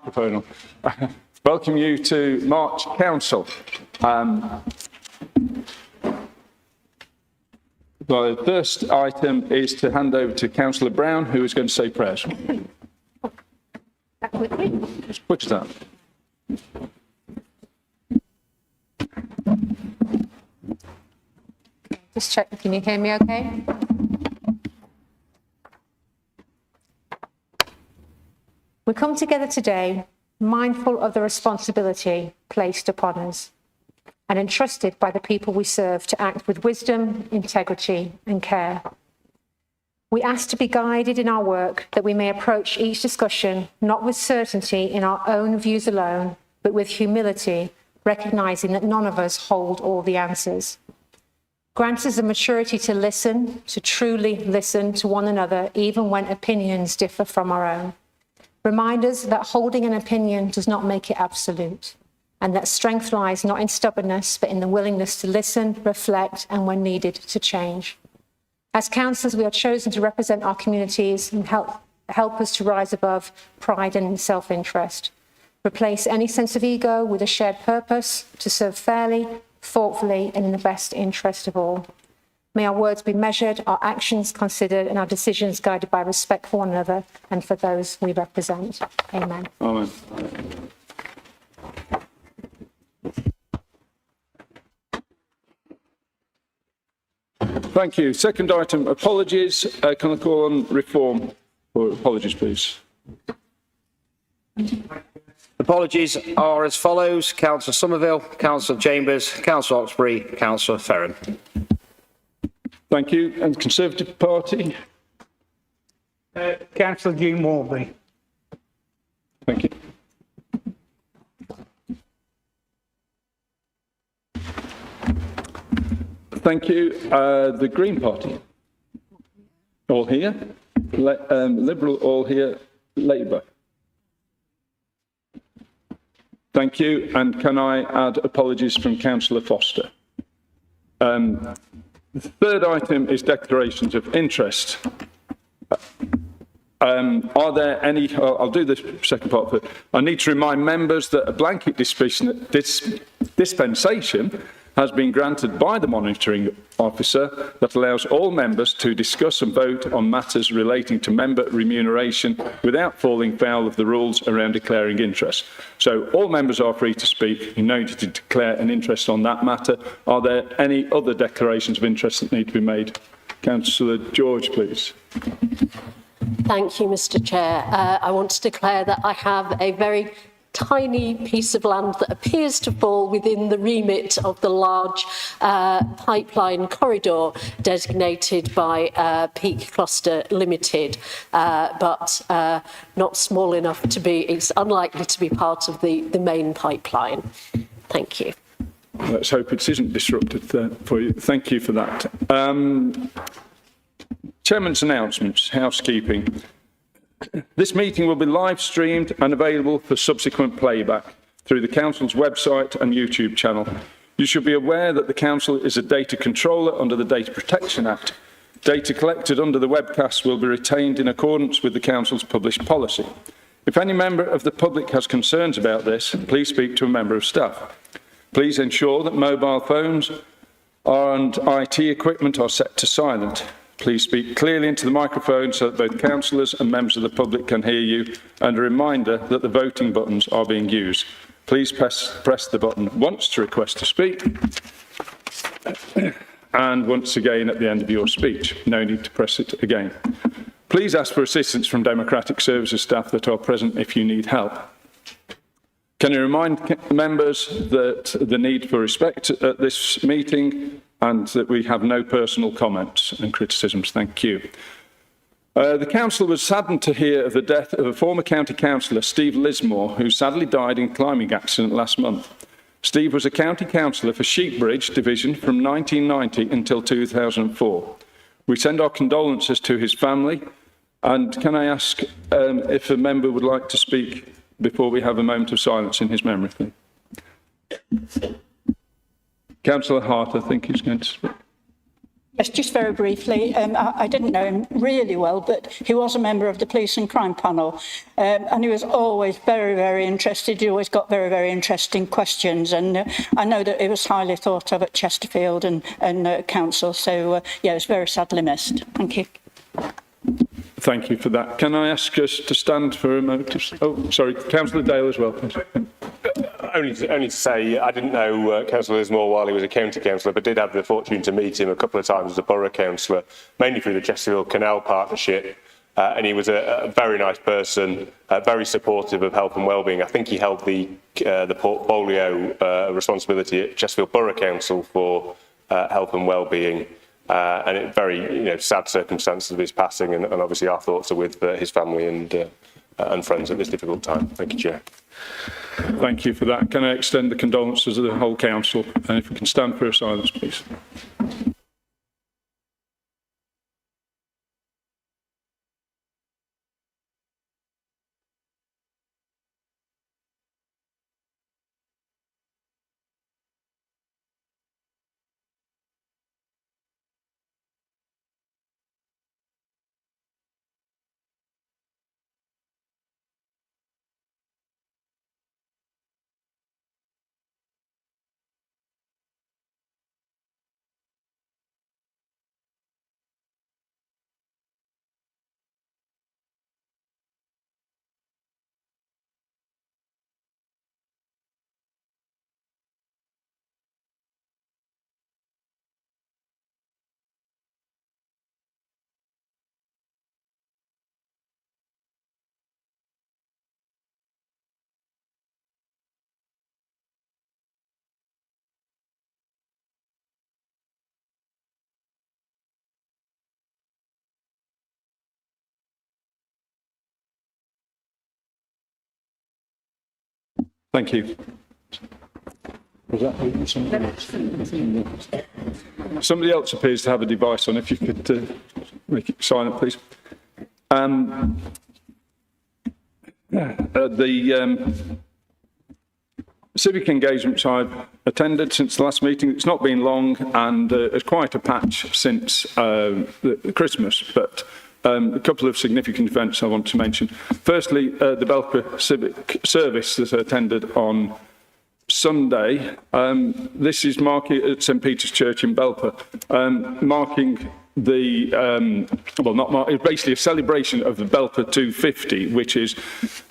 Microphone on. Welcome you to March Council. The first item is to hand over to Councillor Brown, who is going to say prayers. That quickly? As quick as that. Just check, can you hear me okay? We come together today mindful of the responsibility placed upon us and entrusted by the people we serve to act with wisdom, integrity and care. We ask to be guided in our work, that we may approach each discussion not with certainty in our own views alone, but with humility, recognising that none of us hold all the answers. Grant us the maturity to listen, to truly listen to one another, even when opinions differ from our own. Remind us that holding an opinion does not make it absolute, and that strength lies not in stubbornness, but in the willingness to listen, reflect, and when needed, to change. As councillors, we are chosen to represent our communities and help us to rise above pride and self-interest. Replace any sense of ego with a shared purpose to serve fairly, thoughtfully, and in the best interest of all. May our words be measured, our actions considered, and our decisions guided by respect for one another and for those we represent. Amen. Amen. Thank you. Second item, apologies. Can I call on reform for apologies, please? Apologies are as follows: Councillor Somerville, Councillor Chambers, Councillor Oxbury, Councillor Ferran. Thank you. And Conservative Party? Councillor Jean Warby. Thank you. Thank you. The Green Party? All here. Liberal, all here. Labour? Thank you. And can I add apologies from Councillor Foster? The third item is declarations of interest. Are there any? I'll do the second part. But I need to remind members that a blanket dispensation has been granted by the monitoring officer that allows all members to discuss and vote on matters relating to member remuneration without falling foul of the rules around declaring interest. So all members are free to speak. You need to declare an interest on that matter. Are there any other declarations of interest that need to be made? Councillor George, please. Thank you, Mr. Chair. I want to declare that I have a very tiny piece of land that appears to fall within the remit of the large pipeline corridor designated by Peak Cluster Limited, but not small enough to be, it's unlikely to be part of the main pipeline. Thank you. Let's hope it isn't disrupted for you. Thank you for that. Chairman's announcements, housekeeping. This meeting will be live streamed and available for subsequent playback through the Council's website and YouTube channel. You should be aware that the Council is a data controller under the Data Protection Act. Data collected under the webcast will be retained in accordance with the Council's published policy. If any member of the public has concerns about this, please speak to a member of staff. Please ensure that mobile phones and IT equipment are set to silent. Please speak clearly into the microphone so that both councillors and members of the public can hear you, and a reminder that the voting buttons are being used. Please press the button once to request to speak, and once again at the end of your speech. No need to press it again. Please ask for assistance from Democratic Services staff that are present if you need help. Can you remind members that the need for respect at this meeting, and that we have no personal comments and criticisms. Thank you. The Council was saddened to hear of the death of a former County Councillor, Steve Lismore, who sadly died in a climbing accident last month. Steve was a County Councillor for Sheepbridge Division from 1990 until 2004. We send our condolences to his family, and can I ask if a member would like to speak before we have a moment of silence in his memory, please? Councillor Hart, I think, is going to speak. Yes, just very briefly, I didn't know him really well, but he was a member of the Police and Crime Panel, and he was always very, very interested. He always got very, very interesting questions, and I know that it was highly thought of at Chesterfield and Council, so yeah, it's very sadly missed. Thank you. Thank you for that. Can I ask us to stand for a moment? Oh, sorry, Councillor Dale as well, please. Only to say, I didn't know Councillor Lismore while he was a county councillor, but did have the fortune to meet him a couple of times as a borough councillor, mainly through the Chesterfield Canal Partnership. And he was a very nice person, very supportive of health and wellbeing. I think he held the portfolio responsibility at Chesterfield Borough Council for health and wellbeing. And it very sad circumstances of his passing, and obviously our thoughts are with his family and friends at this difficult time. Thank you, Chair. Thank you for that. Can I extend the condolences of the whole council? And if we can stand for a silence, please. Thank you. Was that somebody else appears to have a device on. If you could make it silent, please. The civic engagements I've attended since the last meeting, it's not been long, and it's quite a patch since Christmas, but a couple of significant events I want to mention. Firstly, the Belper Civic Service that I attended on Sunday. This is marking at St Peter's Church in Belper, marking the, it's basically a celebration of the Belper 250, which is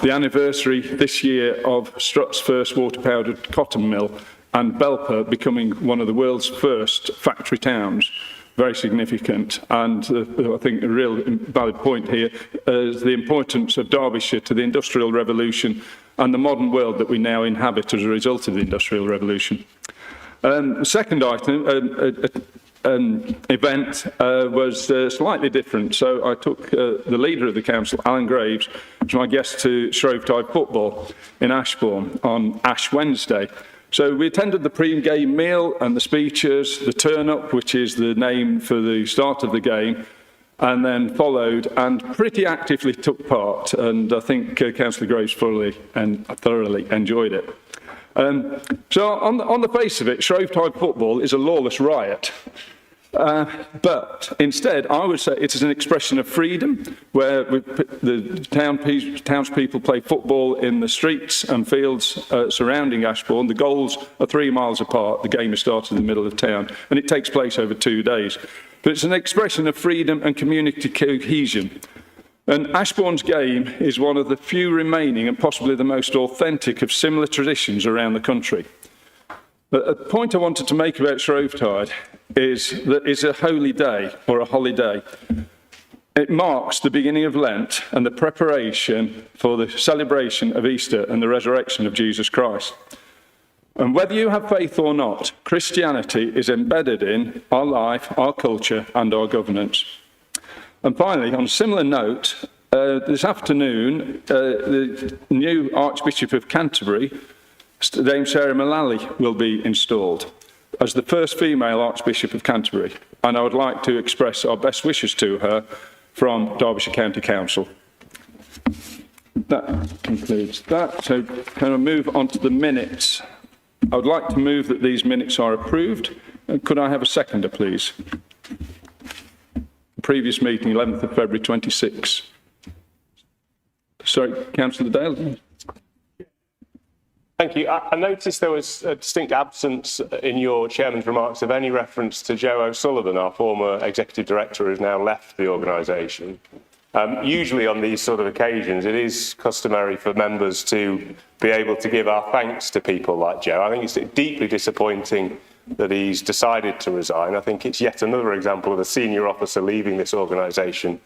the anniversary this year of Strutt's first water-powered cotton mill, and Belper becoming one of the world's first factory towns. Very significant, and I think a real valid point here is the importance of Derbyshire to the Industrial Revolution and the modern world that we now inhabit as a result of the Industrial Revolution. The second item, event was slightly different. So I took the leader of the council, Alan Graves, as my guest to Shrovetide football in Ashbourne on Ash Wednesday. So we attended the pre-game meal and the speeches, the turn-up, which is the name for the start of the game, and then followed and pretty actively took part. And I think Councillor Graves thoroughly enjoyed it. So on the face of it, Shrovetide football is a lawless riot. But instead, I would say it is an expression of freedom, where the townspeople play football in the streets and fields surrounding Ashbourne. The goals are 3 miles apart. The game is started in the middle of town, and it takes place over 2 days. But it's an expression of freedom and community cohesion. And Ashbourne's game is one of the few remaining and possibly the most authentic of similar traditions around the country. But a point I wanted to make about Shrovetide is that it's a holy day or a holiday. It marks the beginning of Lent and the preparation for the celebration of Easter and the resurrection of Jesus Christ. And whether you have faith or not, Christianity is embedded in our life, our culture, and our governance. And finally, on a similar note, this afternoon, the new Archbishop of Canterbury, Dame Sarah Mullally, will be installed as the first female Archbishop of Canterbury. And I would like to express our best wishes to her from Derbyshire County Council. That concludes that. So can I move on to the minutes? I would like to move that these minutes are approved. Could I have a seconder, please? previous meeting, 11th of February 26. Sorry, Councillor Dale. Thank you. I noticed there was a distinct absence in your chairman's remarks of any reference to Joe O'Sullivan, our former executive director who has now left the organisation. Usually on these sort of occasions, it is customary for members to be able to give our thanks to people like Joe. I think it's deeply disappointing that he's decided to resign. I think it's yet another example of a senior officer leaving this organisation,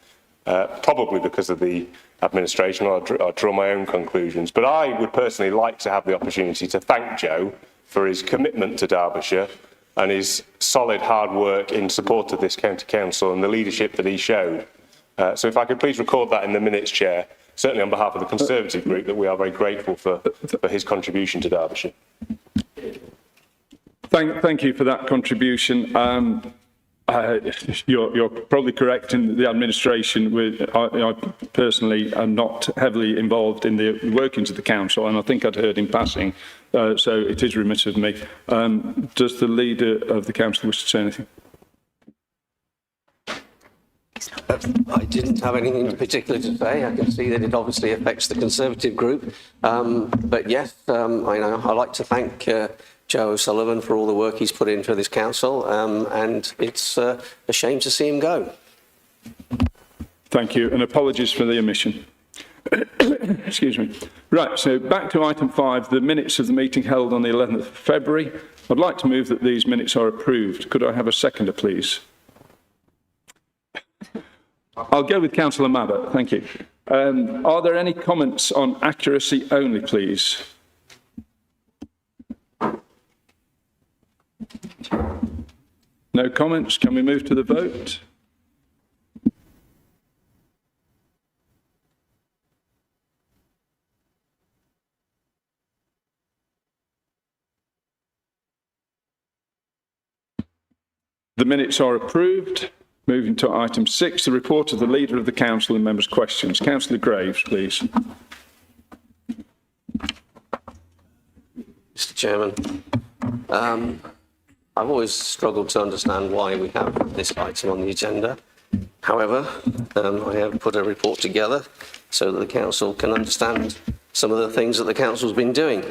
probably because of the administration. I'll draw my own conclusions. But I would personally like to have the opportunity to thank Joe for his commitment to Derbyshire and his solid hard work in support of this county council and the leadership that he showed. So if I could please record that in the minutes, Chair, certainly on behalf of the Conservative group, that we are very grateful for his contribution to Derbyshire. Thank you for that contribution. You're probably correct in the administration. I personally am not heavily involved in the workings of the council, and I think I'd heard in passing, so it is remiss of me. Does the leader of the council wish to say anything? I didn't have anything particular to say. I can see that it obviously affects the Conservative group. But yes, I like to thank Joe O'Sullivan for all the work he's put in for this council, and it's a shame to see him go. Thank you, and apologies for the omission. Excuse me. Right, so back to item 5, the minutes of the meeting held on the 11th of February. I'd like to move that these minutes are approved. Could I have a seconder, please? I'll go with Councillor Mabbott, thank you. Are there any comments on accuracy only, please? No comments. Can we move to the vote? The minutes are approved. Moving to item 6, the report of the Leader of the Council and members' questions. Councillor Graves, please. Mr. Chairman, I've always struggled to understand why we have this item on the agenda. However, I have put a report together so that the council can understand some of the things that the council's been doing.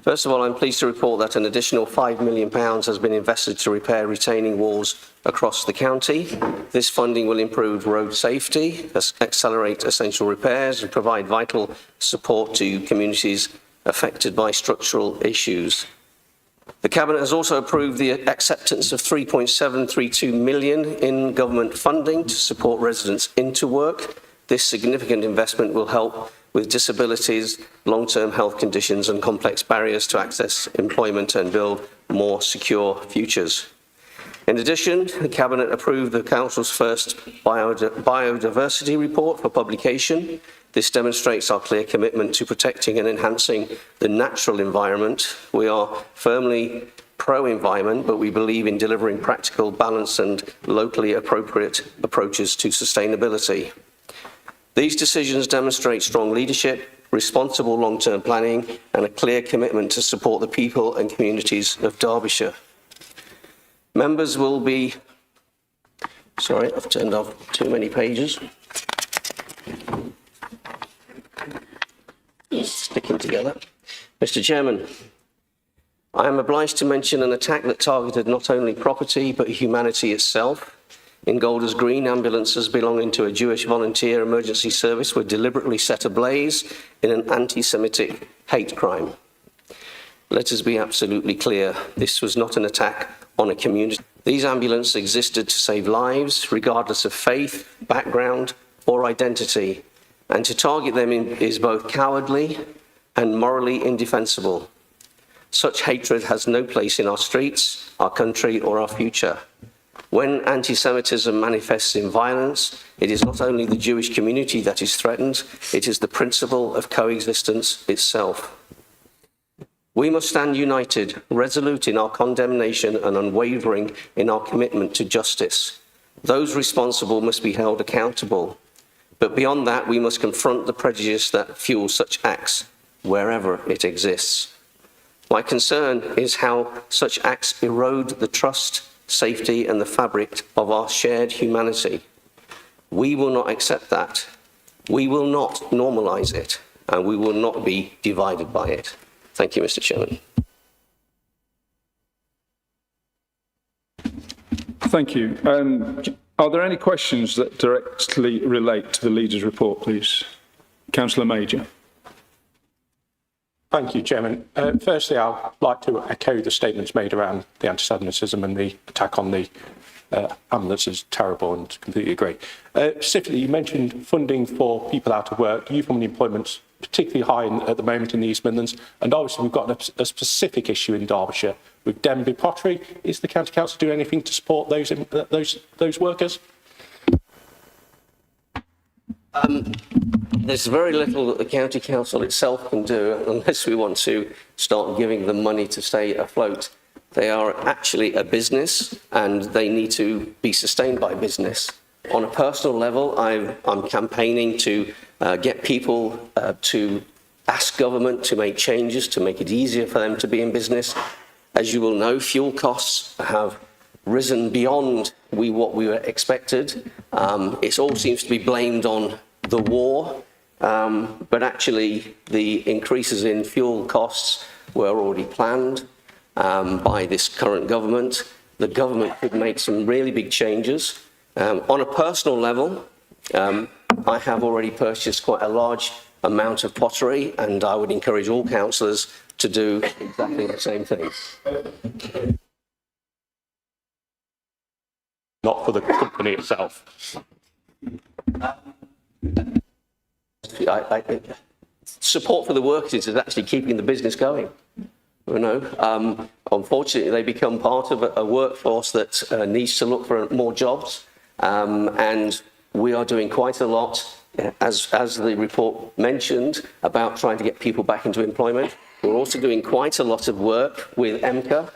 First of all, I'm pleased to report that an additional £5 million has been invested to repair retaining walls across the county. This funding will improve road safety, accelerate essential repairs and provide vital support to communities affected by structural issues. The Cabinet has also approved the acceptance of £3.732 million in government funding to support residents into work. This significant investment will help with disabilities, long-term health conditions and complex barriers to access employment and build more secure futures. In addition, the Cabinet approved the Council's first biodiversity report for publication. This demonstrates our clear commitment to protecting and enhancing the natural environment. We are firmly pro-environment, but we believe in delivering practical, balanced and locally appropriate approaches to sustainability. These decisions demonstrate strong leadership, responsible long-term planning and a clear commitment to support the people and communities of Derbyshire. Members will be... Sorry, I've turned off too many pages. Sticking together. Mr. Chairman, I am obliged to mention an attack that targeted not only property but humanity itself. In Golders Green, ambulances belonging to a Jewish volunteer emergency service were deliberately set ablaze in an anti-Semitic hate crime. Let us be absolutely clear, this was not an attack on a community. These ambulances existed to save lives, regardless of faith, background, or identity, and to target them is both cowardly and morally indefensible. Such hatred has no place in our streets, our country, or our future. When anti-Semitism manifests in violence, it is not only the Jewish community that is threatened, it is the principle of coexistence itself. We must stand united, resolute in our condemnation and unwavering in our commitment to justice. Those responsible must be held accountable. But beyond that, we must confront the prejudice that fuels such acts, wherever it exists. My concern is how such acts erode the trust, safety and the fabric of our shared humanity. We will not accept that. We will not normalise it, and we will not be divided by it. Thank you, Mr. Chairman. Thank you. Are there any questions that directly relate to the Leader's report, please? Councillor Major. Thank you, Chairman. Firstly, I'd like to echo the statements made around the anti-Semitism and the attack on the ambulance is terrible, and completely agree. Specifically, you mentioned funding for people out of work. Youth and employment's particularly high at the moment in the East Midlands, and obviously we've got a specific issue in Derbyshire with Denby Pottery. Is the County Council doing anything to support those workers? There's very little that the County Council itself can do unless we want to start giving them money to stay afloat. They are actually a business and they need to be sustained by business. On a personal level, I'm campaigning to get people to ask government to make changes, to make it easier for them to be in business. As you will know, fuel costs have risen beyond what we were expected. It all seems to be blamed on the war, but actually the increases in fuel costs were already planned by this current government. The government could make some really big changes. On a personal level, I have already purchased quite a large amount of pottery, and I would encourage all councillors to do exactly the same thing. Not for the company itself. Support for the workers is actually keeping the business going. You know, unfortunately, they become part of a workforce that needs to look for more jobs, and we are doing quite a lot, as the report mentioned, about trying to get people back into employment. We're also doing quite a lot of work with MCA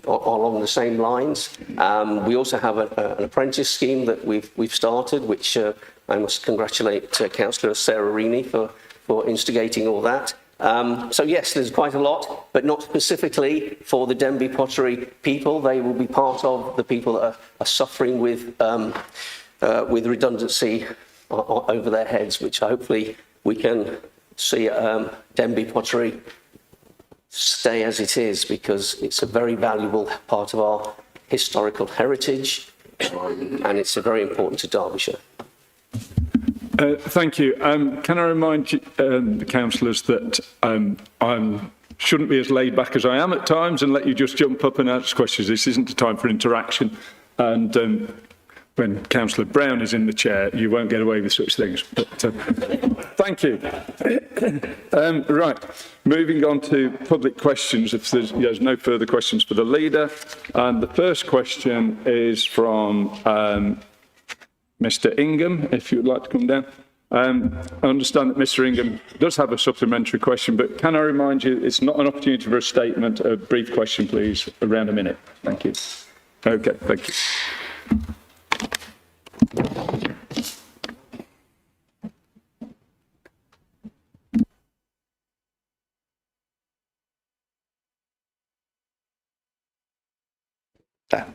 along the same lines. We also have an apprentice scheme that we've started, which I must congratulate Councillor Sarah Reaney for instigating all that. So yes, there's quite a lot, but not specifically for the Denby Pottery people. They will be part of the people that are suffering with redundancy over their heads, which hopefully we can see Denby Pottery stay as it is, because it's a very valuable part of our historical heritage, and it's very important to Derbyshire. Thank you. Can I remind you, the councillors that I shouldn't be as laid back as I am at times and let you just jump up and ask questions. This isn't a time for interaction, and when Councillor Brown is in the chair, you won't get away with such things. But thank you. Right, moving on to public questions. If there's no further questions for the leader, and the first question is from Mr. Ingham, if you would like to come down. I understand that Mr. Ingham does have a supplementary question, but can I remind you, it's not an opportunity for a statement, a brief question, please, around a minute. Thank you. Okay, thank you.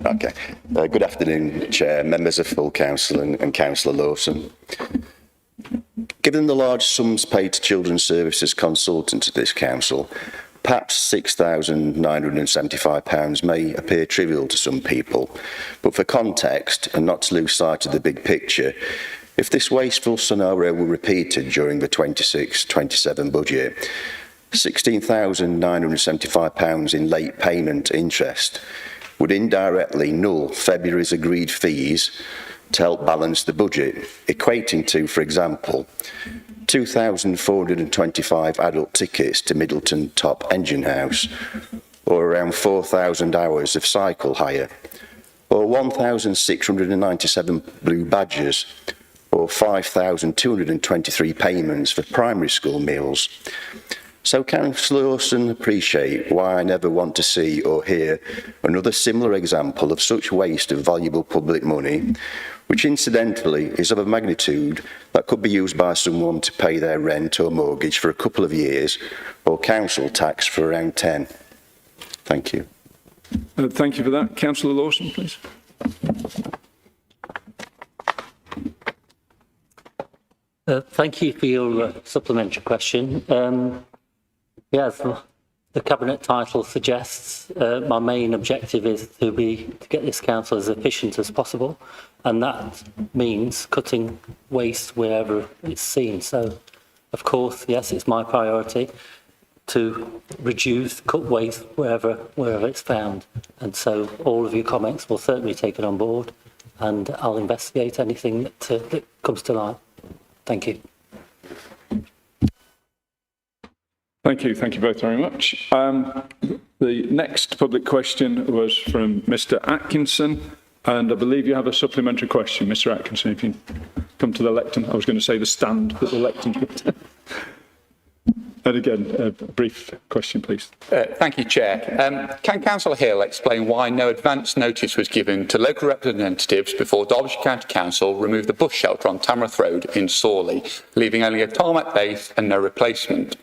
Okay. Good afternoon, Chair, members of full council and Councillor Lawson. Given the large sums paid to Children's Services consultants at this council, perhaps £6,975 may appear trivial to some people, but for context, and not to lose sight of the big picture, if this wasteful scenario were repeated during the 26-27 budget, £16,975 in late payment interest would indirectly null February's agreed fees to help balance the budget, equating to, for example, 2,425 adult tickets to Middleton Top Engine House, or around 4,000 hours of cycle hire, or 1,697 blue badges, or 5,223 payments for primary school meals. So Councillor Lawson appreciate why I never want to see or hear another similar example of such waste of valuable public money, which incidentally is of a magnitude that could be used by someone to pay their rent or mortgage for a couple of years, or council tax for around 10. Thank you. Thank you for that. Councillor Lawson, please. Thank you for your supplementary question. Yes, the Cabinet title suggests my main objective is to get this council as efficient as possible, and that means cutting waste wherever it's seen. So, of course, yes, it's my priority to cut waste wherever it's found. And so all of your comments will certainly take it on board, and I'll investigate anything that comes to light. Thank you. Thank you. Thank you both very much. The next public question was from Mr. Atkinson, and I believe you have a supplementary question, Mr. Atkinson, if you come to the lectern. I was going to say the stand, but the lectern. And again, a brief question, please. Thank you, Chair. Can Councillor Hill explain why no advance notice was given to local representatives before Derbyshire County Council removed the bus shelter on Tamworth Road in Sawley, leaving only a tarmac base and no replacement?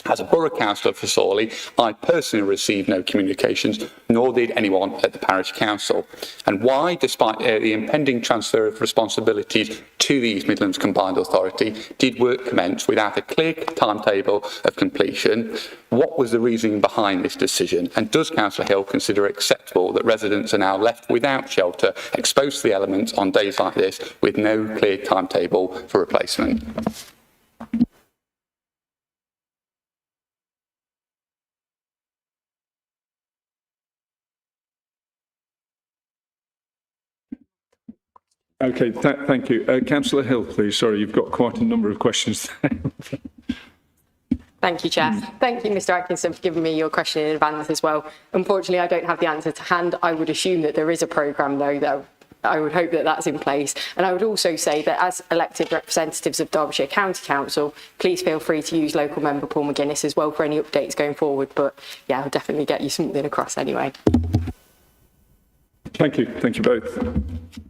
As a borough councillor for Sawley, I personally received no communications, nor did anyone at the parish council. And why, despite the impending transfer of responsibilities to the East Midlands Combined Authority, did work commence without a clear timetable of completion? What was the reasoning behind this decision? And does Councillor Hill consider it acceptable that residents are now left without shelter, exposed to the elements on days like this, with no clear timetable for replacement? Okay, thank you. Councillor Hill, please. Sorry, you've got quite a number of questions there. Thank you, Chair. Thank you, Mr. Atkinson, for giving me your question in advance as well. Unfortunately, I don't have the answer to hand. I would assume that there is a programme, though, I would hope that that's in place. And I would also say that as elected representatives of Derbyshire County Council, please feel free to use local member Paul McGuinness as well for any updates going forward. But yeah, I'll definitely get you something across anyway. Thank you. Thank you both.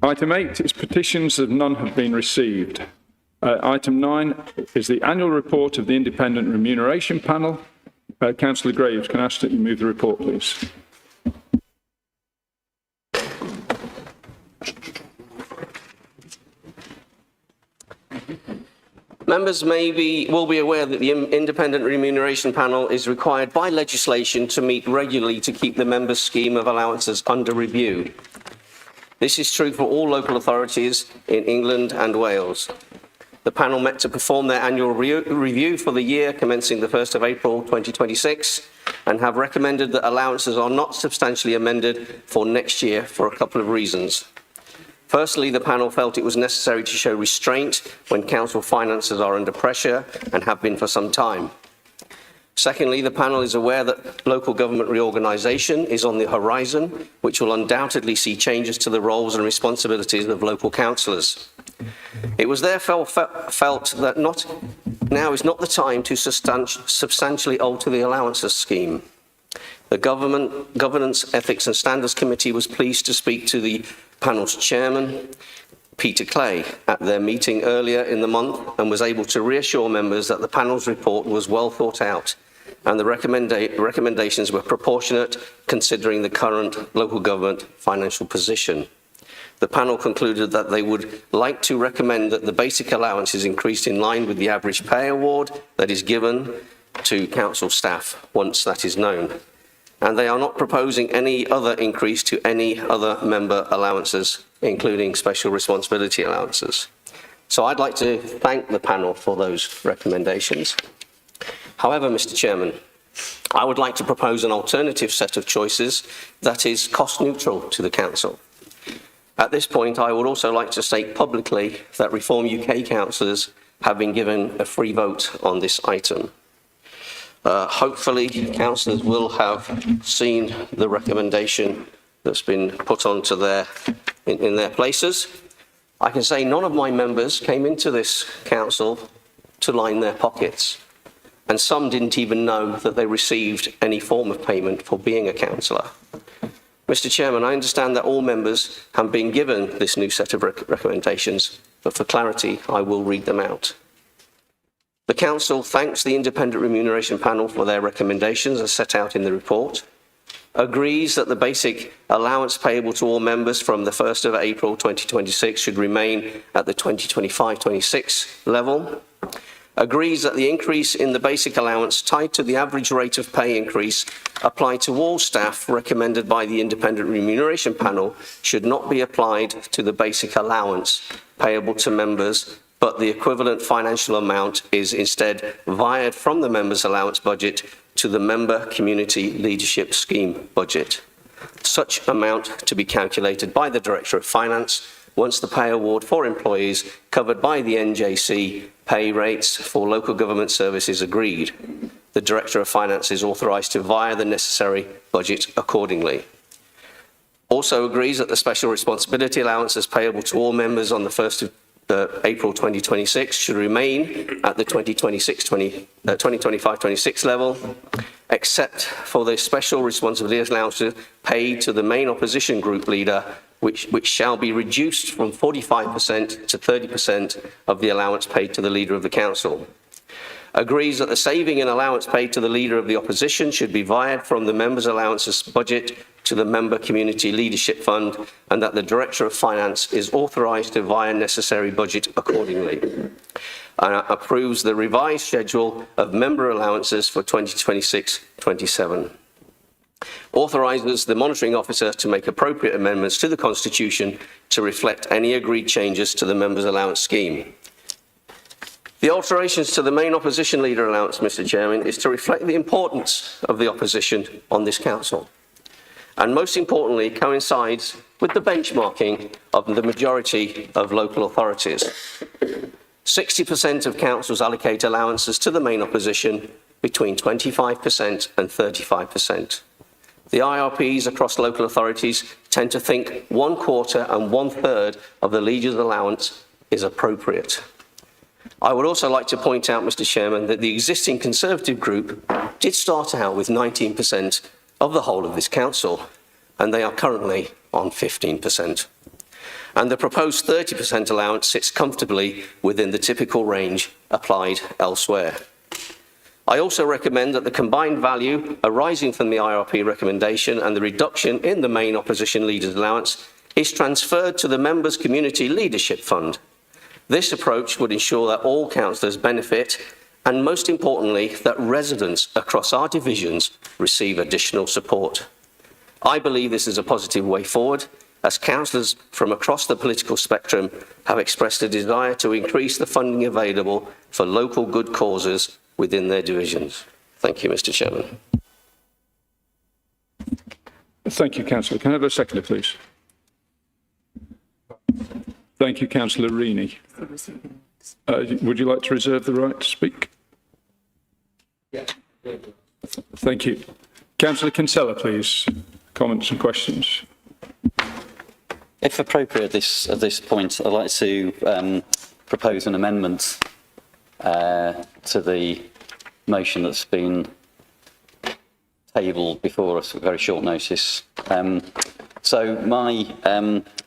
Item 8 is petitions that none have been received. Item 9 is the annual report of the Independent Remuneration Panel. Councillor Graves, can I ask that you move the report, please? Members will be aware that the Independent Remuneration Panel is required by legislation to meet regularly to keep the members' scheme of allowances under review. This is true for all local authorities in England and Wales. The panel met to perform their annual review for the year commencing the 1st of April 2026 and have recommended that allowances are not substantially amended for next year for a couple of reasons. Firstly, the panel felt it was necessary to show restraint when council finances are under pressure and have been for some time. Secondly, the panel is aware that local government reorganisation is on the horizon, which will undoubtedly see changes to the roles and responsibilities of local councillors. It was therefore felt that now is not the time to substantially alter the allowances scheme. The Governance, Ethics and Standards Committee was pleased to speak to the panel's chairman, Peter Clay, at their meeting earlier in the month and was able to reassure members that the panel's report was well thought out and the recommendations were proportionate considering the current local government financial position. The panel concluded that they would like to recommend that the basic allowance is increased in line with the average pay award that is given to council staff once that is known. And they are not proposing any other increase to any other member allowances, including special responsibility allowances. So I'd like to thank the panel for those recommendations. However, Mr. Chairman, I would like to propose an alternative set of choices that is cost neutral to the council. At this point, I would also like to state publicly that Reform UK councillors have been given a free vote on this item. Hopefully, councillors will have seen the recommendation that's been put onto in their places. I can say none of my members came into this council to line their pockets, and some didn't even know that they received any form of payment for being a councillor. Mr. Chairman, I understand that all members have been given this new set of recommendations, but for clarity, I will read them out. The Council thanks the Independent Remuneration Panel for their recommendations as set out in the report. agrees that the basic allowance payable to all members from the 1st of April 2026 should remain at the 2025-26 level, agrees that the increase in the basic allowance tied to the average rate of pay increase applied to all staff recommended by the independent remuneration panel should not be applied to the basic allowance payable to members, but the equivalent financial amount is instead wired from the members' allowance budget to the member community leadership scheme budget. Such amount to be calculated by the Director of Finance once the pay award for employees covered by the NJC pay rates for local government services agreed. The Director of Finance is authorised to wire the necessary budget accordingly. Also agrees that the special responsibility allowances payable to all members on the 1st of April 2026 should remain at the 2025-26 level, except for the special responsibility allowances paid to the main opposition group leader, which shall be reduced from 45% to 30% of the allowance paid to the leader of the council. Agrees that the saving in allowance paid to the leader of the opposition should be wired from the members' allowances budget to the member community leadership fund, and that the Director of Finance is authorised to wire necessary budget accordingly. And approves the revised schedule of member allowances for 2026-27. Authorises the monitoring officer to make appropriate amendments to the Constitution to reflect any agreed changes to the members' allowance scheme. The alterations to the main opposition leader allowance, Mr. Chairman, is to reflect the importance of the opposition on this council, and most importantly coincides with the benchmarking of the majority of local authorities. 60% of councils allocate allowances to the main opposition, between 25% and 35%. The IRPs across local authorities tend to think 1/4 and 1/3 of the leader's allowance is appropriate. I would also like to point out, Mr. Chairman, that the existing Conservative group did start out with 19% of the whole of this council, and they are currently on 15%. And the proposed 30% allowance sits comfortably within the typical range applied elsewhere. I also recommend that the combined value arising from the IRP recommendation and the reduction in the main opposition leader's allowance is transferred to the members' community leadership fund. This approach would ensure that all councillors benefit, and most importantly, that residents across our divisions receive additional support. I believe this is a positive way forward, as councillors from across the political spectrum have expressed a desire to increase the funding available for local good causes within their divisions. Thank you, Mr. Chairman. Thank you, Councillor. Can I have a seconder, please? Thank you, Councillor Rini. Would you like to reserve the right to speak? Yeah. Thank you. Councillor Kinsella, please. Comments and questions. If appropriate at this point, I'd like to propose an amendment to the motion that's been tabled before us at very short notice. I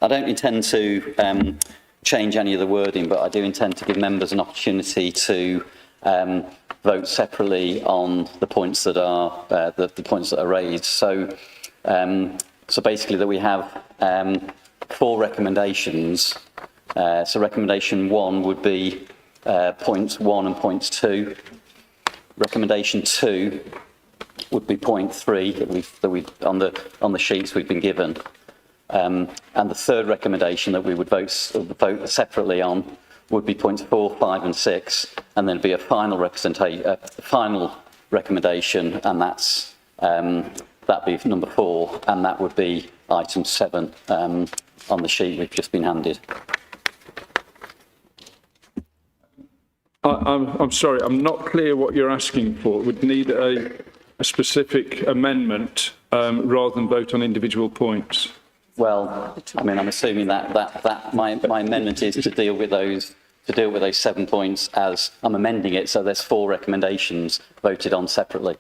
don't intend to change any of the wording, but I do intend to give members an opportunity to vote separately on the points that are the points that are raised. So basically, that we have 4 recommendations. So recommendation 1 would be points 1 and points 2. Recommendation 2 would be point 3 that we on the sheets we've been given, and the third recommendation that we would vote separately on would be points 4, 5, and 6, and then be a final recommendation, and that's that'd be number 4, and that would be item 7 on the sheet we've just been handed. I'm sorry, I'm not clear what you're asking for. We'd need a specific amendment rather than vote on individual points. Well, I mean, I'm assuming that my amendment is to deal with those 7 points as I'm amending it, so there's 4 recommendations voted on separately.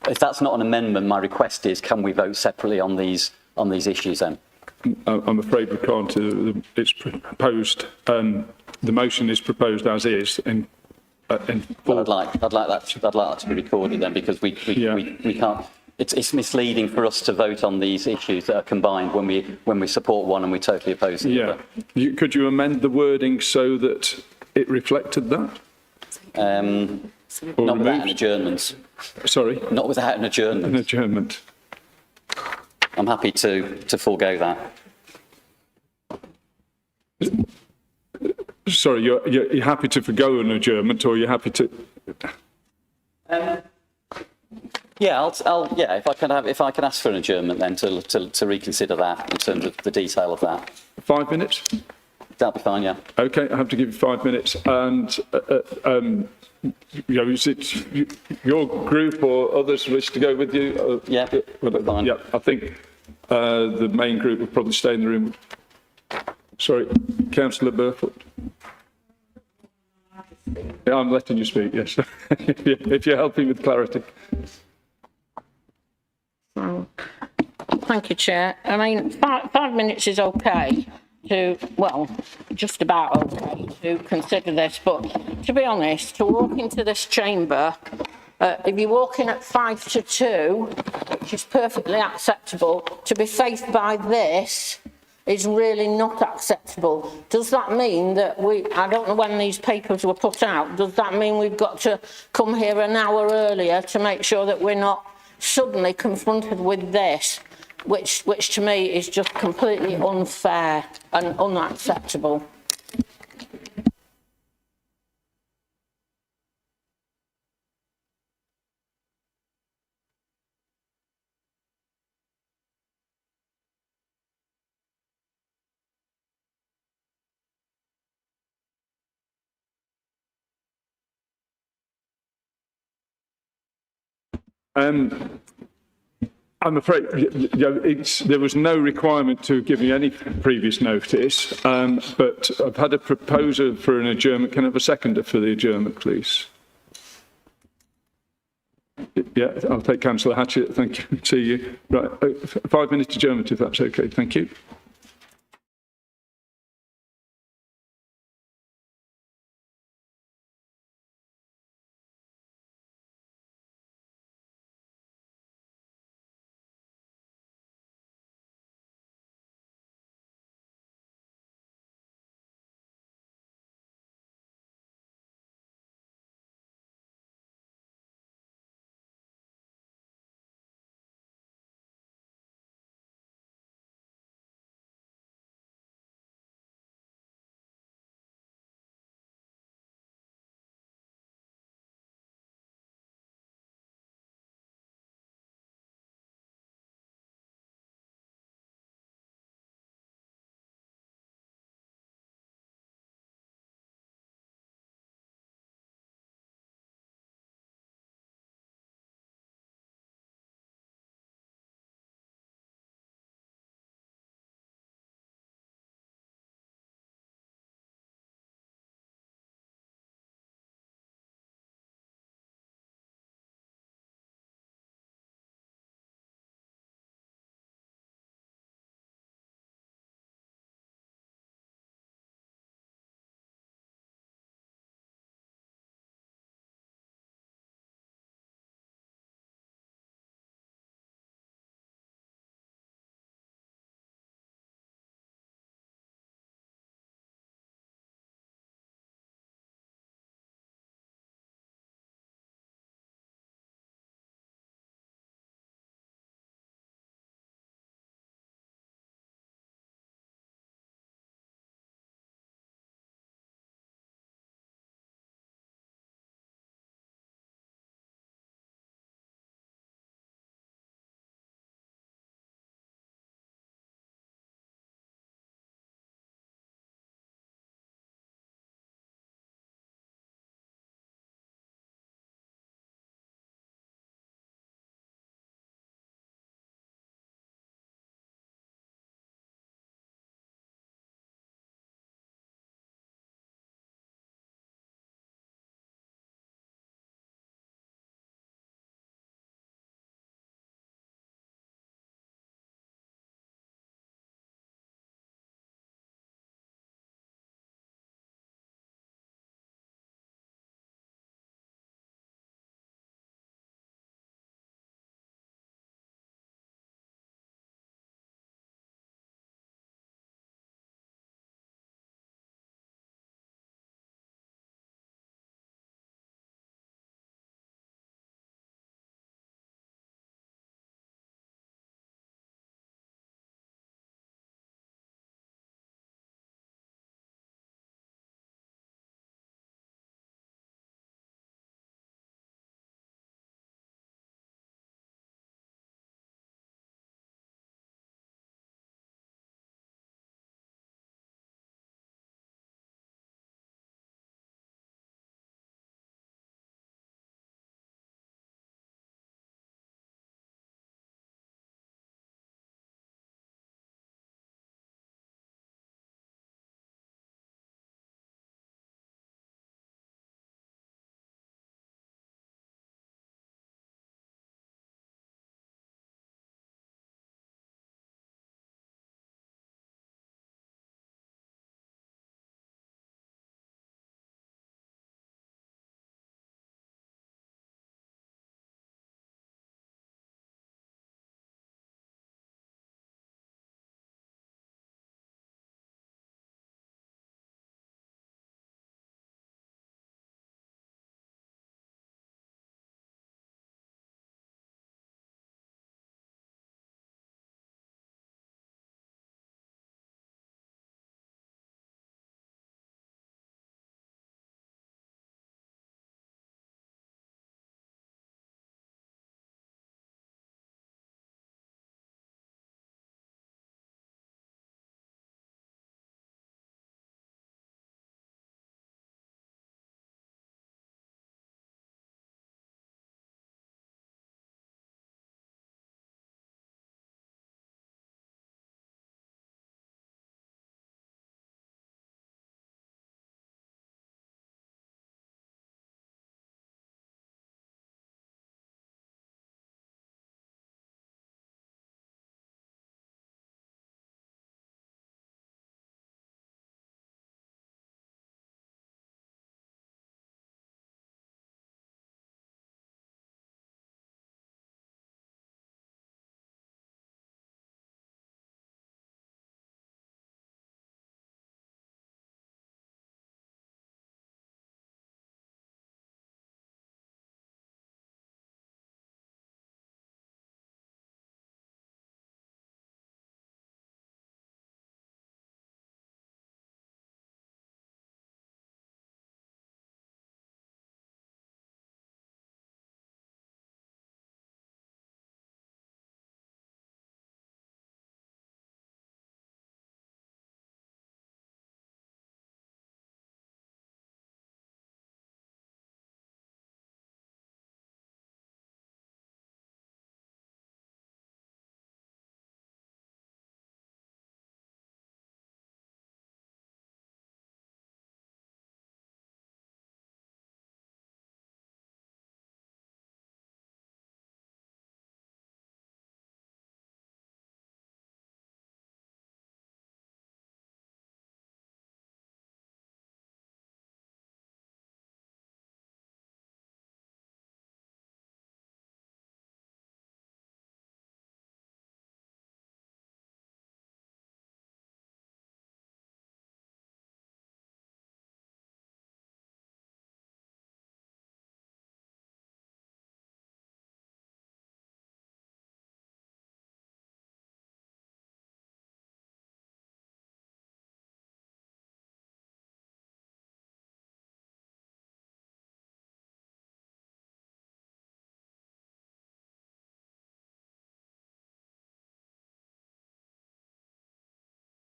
If that's not an amendment, my request is, can we vote separately on these issues then? I'm afraid we can't. It's proposed. The motion is proposed as is. Well, I'd like that to be recorded then, because we can't. it's misleading for us to vote on these issues that are combined when we support one and we totally oppose the other. Could you amend the wording so that it reflected that? Not without an adjournment. Sorry? Not without an adjournment. An adjournment. I'm happy to forego that. Sorry, you're happy to forgo an adjournment, or you're happy to? Yeah, if I can ask for an adjournment then to reconsider that in terms of the detail of that. 5 minutes? That'll be fine, yeah. Okay, I have to give you 5 minutes, and is it your group or others wish to go with you? Yeah, fine. Yeah, I think the main group will probably stay in the room. Sorry, Councillor Burfoot. Yeah, I'm letting you speak, yes. If you're helping with clarity. Thank you, Chair. I mean, 5 minutes is okay just about okay to consider this, but to be honest, to walk into this chamber, if you walk in at 1 to 2, which is perfectly acceptable, to be faced by this is really not acceptable. Does that mean that I don't know when these papers were put out, does that mean we've got to come here an hour earlier to make sure that we're not suddenly confronted with this, which to me is just completely unfair and unacceptable? I'm afraid there was no requirement to give me any previous notice, but I've had a proposer for an adjournment. Can I have a seconder for the adjournment, please? Yeah, I'll take Councillor Hatchett. Thank you. See you. Right, 5 minutes adjournment, if that's okay. Thank you.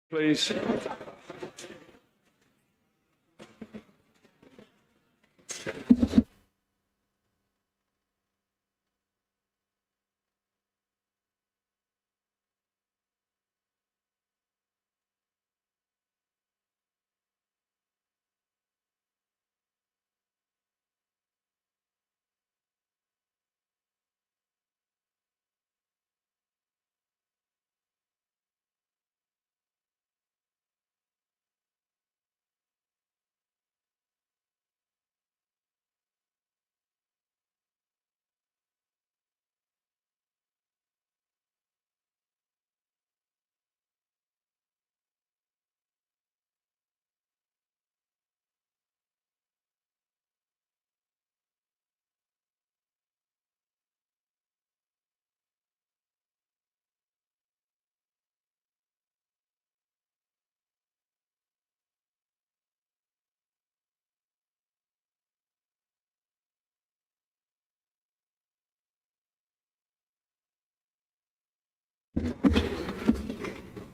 Please.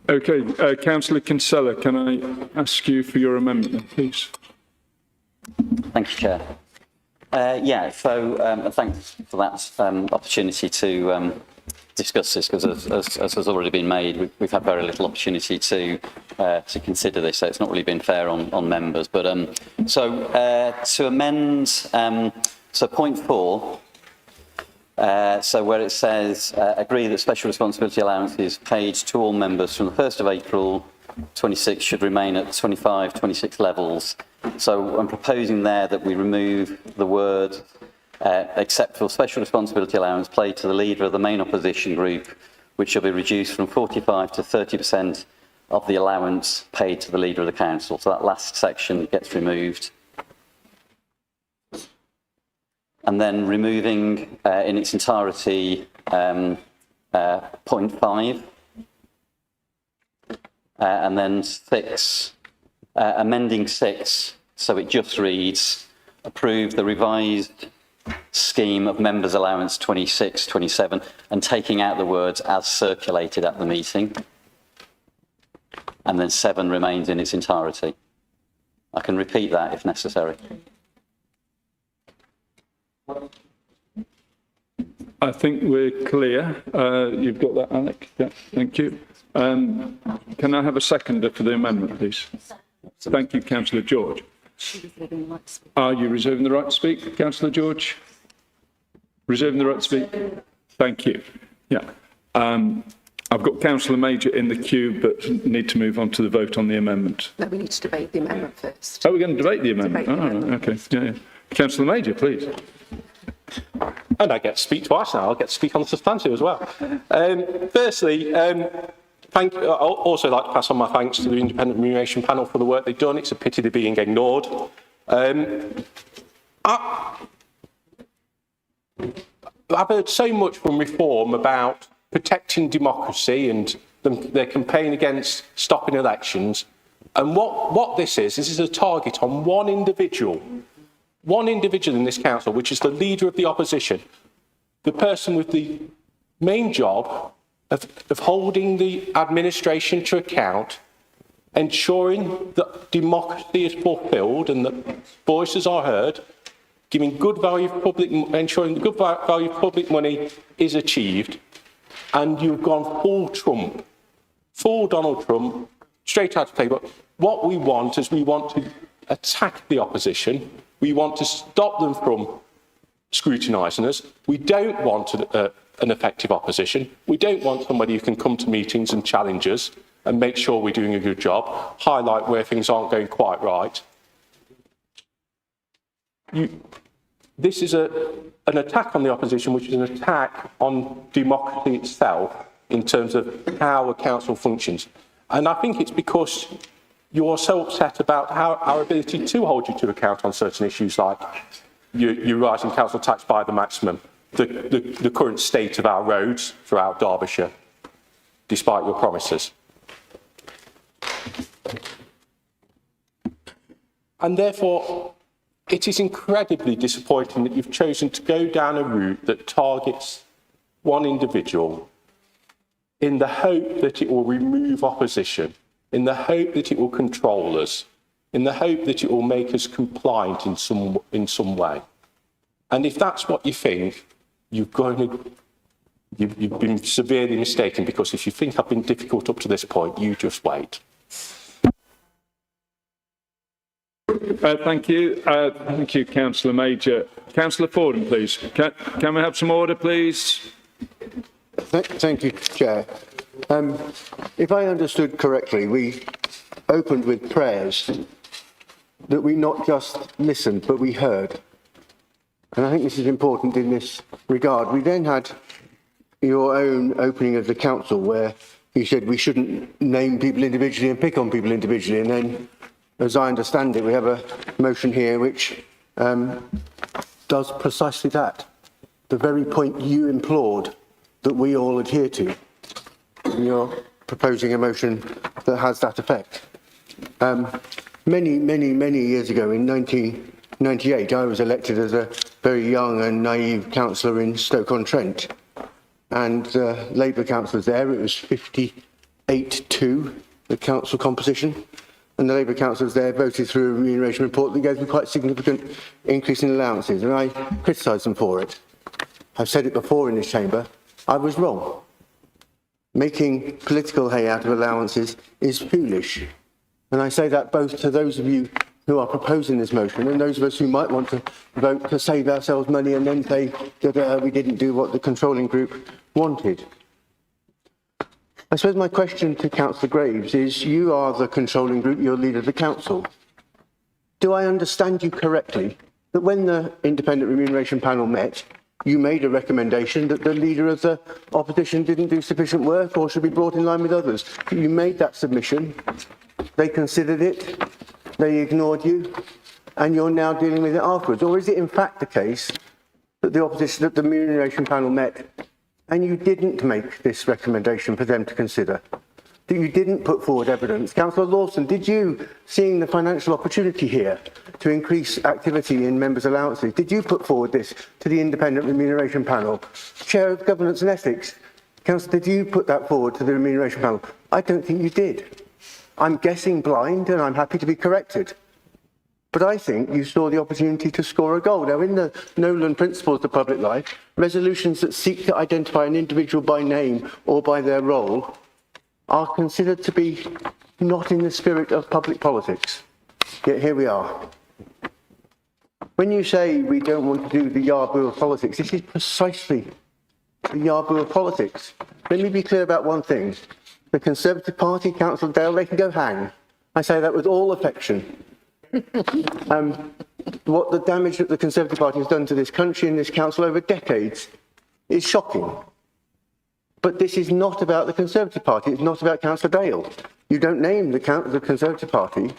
Okay, Councillor Kinsella, can I ask you for your amendment, please? Thank you, Chair. Thanks for that opportunity to discuss this, because as has already been made, we've had very little opportunity to consider this, so it's not really been fair on members. But to amend, so point 4, so where it says, agree that special responsibility allowances paid to all members from the 1st of April 26 should remain at 25-26 levels. So I'm proposing there that we remove the word except for special responsibility allowance paid to the leader of the main opposition group, which shall be reduced from 45 to 30% of the allowance paid to the leader of the council. So that last section gets removed. And then removing in its entirety point 5. And then 6, amending 6, so it just reads, approve the revised scheme of members' allowance 26-27, and taking out the words as circulated at the meeting. And then 7 remains in its entirety. I can repeat that if necessary. I think we're clear. You've got that, Alec? Yeah, thank you. Can I have a seconder for the amendment, please? Thank you, Councillor George. Are you reserving the right to speak, Councillor George? Reserving the right to speak? Thank you. Yeah. I've got Councillor Major in the queue, but need to move on to the vote on the amendment. No, we need to debate the amendment first. Oh, we're going to debate the amendment? Okay. Yeah. Councillor Major, please. And I get to speak twice now. I'll get to speak on the substantive as well. Firstly, I'd also like to pass on my thanks to the Independent Remuneration Panel for the work they've done. It's a pity they're being ignored. I've heard so much from Reform about protecting democracy and their campaign against stopping elections. And what this is a target on one individual in this council, which is the leader of the opposition, the person with the main job of holding the administration to account, ensuring that democracy is fulfilled and that voices are heard, giving good value for ensuring the good value of public money is achieved, and you've gone full Trump, full Donald Trump, straight out of play. But what we want is we want to attack the opposition. We want to stop them from scrutinising us. We don't want an effective opposition. We don't want somebody who can come to meetings and challenge us and make sure we're doing a good job, highlight where things aren't going quite right. This is an attack on the opposition, which is an attack on democracy itself in terms of how a council functions. And I think it's because you're so upset about our ability to hold you to account on certain issues like your rising council tax by the maximum, the current state of our roads throughout Derbyshire, despite your promises. And therefore, it is incredibly disappointing that you've chosen to go down a route that targets one individual in the hope that it will remove opposition. in the hope that it will control us, in the hope that it will make us compliant in some way. And if that's what you think, you've been severely mistaken, because if you think I've been difficult up to this point, you just wait. Thank you. Thank you, Councillor Major. Councillor Fordham, please. Can we have some order, please? Thank you, Chair. If I understood correctly, we opened with prayers that we not just listened, but we heard. And I think this is important in this regard. We then had your own opening of the council, where you said we shouldn't name people individually and pick on people individually. And then, as I understand it, we have a motion here which does precisely that. The very point you implored that we all adhere to. And you're proposing a motion that has that effect. Many years ago, in 1998, I was elected as a very young and naive councillor in Stoke-on-Trent. And the Labour councillors there, it was 58-2, the council composition. And the Labour councillors there voted through a remuneration report that gave them quite a significant increase in allowances. And I criticised them for it. I've said it before in this chamber, I was wrong. Making political hay out of allowances is foolish. And I say that both to those of you who are proposing this motion and those of us who might want to vote to save ourselves money and then say that we didn't do what the controlling group wanted. I suppose my question to Councillor Graves is, you are the controlling group, you're leader of the council. Do I understand you correctly that when the independent remuneration panel met, you made a recommendation that the leader of the opposition didn't do sufficient work or should be brought in line with others? You made that submission, they considered it, they ignored you, and you're now dealing with it afterwards? Or is it in fact the case that the opposition, that the remuneration panel met and you didn't make this recommendation for them to consider? That you didn't put forward evidence? Councillor Lawson, did you, seeing the financial opportunity here to increase activity in members' allowances, did you put forward this to the independent remuneration panel? Chair of Governance and Ethics, Councillor, did you put that forward to the remuneration panel? I don't think you did. I'm guessing blind and I'm happy to be corrected. But I think you saw the opportunity to score a goal. Now, in the Nolan Principles of Public Life, resolutions that seek to identify an individual by name or by their role are considered to be not in the spirit of public politics. Yet here we are. When you say we don't want to do the Yardboo of politics, this is precisely the Yardboo of politics. Let me be clear about one thing. The Conservative Party, Councillor Dale, they can go hang. I say that with all affection. What the damage that the Conservative Party has done to this country and this council over decades is shocking. But this is not about the Conservative Party. It's not about Councillor Dale. You don't name the Conservative Party.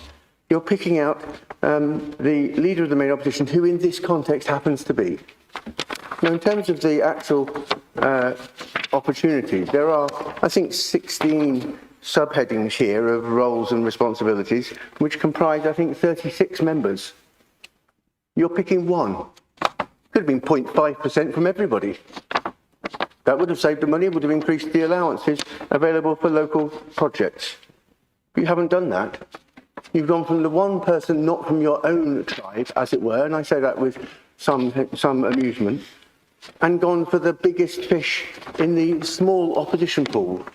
You're picking out the leader of the main opposition, who in this context happens to be. Now, in terms of the actual opportunities, there are, I think, 16 subheadings here of roles and responsibilities, which comprise, I think, 36 members. You're picking one. Could have been 0.5% from everybody. That would have saved the money, would have increased the allowances available for local projects. But you haven't done that. You've gone from the one person, not from your own tribe, as it were, and I say that with some amusement, and gone for the biggest fish in the small opposition pool.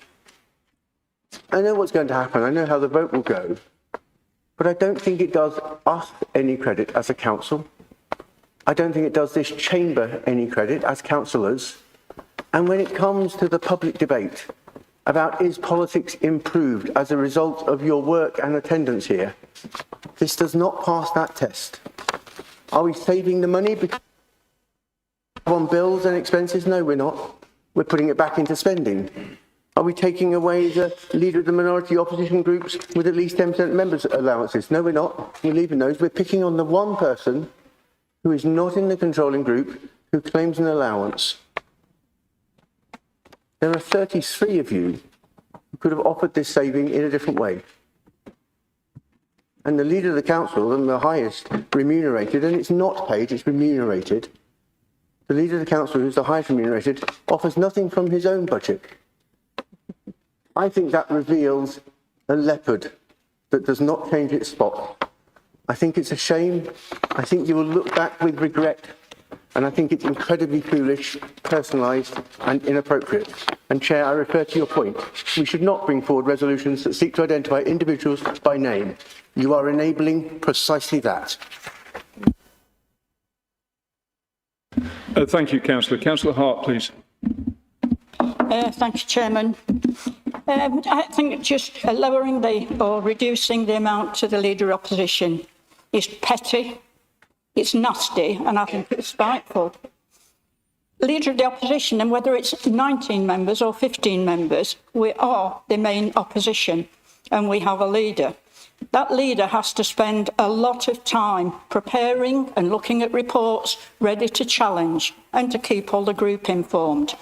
I know what's going to happen. I know how the vote will go. But I don't think it does us any credit as a council. I don't think it does this chamber any credit as councillors. And when it comes to the public debate about is politics improved as a result of your work and attendance here, this does not pass that test. Are we saving the money on bills and expenses? No, we're not. We're putting it back into spending. Are we taking away the leader of the minority opposition groups with at least 10% members' allowances? No, we're not. We're leaving those. We're picking on the one person who is not in the controlling group who claims an allowance. There are 33 of you who could have offered this saving in a different way. And the leader of the council, and the highest remunerated, and it's not paid, it's remunerated, the leader of the council, who's the highest remunerated, offers nothing from his own budget. I think that reveals a leopard that does not change its spot. I think it's a shame. I think you will look back with regret. And I think it's incredibly foolish, personalised and inappropriate. And Chair, I refer to your point. We should not bring forward resolutions that seek to identify individuals by name. You are enabling precisely that. Thank you, Councillor. Councillor Hart, please. Thank you, Chairman. I think just lowering or reducing the amount to the Leader of Opposition is petty, it's nasty, and I think it's spiteful. Leader of the Opposition, and whether it's 19 members or 15 members, we are the main opposition, and we have a leader. That leader has to spend a lot of time preparing and looking at reports ready to challenge and to keep all the group informed.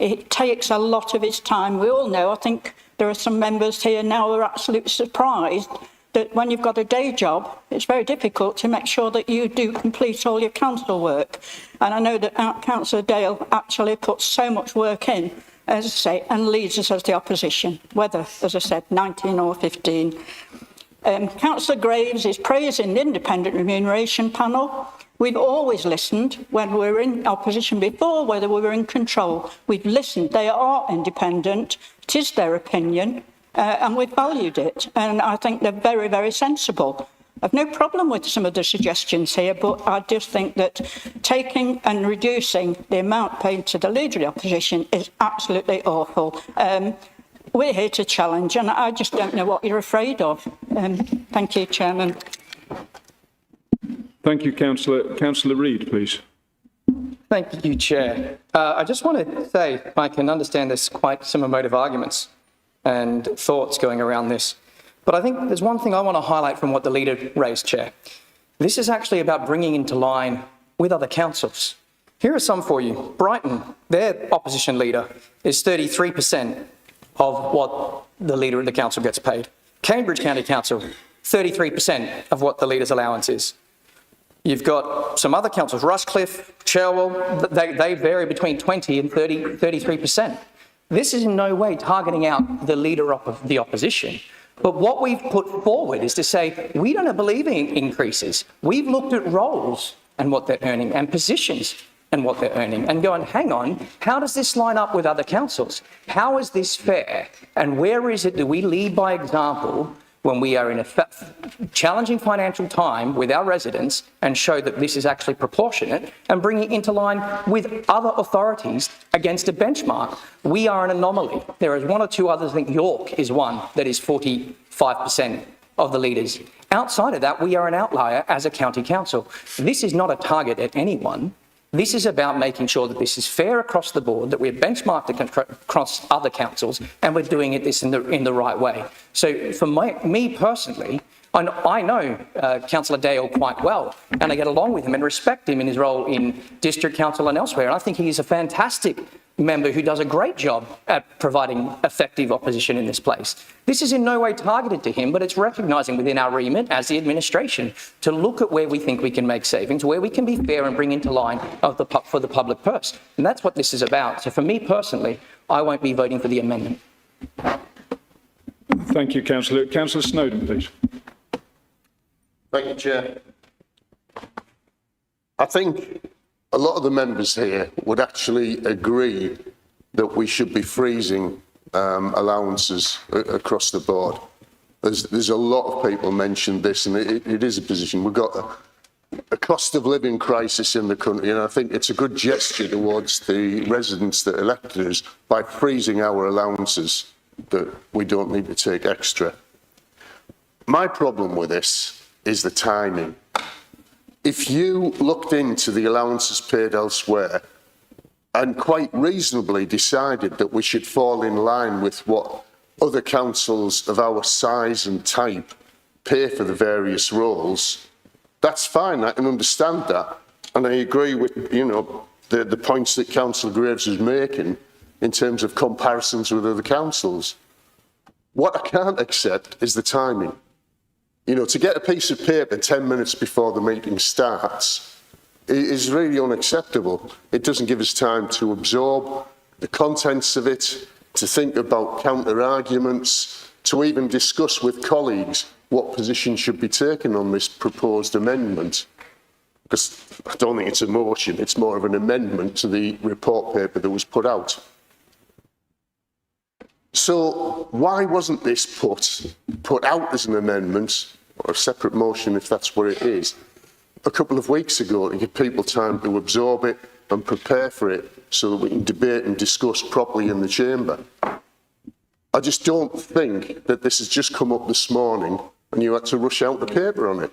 It takes a lot of its time. We all know, I think there are some members here now who are absolutely surprised that when you've got a day job, it's very difficult to make sure that you do complete all your council work. And I know that Councillor Dale actually puts so much work in, as I say, and leads us as the opposition, whether, as I said, 19 or 15. Councillor Graves is praising the independent remuneration panel. We've always listened when we were in opposition before, whether we were in control. We've listened. They are independent. It is their opinion, and we've valued it. And I think they're very, very sensible. I've no problem with some of the suggestions here, but I just think that taking and reducing the amount paid to the Leader of the Opposition is absolutely awful. We're here to challenge, and I just don't know what you're afraid of. Thank you, Chairman. Thank you, Councillor. Councillor Reid, please. Thank you, Chair. I just want to say I can understand there's quite some emotive arguments and thoughts going around this. But I think there's one thing I want to highlight from what the leader raised, Chair. This is actually about bringing into line with other councils. Here are some for you. Brighton, their opposition leader, is 33% of what the leader of the council gets paid. Cambridge County Council, 33% of what the leader's allowance is. You've got some other councils, Rushcliffe, Cherwell, they vary between 20 and 33%. This is in no way targeting out the leader of the opposition. But what we've put forward is to say, we don't believe in increases. We've looked at roles and what they're earning and positions and what they're earning and going, hang on, how does this line up with other councils? How is this fair? And where is it that we lead by example when we are in a challenging financial time with our residents and show that this is actually proportionate and bring it into line with other authorities against a benchmark? We are an anomaly. There is one or two others. I think York is one that is 45% of the leaders. Outside of that, we are an outlier as a county council. This is not a target at anyone. This is about making sure that this is fair across the board, that we're benchmarked across other councils, and we're doing it in the right way. So for me personally, I know Councillor Dale quite well, and I get along with him and respect him in his role in District Council and elsewhere. And I think he is a fantastic member who does a great job at providing effective opposition in this place. This is in no way targeted to him, but it's recognising within our remit as the administration to look at where we think we can make savings, where we can be fair and bring into line for the public purse. And that's what this is about. So for me personally, I won't be voting for the amendment. Thank you, Councillor. Councillor Snowden, please. Thank you, Chair. I think a lot of the members here would actually agree that we should be freezing allowances across the board. There's a lot of people mentioned this, and it is a position. We've got a cost of living crisis in the country, and I think it's a good gesture towards the residents that elected us by freezing our allowances that we don't need to take extra. My problem with this is the timing. If you looked into the allowances paid elsewhere and quite reasonably decided that we should fall in line with what other councils of our size and type pay for the various roles, that's fine. I can understand that. And I agree with, the points that Councillor Graves is making in terms of comparisons with other councils. What I can't accept is the timing. To get a piece of paper 10 minutes before the meeting starts is really unacceptable. It doesn't give us time to absorb the contents of it, to think about counter-arguments. to even discuss with colleagues what position should be taken on this proposed amendment. Because I don't think it's a motion, it's more of an amendment to the report paper that was put out. So why wasn't this put out as an amendment, or a separate motion if that's what it is, a couple of weeks ago to give people time to absorb it and prepare for it so that we can debate and discuss properly in the chamber? I just don't think that this has just come up this morning and you had to rush out the paper on it.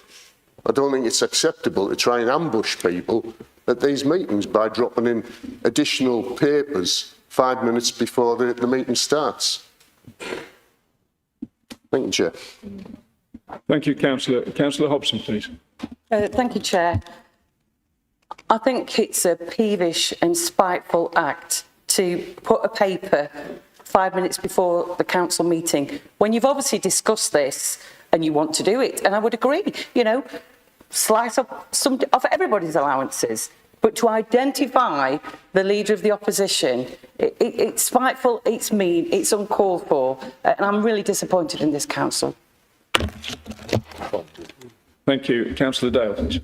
I don't think it's acceptable to try and ambush people at these meetings by dropping in additional papers 5 minutes before the meeting starts. Thank you, Chair. Thank you, Councillor. Councillor Hobson, please. Thank you, Chair. I think it's a peevish and spiteful act to put a paper 5 minutes before the council meeting when you've obviously discussed this and you want to do it. And I would agree, you know, slice up some of everybody's allowances, but to identify the leader of the opposition, it's spiteful, it's mean, it's uncalled for, and I'm really disappointed in this council. Thank you. Councillor Dale, please.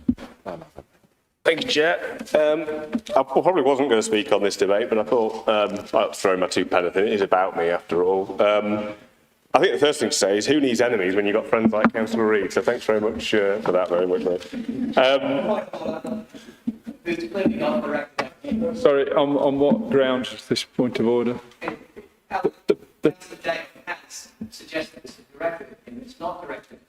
Thank you, Chair. I probably wasn't going to speak on this debate, but I thought I'll throw my 2 pence in. It is about me, after all. I think the first thing to say is who needs enemies when you've got friends like Councillor Reid? So thanks very much for that, very much, mate. Sorry, on what grounds is this point of order? Suggesting this is directed at him. It's not directed at him.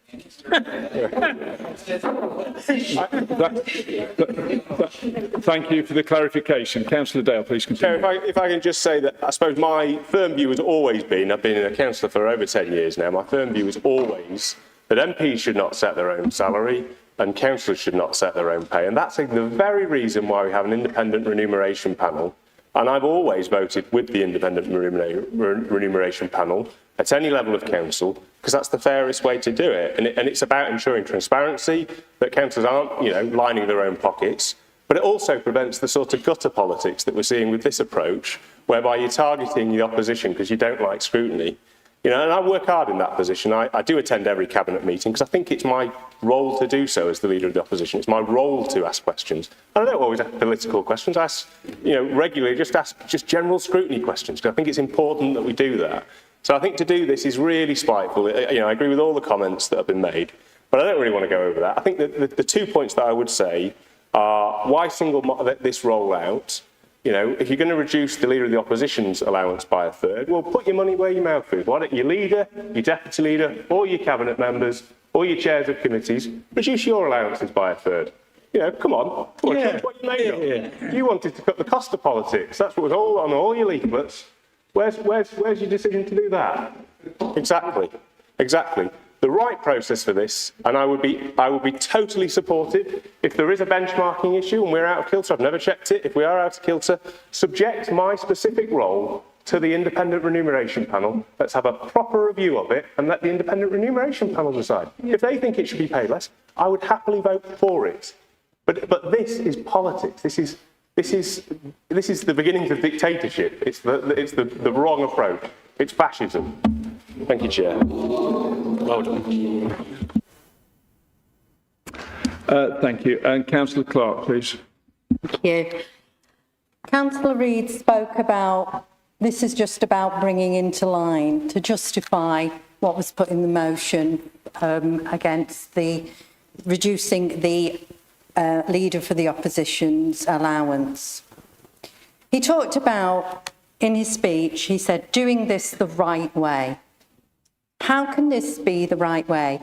Thank you for the clarification. Councillor Dale, please continue. If I can just say that I suppose my firm view has always been, I've been a councillor for over 10 years now, my firm view is always that MPs should not set their own salary and councillors should not set their own pay. And that's the very reason why we have an independent remuneration panel. And I've always voted with the independent remuneration panel at any level of council, because that's the fairest way to do it. And it's about ensuring transparency, that councillors aren't, you know, lining their own pockets, but it also prevents the sort of gutter politics that we're seeing with this approach, whereby you're targeting the opposition because you don't like scrutiny. You know, and I work hard in that position. I do attend every cabinet meeting because I think it's my role to do so as the leader of the opposition. It's my role to ask questions. And I don't always ask political questions. I ask, you know, regularly just general scrutiny questions, because I think it's important that we do that. So I think to do this is really spiteful. You know, I agree with all the comments that have been made, but I don't really want to go over that. I think that the 2 points that I would say are why single this rollout. You know, if you're going to reduce the Leader of the Opposition's allowance by a third, well, put your money where your mouth is. Why don't your leader, your deputy leader, or your cabinet members, or your chairs of committees, reduce your allowances by a third? You know, come on. That's what you made of. You wanted to cut the cost of politics. That's what was all on all your leaflets. Where's your decision to do that? Exactly. The right process for this, and I would be totally supportive if there is a benchmarking issue and we're out of kilter. I've never checked it. If we are out of kilter, subject my specific role to the independent remuneration panel. Let's have a proper review of it and let the independent remuneration panel decide. If they think it should be paid less, I would happily vote for it. But this is politics. This is the beginnings of dictatorship. It's the wrong approach. It's fascism. Thank you, Chair. Well done. Thank you. And Councillor Clark, please. Thank you. Councillor Reid spoke about this is just about bringing into line to justify what was put in the motion against the reducing the leader for the opposition's allowance. He talked about, in his speech, he said, doing this the right way. How can this be the right way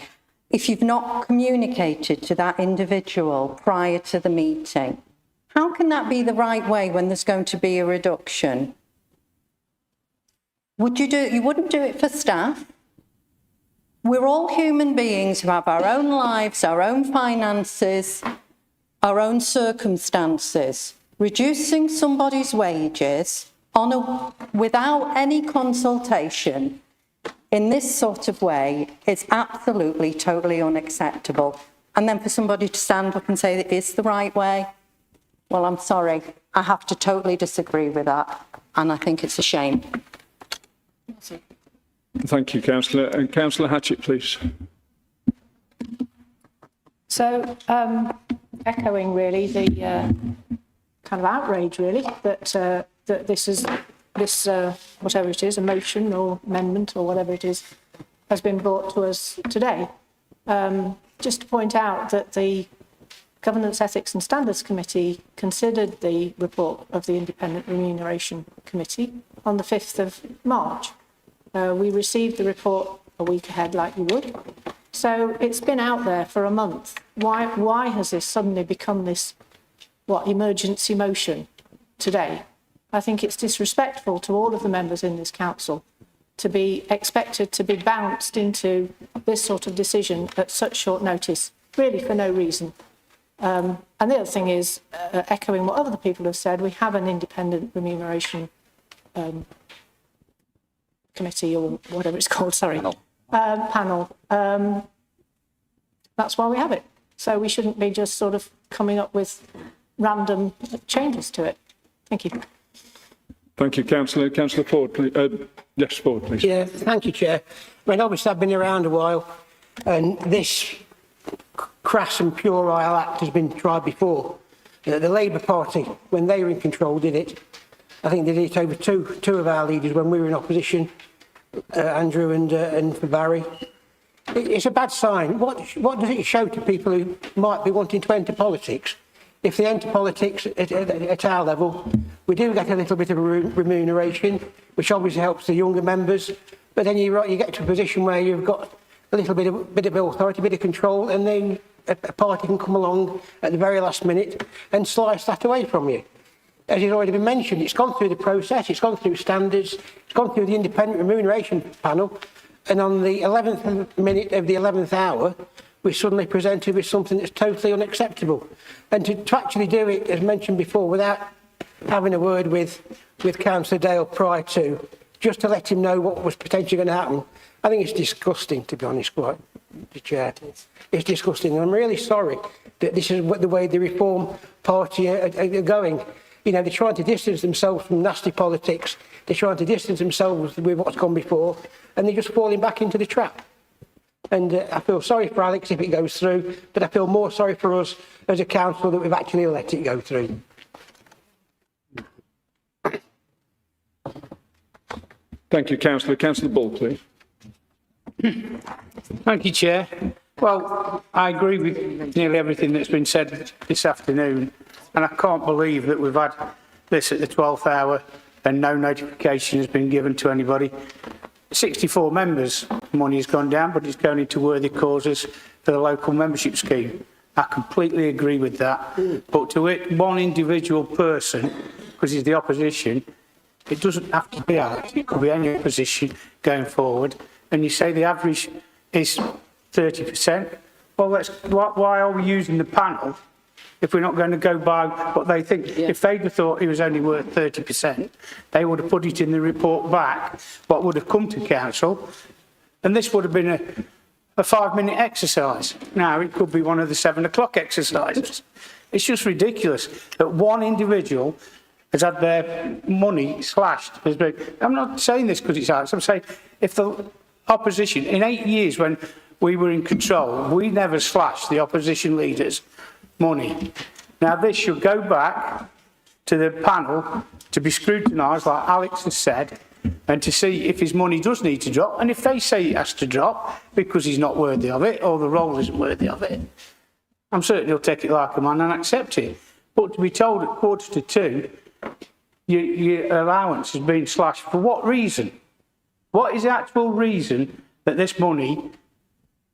if you've not communicated to that individual prior to the meeting? How can that be the right way when there's going to be a reduction? You wouldn't do it for staff. We're all human beings who have our own lives, our own finances, our own circumstances. Reducing somebody's wages without any consultation in this sort of way is absolutely, totally unacceptable. And then for somebody to stand up and say that it's the right way, well, I'm sorry, I have to totally disagree with that, and I think it's a shame. Thank you, Councillor. And Councillor Hatchett, please. So, echoing really the kind of outrage really that this whatever it is, a motion or amendment or whatever it is, has been brought to us today. Just to point out that the Governance, Ethics and Standards Committee considered the report of the Independent Remuneration Committee on the 5th of March. We received the report a week ahead like you would. So it's been out there for a month. Why has this suddenly become this, emergency motion today? I think it's disrespectful to all of the members in this council to be expected to be bounced into this sort of decision at such short notice, really for no reason. And the other thing is, echoing what other people have said, we have an independent remuneration committee or whatever it's called, sorry, panel. That's why we have it. So we shouldn't be just sort of coming up with random changes to it. Thank you. Thank you, Councillor. Councillor Ford, please. Yes, Ford, please. Yeah, thank you, Chair. I mean, obviously I've been around a while and this crass and puerile act has been tried before. The Labour Party, when they were in control, did it. I think they did it over two of our leaders when we were in opposition, Andrew and for Barry. It's a bad sign. What does it show to people who might be wanting to enter politics? If they enter politics at our level, we do get a little bit of a remuneration, which obviously helps the younger members. But then you get to a position where you've got a little bit of authority, a bit of control, and then a party can come along at the very last minute and slice that away from you. As has already been mentioned, it's gone through the process, it's gone through standards, it's gone through the independent remuneration panel, and on the 11th minute of the 11th hour, we're suddenly presented with something that's totally unacceptable. And to actually do it, as mentioned before, without having a word with Councillor Dale prior to, just to let him know what was potentially going to happen, I think it's disgusting, to be honest, quite, the Chair. It's disgusting. And I'm really sorry that this is the way the Reform Party are going. You know, they're trying to distance themselves from nasty politics. They're trying to distance themselves with what's gone before, and they're just falling back into the trap. And I feel sorry for Alex if it goes through, but I feel more sorry for us as a council that we've actually let it go through. Thank you, Councillor. Councillor Bull, please. Thank you, Chair. Well, I agree with nearly everything that's been said this afternoon, and I can't believe that we've had this at the 12th hour and no notification has been given to anybody. 64 members, money has gone down, but it's going into worthy causes for the local membership scheme. I completely agree with that. But to it, one individual person, because he's the opposition, it doesn't have to be Alex, it could be any opposition going forward. And you say the average is 30%. Well, why are we using the panel if we're not going to go by what they think? Yeah. If they'd have thought he was only worth 30%, they would have put it in the report back, what would have come to council, and this would have been a 5-minute exercise. Now, it could be one of the 7 o'clock exercises. It's just ridiculous that one individual has had their money slashed. I'm not saying this because it's Alex, I'm saying if the opposition, in 8 years when we were in control, we never slashed the opposition leaders' money. Now this should go back to the panel to be scrutinised, like Alex has said, and to see if his money does need to drop, and if they say it has to drop because he's not worthy of it or the role isn't worthy of it, I'm certain he'll take it like a man and accept it. But to be told at 1:45 your allowance has been slashed, for what reason? What is the actual reason that this money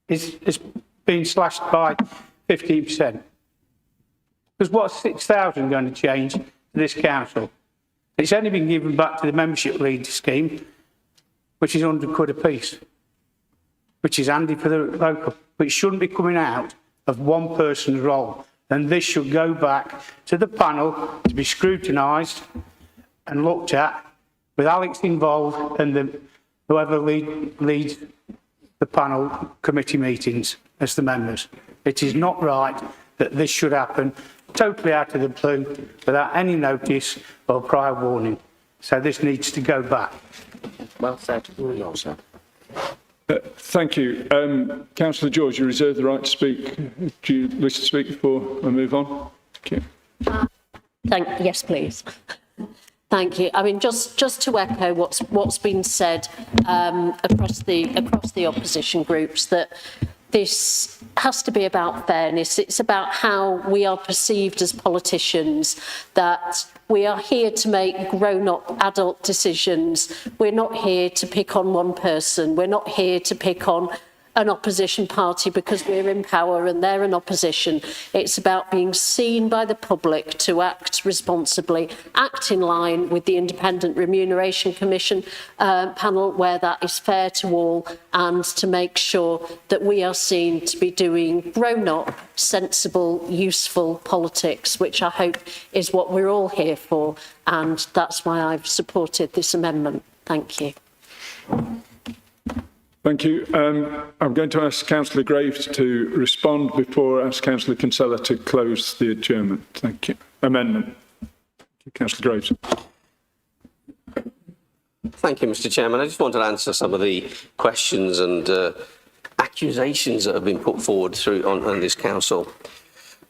is being slashed by 15%? Because what's 6,000 going to change to this council? It's only been given back to the membership lead scheme, which is £100 a piece, which is handy for the local, but it shouldn't be coming out of one person's role. And this should go back to the panel to be scrutinised and looked at, with Alex involved and whoever leads the panel committee meetings as the members. It is not right that this should happen totally out of the blue without any notice or prior warning. So this needs to go back. Well said. Well said. Thank you. Councillor George, you reserve the right to speak. Do you wish to speak before I move on? Thank you. Yes, please. Thank you. I mean, just to echo what's been said across the opposition groups, that this has to be about fairness. It's about how we are perceived as politicians, that we are here to make grown-up adult decisions. We're not here to pick on one person. We're not here to pick on an opposition party because we're in power and they're in opposition. It's about being seen by the public to act responsibly, act in line with the Independent Remuneration Commission panel where that is fair to all, and to make sure that we are seen to be doing grown-up, sensible, useful politics, which I hope is what we're all here for, and that's why I've supported this amendment. Thank you. Thank you. I'm going to ask Councillor Graves to respond before I ask Councillor Kinsella to close the adjournment. Thank you. Amendment. Councillor Graves. Thank you, Mr. Chairman. I just wanted to answer some of the questions and accusations that have been put forward through on this council.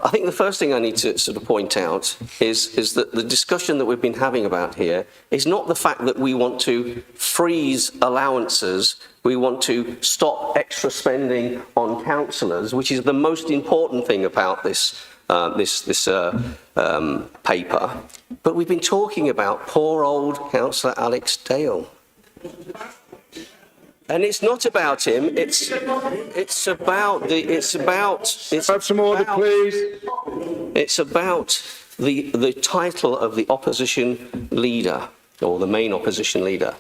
I think the first thing I need to sort of point out is that the discussion that we've been having about here is not the fact that we want to freeze allowances, we want to stop extra spending on councillors, which is the most important thing about this paper. But we've been talking about poor old Councillor Alex Dale. And it's not about him. It's about have some order, please. It's about the title of the opposition leader, or the main opposition leader.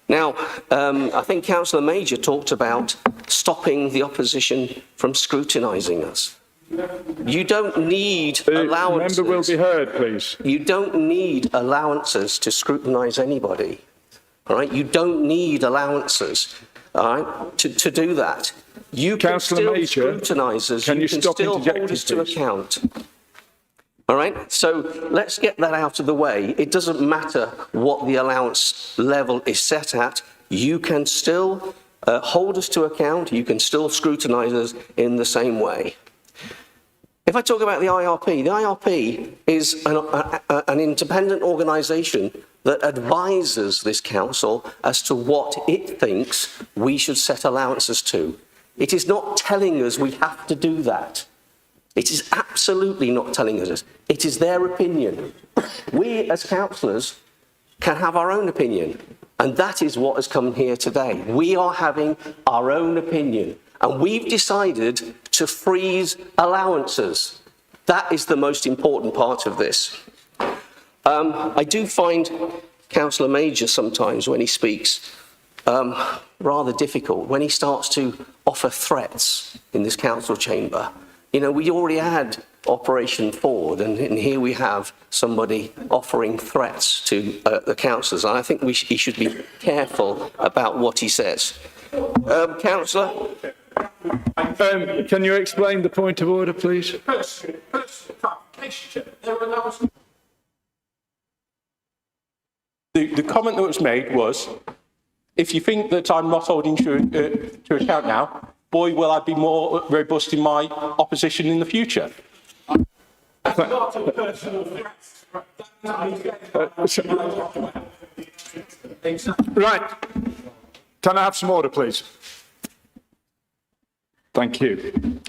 Now, I think Councillor Major talked about stopping the opposition from scrutinising us. You don't need allowances. The member will be heard, please. You don't need allowances to scrutinise anybody. All right, you don't need allowances, all right, to do that. You can still scrutinise us. You can still hold us to account. All right, so let's get that out of the way. It doesn't matter what the allowance level is set at. You can still hold us to account. You can still scrutinise us in the same way. If I talk about the IRP is an independent organisation that advises this council as to what it thinks we should set allowances to. It is not telling us we have to do that. It is absolutely not telling us. It is their opinion. We as councillors can have our own opinion, and that is what has come here today. We are having our own opinion, and we've decided to freeze allowances. That is the most important part of this. I do find Councillor Major sometimes, when he speaks, rather difficult. When he starts to offer threats in this council chamber. You know, we already had Operation Ford, and here we have somebody offering threats to the councillors. And I think he should be careful about what he says. Councillor? Can you explain the point of order, please? The comment that was made was, if you think that I'm not holding to account now, boy, will I be more robust in my opposition in the future. Right. Can I have some order, please? Thank you.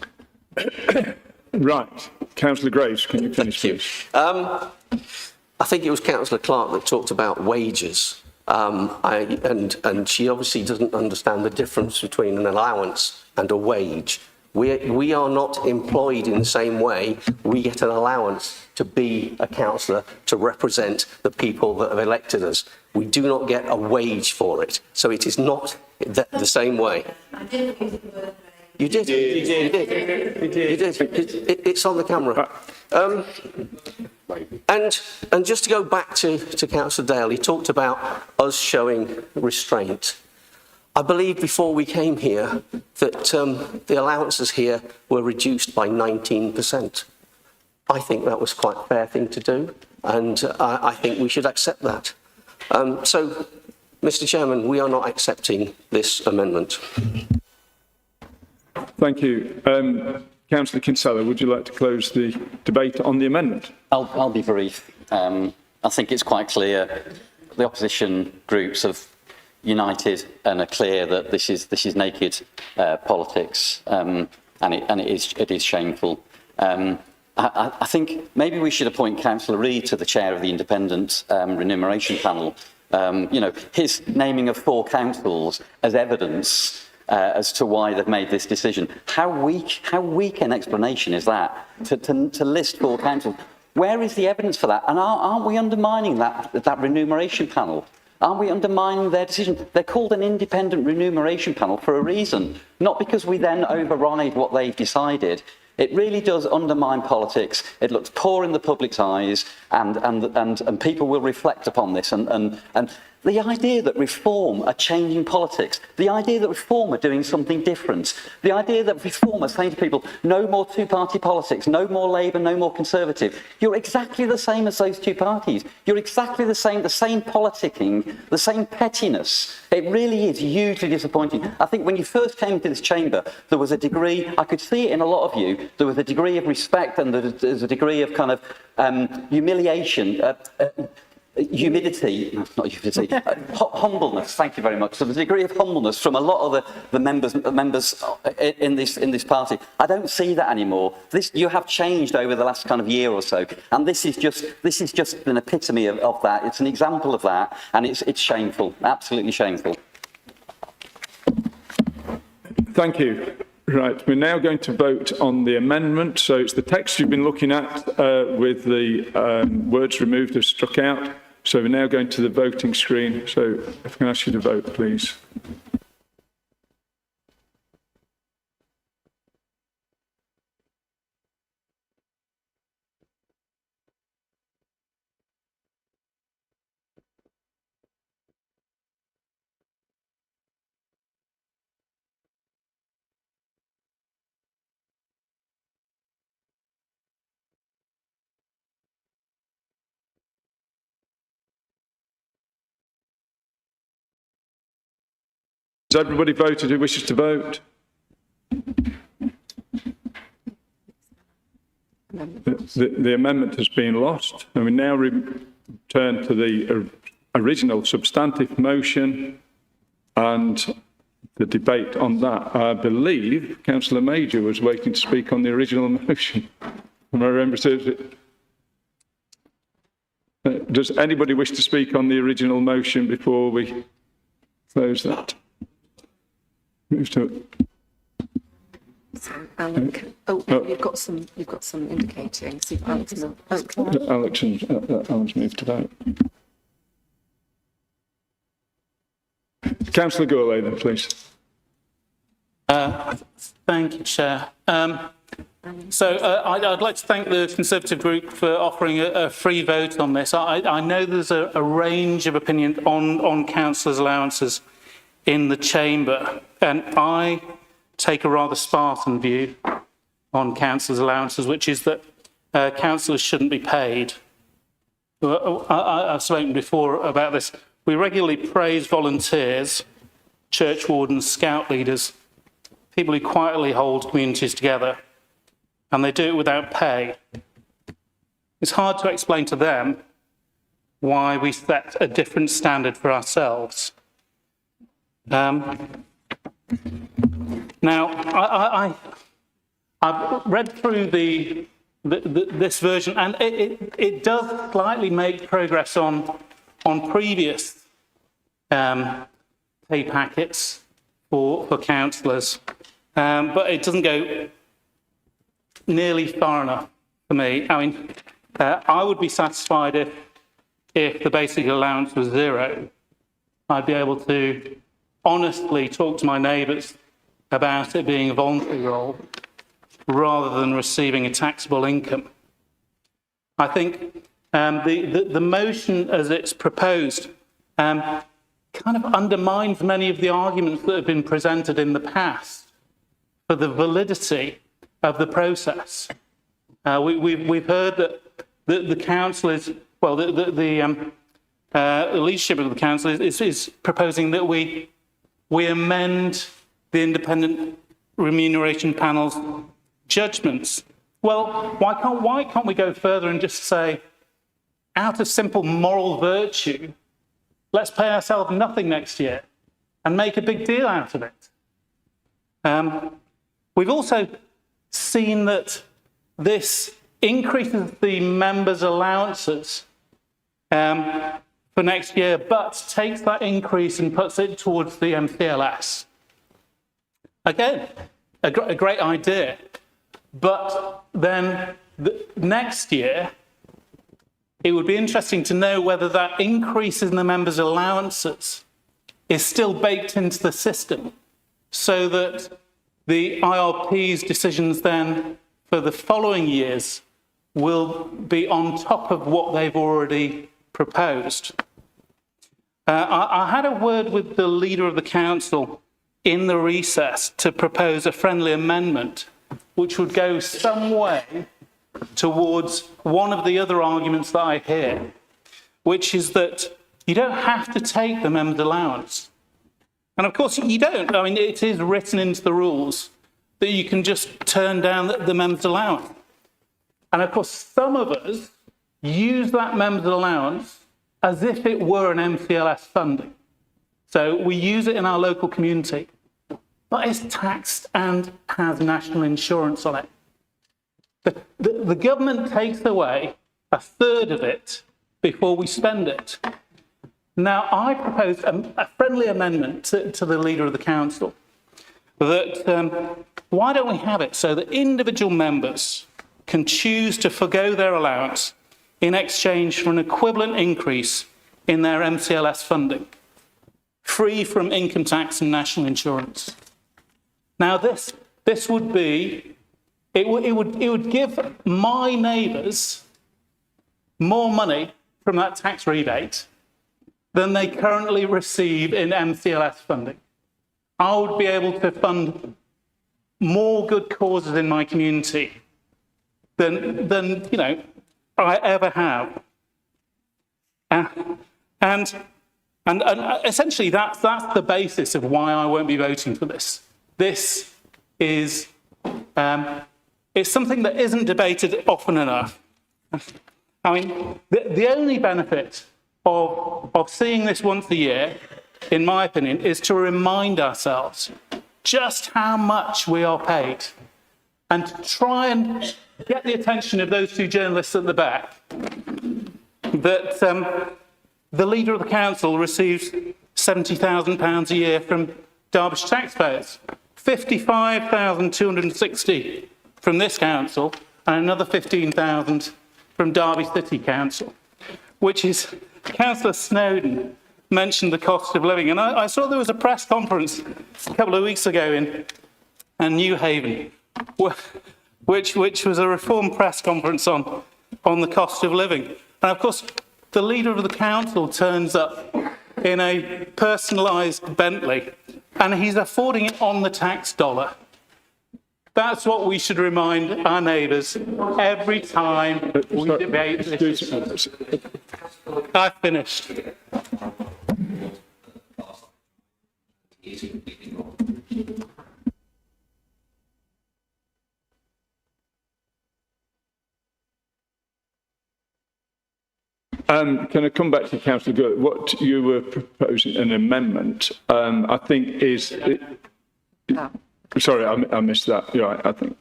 Right. Councillor Graves, can you finish, please? I think it was Councillor Clark that talked about wages. And she obviously doesn't understand the difference between an allowance and a wage. We are not employed in the same way. We get an allowance to be a councillor, to represent the people that have elected us. We do not get a wage for it. So it is not the same way. You did. You did. It's on the camera. And just to go back to Councillor Dale, he talked about us showing restraint. I believe before we came here that the allowances here were reduced by 19%. I think that was quite a fair thing to do, and I think we should accept that. So Mr Chairman, we are not accepting this amendment. Thank you. Councillor Kinsella, would you like to close the debate on the amendment? I'll be brief. I think it's quite clear the opposition groups have united and are clear that this is naked politics, and it is shameful. I think maybe we should appoint Councillor Reid to the chair of the independent remuneration panel. His naming of 4 councils as evidence as to why they've made this decision. How weak an explanation is that to list 4 councils? Where is the evidence for that? And aren't we undermining that remuneration panel? Aren't we undermining their decision? They're called an independent remuneration panel for a reason, not because we then override what they've decided. It really does undermine politics. It looks poor in the public's eyes, and people will reflect upon this. And the idea that Reform are changing politics, the idea that Reform are doing something different, the idea that Reform are saying to people, no more two-party politics, no more Labour, no more Conservative. You're exactly the same as those 2 parties. You're exactly the same politicking, the same pettiness. It really is hugely disappointing. I think when you first came into this chamber, there was a degree, I could see it in a lot of you, there was a degree of respect and there's a degree of kind of humiliation, humbleness. Thank you very much. So there's a degree of humbleness from a lot of the members in this party. I don't see that anymore. You have changed over the last kind of year or so, and this is just an epitome of that. It's an example of that, and it's shameful, absolutely shameful. Thank you. Right, we're now going to vote on the amendment. So it's the text you've been looking at with the words removed or struck out. So we're now going to the voting screen. So if I can ask you to vote, please. Has everybody voted who wishes to vote? The amendment has been lost, and we now return to the original substantive motion and the debate on that. I believe Councillor Major was waiting to speak on the original motion. Am I remembering? Does anybody wish to speak on the original motion before we close that? Move to it. So, Alec. You've got some indicating. See, Alex moved to vote. Councillor Gourlay, then, please. Thank you, Chair. I'd like to thank the Conservative group for offering a free vote on this. I know there's a range of opinion on councillors' allowances in the chamber, and I take a rather Spartan view on councillors' allowances, which is that councillors shouldn't be paid. I've spoken before about this. We regularly praise volunteers, church wardens, scout leaders, people who quietly hold communities together, and they do it without pay. It's hard to explain to them why we set a different standard for ourselves. Now, I've read through this version, and it does slightly make progress on previous pay packets for councillors, but it doesn't go nearly far enough for me. I mean, I would be satisfied if the basic allowance was zero. I'd be able to honestly talk to my neighbours about it being a voluntary role rather than receiving a taxable income. I think the motion as it's proposed kind of undermines many of the arguments that have been presented in the past for the validity of the process. We've heard that the council is, well, the the leadership of the council is proposing that we amend the independent remuneration panel's judgments. Well, why can't we go further and just say, out of simple moral virtue, let's pay ourselves nothing next year and make a big deal out of it? We've also seen that this increases the members' allowances for next year, but takes that increase and puts it towards the MCLS. Again, a great idea, but then next year, it would be interesting to know whether that increase in the members' allowances is still baked into the system, so that the IRP's decisions then for the following years will be on top of what they've already proposed. I had a word with the leader of the council in the recess to propose a friendly amendment which would go some way towards one of the other arguments that I hear, which is that you don't have to take the members' allowance. And of course you don't. I mean, it is written into the rules that you can just turn down the members' allowance. And of course, some of us use that members' allowance as if it were an MCLS funding. So we use it in our local community, but it's taxed and has national insurance on it. The government takes away a third of it before we spend it. Now, I propose a friendly amendment to the leader of the council that why don't we have it so that individual members can choose to forgo their allowance in exchange for an equivalent increase in their MCLS funding, free from income tax and national insurance. Now, this would be, it would give my neighbours more money from that tax rebate than they currently receive in MCLS funding. I would be able to fund more good causes in my community than you know, I ever have. And essentially that's the basis of why I won't be voting for this. This is it's something that isn't debated often enough. I mean, the only benefit of seeing this once a year, in my opinion, is to remind ourselves just how much we are paid and to try and get the attention of those two journalists at the back that the leader of the council receives £70,000 a year from Derbyshire taxpayers, 55,260 from this council and another 15,000 from Derby City Council, which is, Councillor Snowden mentioned the cost of living. And I saw there was a press conference a couple of weeks ago in New Haven, which was a Reform press conference on the cost of living. And of course, the leader of the council turns up in a personalised Bentley, and he's affording it on the tax dollar. That's what we should remind our neighbours every time we debate this issue. I've finished. Can I come back to Councillor Good? What you were proposing, an amendment, I think is... Sorry, I missed that. You're right. I think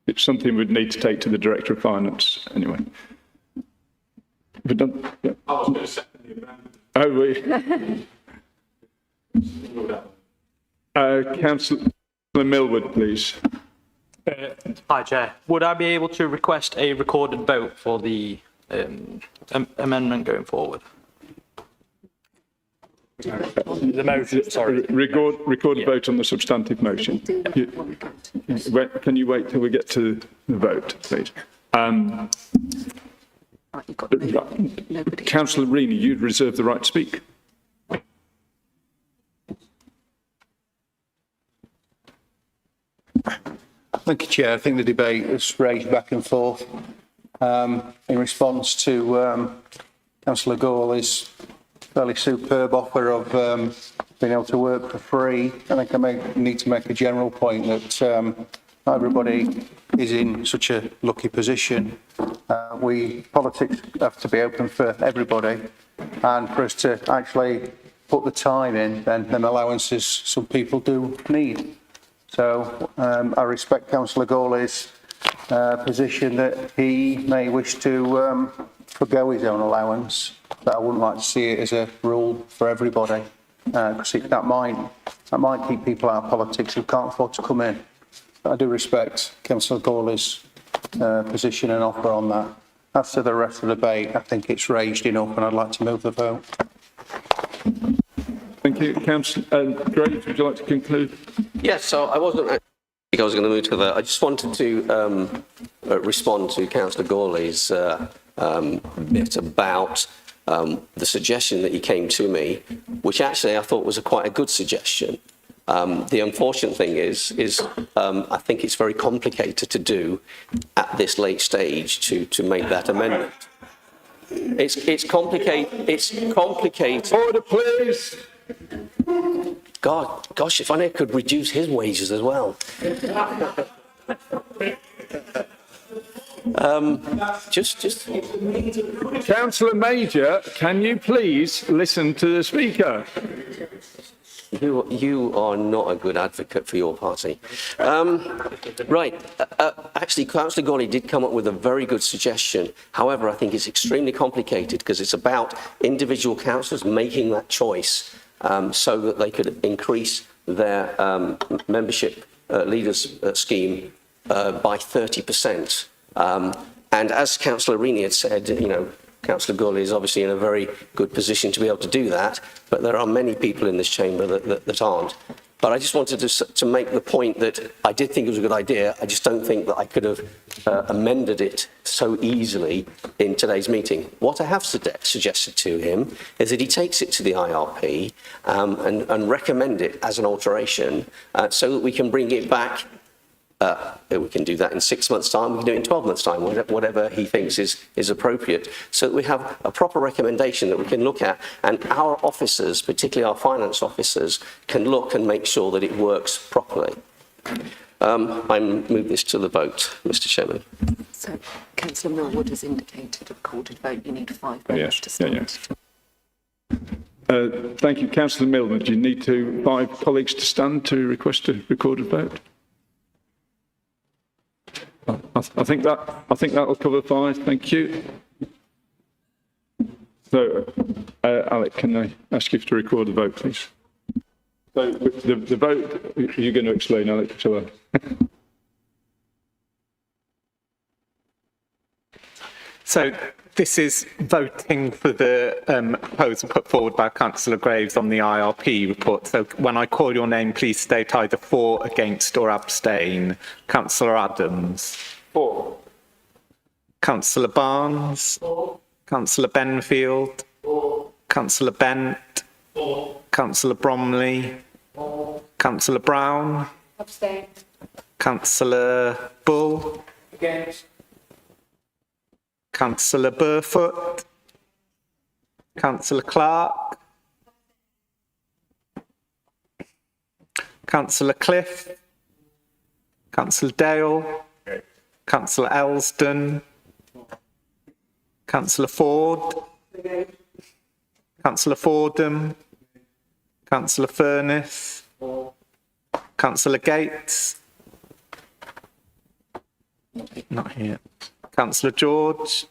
it's something we'd need to take to the Director of Finance anyway. We've done, yeah. I was going to second the amendment. Oh, Councillor Millward, please. Hi, Chair. Would I be able to request a recorded vote for the amendment going forward? The motion, sorry. Record vote on the substantive motion. Can you wait till we get to the vote, please? Councillor Reaney, you reserve the right to speak. Thank you, Chair. I think the debate has raged back and forth in response to Councillor Gawley's fairly superb offer of being able to work for free. I think I need to make a general point that not everybody is in such a lucky position. Politics have to be open for everybody, and for us to actually put the time in, then allowances some people do need. So I respect Councillor Gawley's position that he may wish to forgo his own allowance, but I wouldn't like to see it as a rule for everybody, because that might keep people out of politics who can't afford to come in. But I do respect Councillor Gawley's position and offer on that. As to the rest of the debate, I think it's raged enough, and I'd like to move the vote. Thank you. Councillor Graves, would you like to conclude? Yes, so I was going to move to the vote. I just wanted to respond to Councillor Gawley's bit about the suggestion that he came to me, which actually I thought was quite a good suggestion. The unfortunate thing is I think it's very complicated to do at this late stage to make that amendment. It's complicated. It's complicated. Order, please. Gosh, if I could reduce his wages as well. Councillor Major, can you please listen to the speaker? You are not a good advocate for your party. Right. Actually, Councillor Gawley did come up with a very good suggestion. However, I think it's extremely complicated because it's about individual councillors making that choice so that they could increase their membership leaders scheme by 30%. And as Councillor Rini had said, Councillor Gawley is obviously in a very good position to be able to do that, but there are many people in this chamber that aren't. But I just wanted to make the point that I did think it was a good idea. I just don't think that I could have amended it so easily in today's meeting. What I have suggested to him is that he takes it to the IRP and recommend it as an alteration so that we can bring it back. We can do that in 6 months' time, we can do it in 12 months' time, whatever he thinks is appropriate, so that we have a proper recommendation that we can look at, and our officers, particularly our finance officers, can look and make sure that it works properly. I move this to the vote, Mr. Chairman. So, Councillor Millwood has indicated a recorded vote. You need 5 votes to stand. Thank you. Councillor Millwood, do you need 5 colleagues to stand to request a recorded vote? I think that'll cover 5. Thank you. So, Alec, can I ask you to record the vote, please? So, the vote, you're going to explain, Alec, shall I? So, this is voting for the proposal put forward by Councillor Graves on the IRP report. So, when I call your name, please state either for, against or abstain. Councillor Adams. For. Councillor Barnes. For. Councillor Benfield. For. Councillor Bent. For. Councillor Bromley. For. Councillor Brown. Abstain. Councillor Bull. Against. Councillor Burfoot. Councillor Clark. Councillor Cliff. Councillor Dale. Councillor Elsdon. Councillor Ford. Councillor Fordham. Councillor Furness. Councillor Gates. Not here. Councillor George.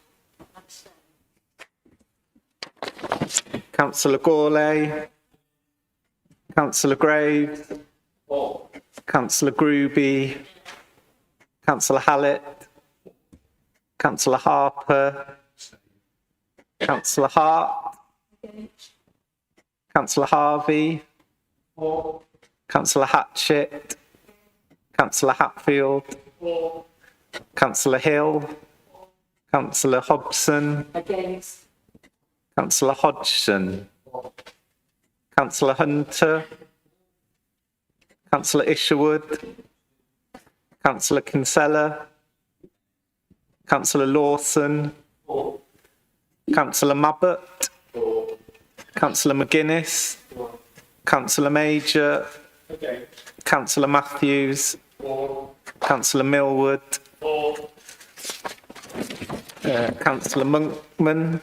Councillor Gawley. Councillor Graves. Councillor Gruby. Councillor Hallett. Councillor Harper. Councillor Hart. Councillor Harvey. Councillor Hatchett. Councillor Hatfield. Councillor Hill. Councillor Hobson. Against. Councillor Hodgson. Councillor Hunter. Councillor Isherwood. Councillor Kinsella. Councillor Lawson. Councillor Mabbott. Councillor McGuinness. Councillor Major. Councillor Matthews. Councillor Millwood. Councillor Monkman.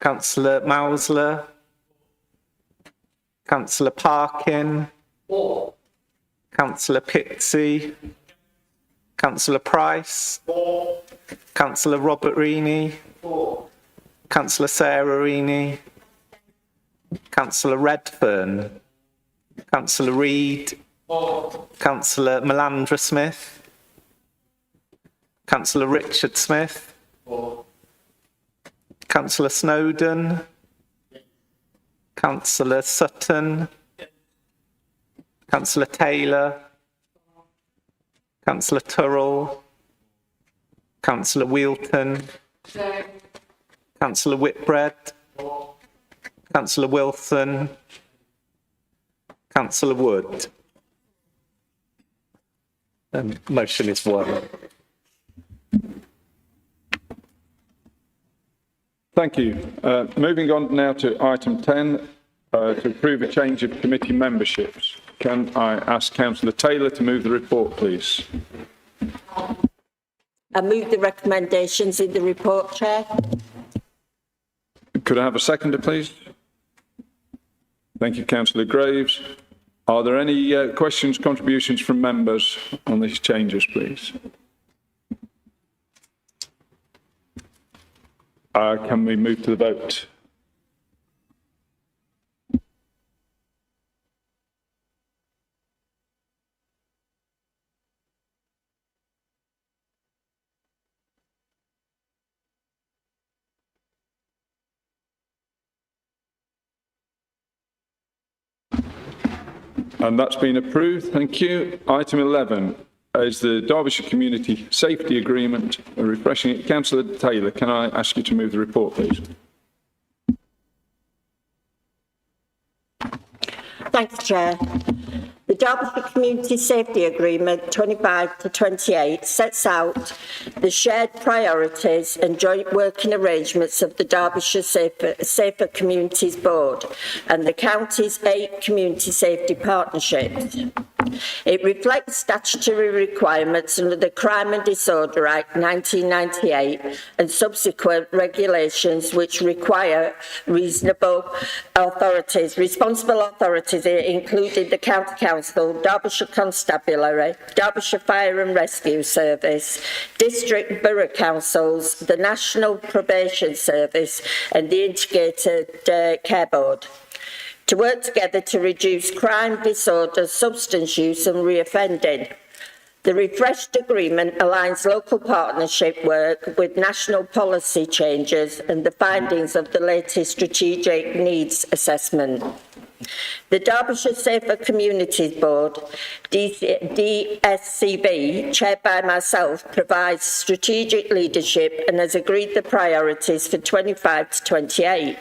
Councillor Mausler. Councillor Parkin. Councillor Pitsey. Councillor Price. Councillor Robert Reaney. Councillor Sarah Reaney. Councillor Redfern. Councillor Reid. Councillor Melandra Smith. Councillor Richard Smith. Councillor Snowdon. Councillor Sutton. Councillor Taylor. Councillor Turrell. Councillor Wheelton. Councillor Whitbread. Councillor Wilson. Councillor Wood. Motion is won. Thank you. Moving on now to item 10, to approve a change of committee memberships. Can I ask Councillor Taylor to move the report, please? I move the recommendations in the report, Chair. Could I have a seconder, please? Thank you, Councillor Graves. Are there any questions, contributions from members on these changes, please? Can we move to the vote? And that's been approved. Thank you. Item 11 is the Derbyshire Community Safety Agreement. Refreshing it. Councillor Taylor, can I ask you to move the report, please? Thanks, Chair. The Derbyshire Community Safety Agreement 25 to 28 sets out the shared priorities and joint working arrangements of the Derbyshire Safer Communities Board and the county's 8 community safety partnerships. It reflects statutory requirements under the Crime and Disorder Act 1998 and subsequent regulations which require responsible authorities, including the County Council, Derbyshire Constabulary, Derbyshire Fire and Rescue Service, District Borough Councils, the National Probation Service and the Integrated Care Board, to work together to reduce crime, disorder, substance use and reoffending. The refreshed agreement aligns local partnership work with national policy changes and the findings of the latest strategic needs assessment. The Derbyshire Safer Communities Board, DSCB, chaired by myself, provides strategic leadership and has agreed the priorities for 25 to 28.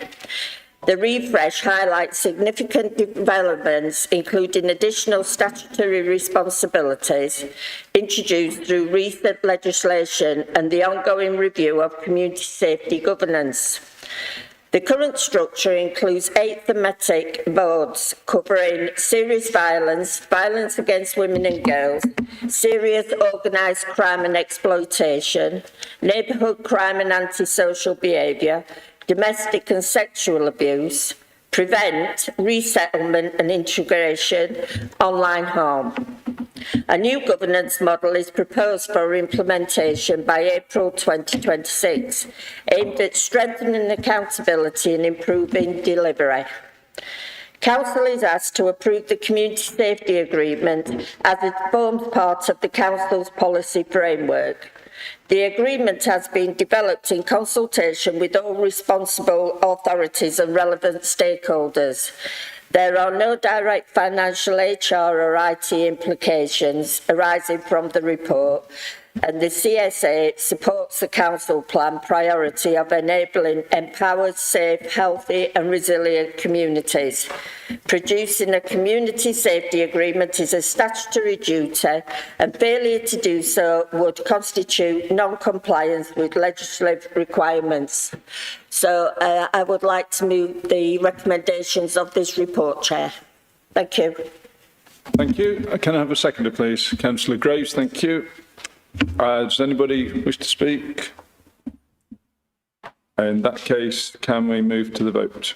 The refresh highlights significant developments, including additional statutory responsibilities introduced through recent legislation and the ongoing review of community safety governance. The current structure includes 8 thematic boards covering serious violence, violence against women and girls, serious organised crime and exploitation, neighbourhood crime and antisocial behaviour, domestic and sexual abuse, prevent, resettlement and integration, online harm. A new governance model is proposed for implementation by April 2026, aimed at strengthening accountability and improving delivery. Council is asked to approve the Community Safety Agreement as it forms part of the Council's policy framework. The agreement has been developed in consultation with all responsible authorities and relevant stakeholders. There are no direct financial, HR or IT implications arising from the report. and the CSA supports the council plan priority of enabling empowered, safe, healthy and resilient communities. Producing a community safety agreement is a statutory duty, and failure to do so would constitute non-compliance with legislative requirements. So I would like to move the recommendations of this report, Chair. Thank you. Thank you. Can I have a seconder, please? Councillor Graves, thank you. Does anybody wish to speak? In that case, can we move to the vote?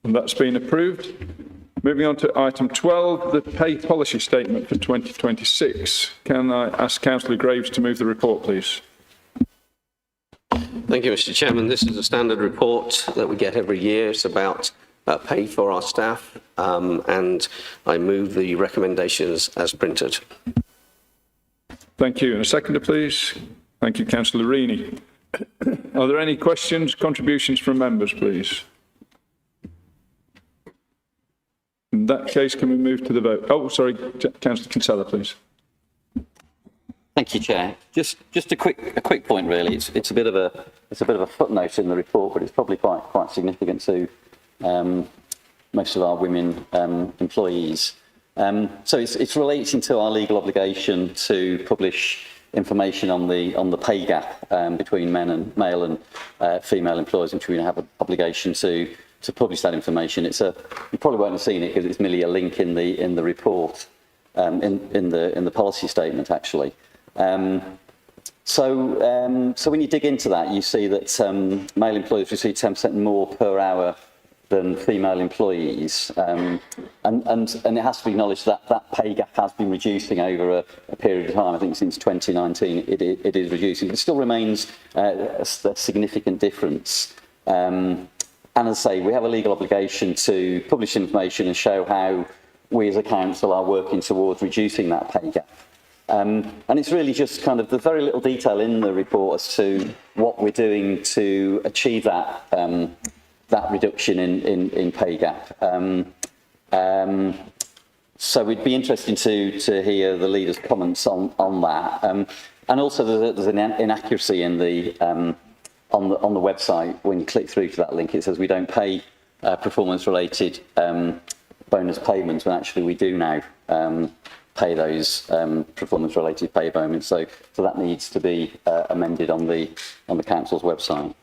And that's been approved. Moving on to item 12, the pay policy statement for 2026. Can I ask Councillor Graves to move the report, please? Thank you, Mr. Chairman. This is a standard report that we get every year. It's about pay for our staff, and I move the recommendations as printed. Thank you. And a seconder, please. Thank you, Councillor Rini. Are there any questions, contributions from members, please? In that case, can we move to the vote? Oh, sorry, Councillor Kinsella, please. Thank you, Chair. Just a quick point, really. It's a bit of a footnote in the report, but it's probably quite significant to most of our women employees. So it's relating to our legal obligation to publish information on the pay gap between male and female employers, which we have an obligation to publish that information. You probably won't have seen it because it's merely a link in the report, in the policy statement actually. So when you dig into that, you see that male employers receive 10% more per hour than female employees, and it has to be acknowledged that that pay gap has been reducing over a period of time. I think since 2019 it is reducing. It still remains a significant difference. And as I say, we have a legal obligation to publish information and show how we as a council are working towards reducing that pay gap. And it's really just kind of the very little detail in the report as to what we're doing to achieve that reduction in pay gap. So we'd be interested to hear the leader's comments on that. And also there's an inaccuracy in on the website. When you click through to that link, it says we don't pay performance-related bonus payments, when actually we do now pay those performance-related pay payments. So that needs to be amended on the council's website.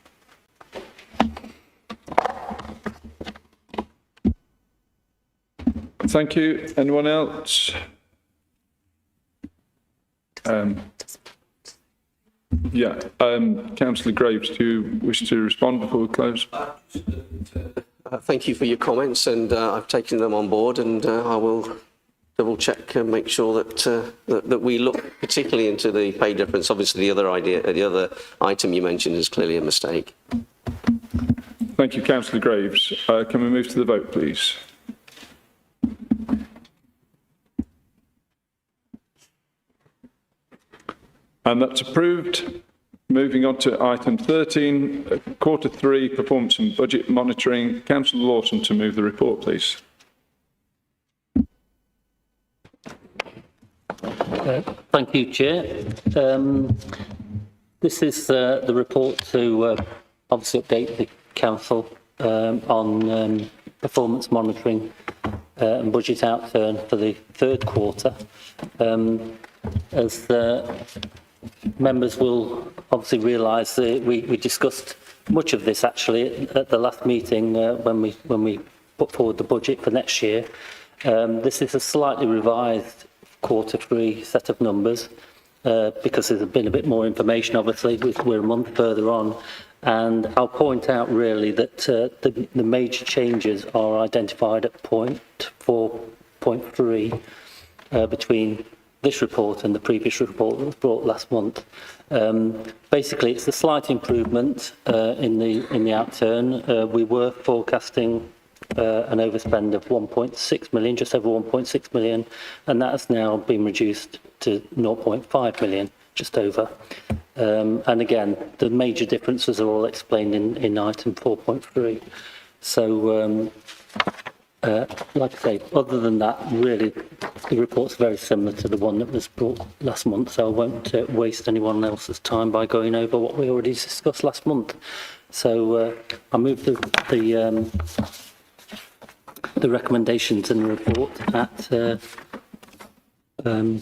Thank you. Anyone else? Councillor Graves, do you wish to respond before we close? Thank you for your comments, and I've taken them on board, and I will double check and make sure that we look particularly into the pay difference. Obviously, the other item you mentioned is clearly a mistake. Thank you, Councillor Graves. Can we move to the vote, please? And that's approved. Moving on to item 13, Q3 performance and budget monitoring. Councillor Lawson to move the report, please. Thank you, Chair. This is the report to obviously update the council on performance monitoring and budget outturn for the third quarter. As members will obviously realise that we discussed much of this actually at the last meeting when we put forward the budget for next year. This is a slightly revised Q3 set of numbers because there's been a bit more information. Obviously, we're a month further on, and I'll point out really that the major changes are identified at point 4.3 between this report and the previous report that was brought last month. Basically, it's a slight improvement in the outturn. We were forecasting an overspend of 1.6 million, just over 1.6 million, and that has now been reduced to 0.5 million, just over. And again, the major differences are all explained in item 4.3. So, like I say, other than that, really, the report's very similar to the one that was brought last month, so I won't waste anyone else's time by going over what we already discussed last month. So I move the recommendations in the report at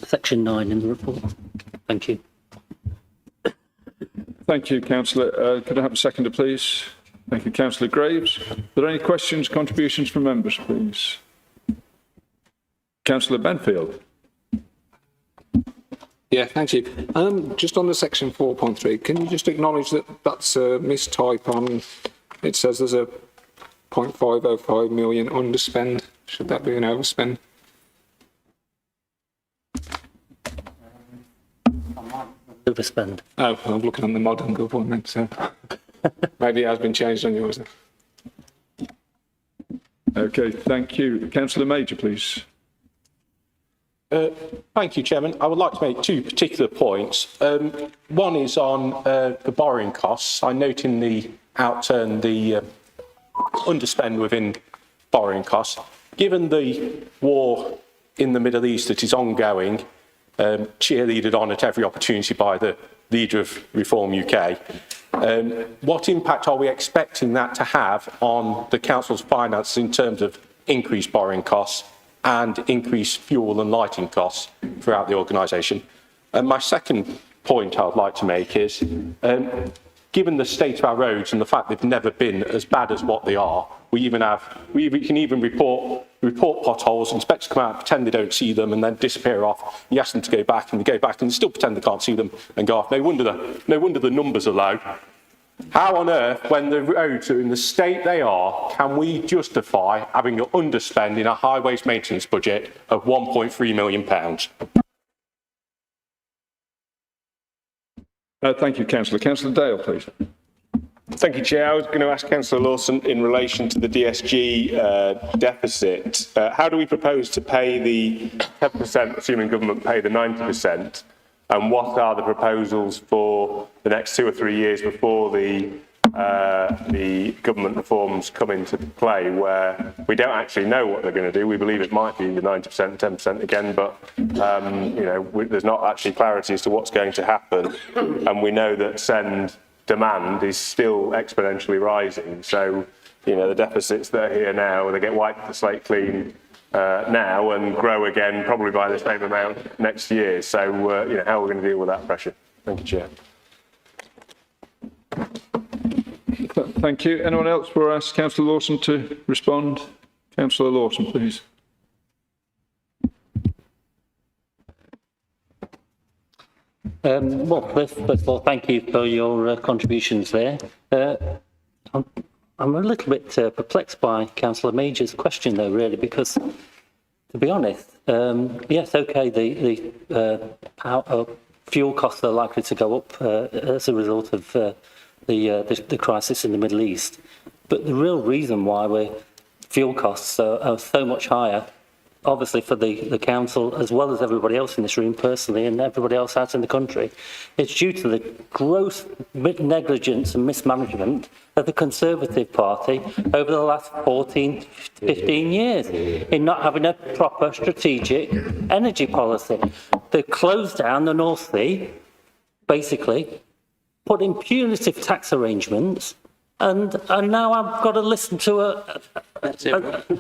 section 9 in the report. Thank you. Thank you, Councillor. Could I have a seconder, please? Thank you, Councillor Graves. Are there any questions, contributions from members, please? Councillor Benfield. Yeah, thank you. Just on the section 4.3, can you just acknowledge that that's a mistype on, it says there's a 0.505 million underspend. Should that be an overspend? Overspend. Oh, I'm looking on the modern government, so maybe it has been changed on yours. Okay, thank you. Councillor Major, please. Thank you, Chairman. I would like to make two particular points. One is on the borrowing costs. I note in the outturn the underspend within borrowing costs. Given the war in the Middle East that is ongoing, cheerleaded on at every opportunity by the leader of Reform UK, what impact are we expecting that to have on the Council's finances in terms of increased borrowing costs and increased fuel and lighting costs throughout the organisation? And my second point I would like to make is, given the state of our roads and the fact they've never been as bad as what they are, we can even report potholes, inspectors come out, pretend they don't see them and then disappear off. You ask them to go back and they go back and they still pretend they can't see them and go off. No wonder the numbers are low. How on earth, when the roads are in the state they are, can we justify having an underspend in a highways maintenance budget of £1.3 million? Thank you, Councillor. Councillor Dale, please. Thank you, Chair. I was going to ask Councillor Lawson in relation to the DSG deficit. How do we propose to pay the 10%, assuming government pay the 90%? And what are the proposals for the next 2 or 3 years before the government reforms come into play, where we don't actually know what they're going to do? We believe it might be the 90%, 10% again, but there's not actually clarity as to what's going to happen. And we know that send demand is still exponentially rising. So, the deficits that are here now, they get wiped the slate clean now and grow again probably by the same amount next year. So, how are we going to deal with that pressure? Thank you, Chair. Thank you. Anyone else before I ask Councillor Lawson to respond? Councillor Lawson, please. Well, first of all, thank you for your contributions there. I'm a little bit perplexed by Councillor Major's question, though, really, because, to be honest, yes, okay, the fuel costs are likely to go up as a result of the crisis in the Middle East. But the real reason why fuel costs are so much higher, obviously for the council, as well as everybody else in this room personally and everybody else out in the country, it's due to the gross negligence and mismanagement of the Conservative Party over the last 14 to 15 years in not having a proper strategic energy policy. They closed down the North Sea, basically, put in punitive tax arrangements, and now I've got to listen to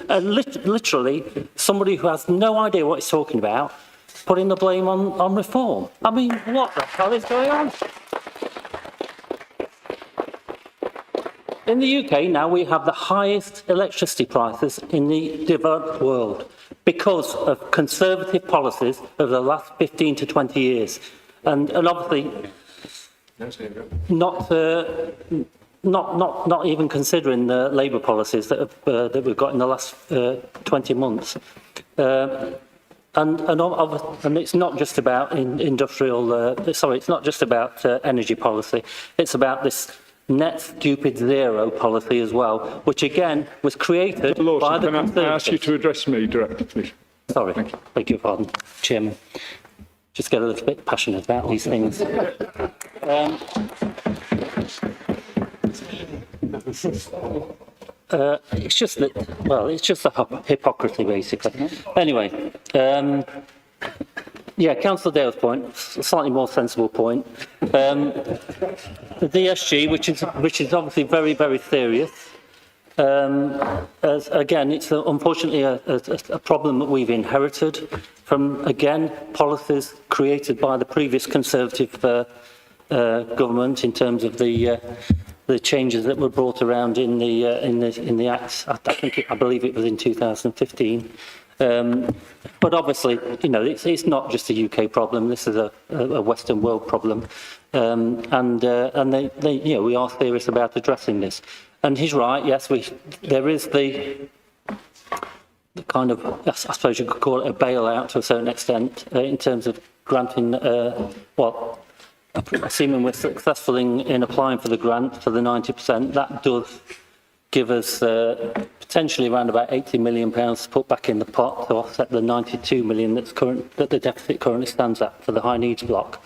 literally somebody who has no idea what he's talking about, putting the blame on reform. I mean, what the hell is going on? In the UK now, we have the highest electricity prices in the developed world because of Conservative policies over the last 15 to 20 years. And obviously, not even considering the Labour policies that we've got in the last 20 months. And it's not just about it's not just about energy policy. It's about this net stupid zero policy as well, which again was created by the Conservatives. Can I ask you to address me directly, please? Sorry, beg your pardon, Chairman. Just get a little bit passionate about these things. It's just that, well, it's just a hypocrisy, basically. Anyway, yeah, Councillor Dale's point, a slightly more sensible point. The DSG, which is obviously very, very serious. Again, it's unfortunately a problem that we've inherited from, again, policies created by the previous Conservative government in terms of the changes that were brought around in the Acts. I believe it was in 2015. But obviously, you know, it's not just a UK problem. This is a Western world problem, and they, you know, we are serious about addressing this. And he's right. Yes, there is the kind of, I suppose you could call it a bailout to a certain extent in terms of granting. Well, assuming we're successful in applying for the grant for the 90%, that does give us potentially around about £80 million to put back in the pot to offset the 92 million that the deficit currently stands at for the high needs block.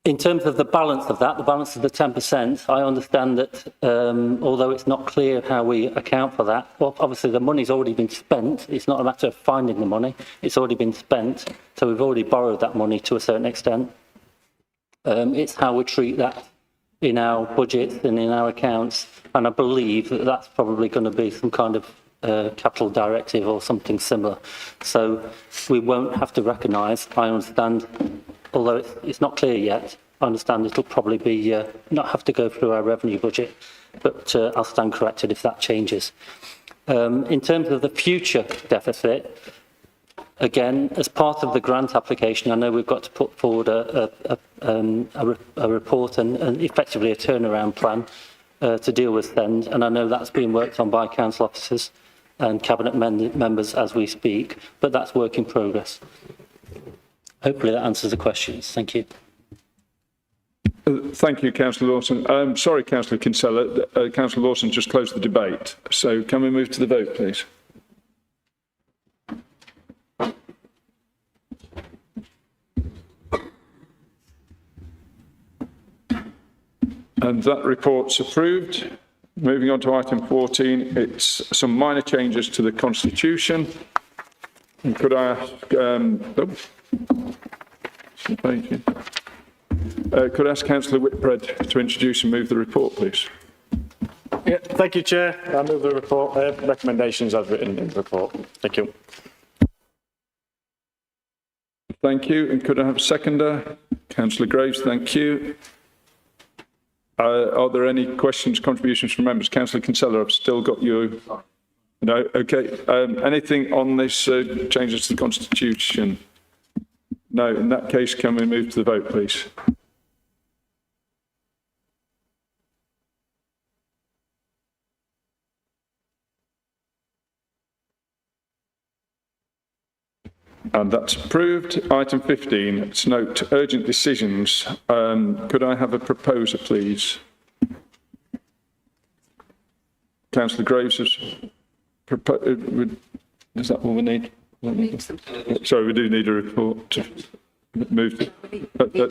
In terms of the balance of that, the balance of the 10%, I understand that although it's not clear how we account for that, well, obviously the money's already been spent. It's not a matter of finding the money. It's already been spent. So we've already borrowed that money to a certain extent. It's how we treat that in our budget and in our accounts. And I believe that that's probably going to be some kind of capital directive or something similar. So we won't have to recognise, I understand, although it's not clear yet, I understand it'll probably be not have to go through our revenue budget, but I'll stand corrected if that changes. In terms of the future deficit, again, as part of the grant application, I know we've got to put forward a report and effectively a turnaround plan to deal with spend, and I know that's being worked on by council officers and cabinet members as we speak, but that's work in progress. Hopefully that answers the questions. Thank you. Thank you, Councillor Lawson. Sorry, Councillor Kinsella. Councillor Lawson just closed the debate. So can we move to the vote, please? And that report's approved. Moving on to item 14, it's some minor changes to the Constitution. And could I ask, could I ask Councillor Whitbread to introduce and move the report, please? Yeah, thank you, Chair. I move the report. Recommendations as written in the report. Thank you. Thank you. And could I have a seconder? Councillor Graves, thank you. Are there any questions, contributions from members? Councillor Kinsella, I've still got you. No? Okay. Anything on this changes to the Constitution? No. In that case, can we move to the vote, please? And that's approved. Item 15, it's note urgent decisions. Could I have a proposer, please? Councillor Graves has proposed. Is that what we need? Sorry, we do need a report to move.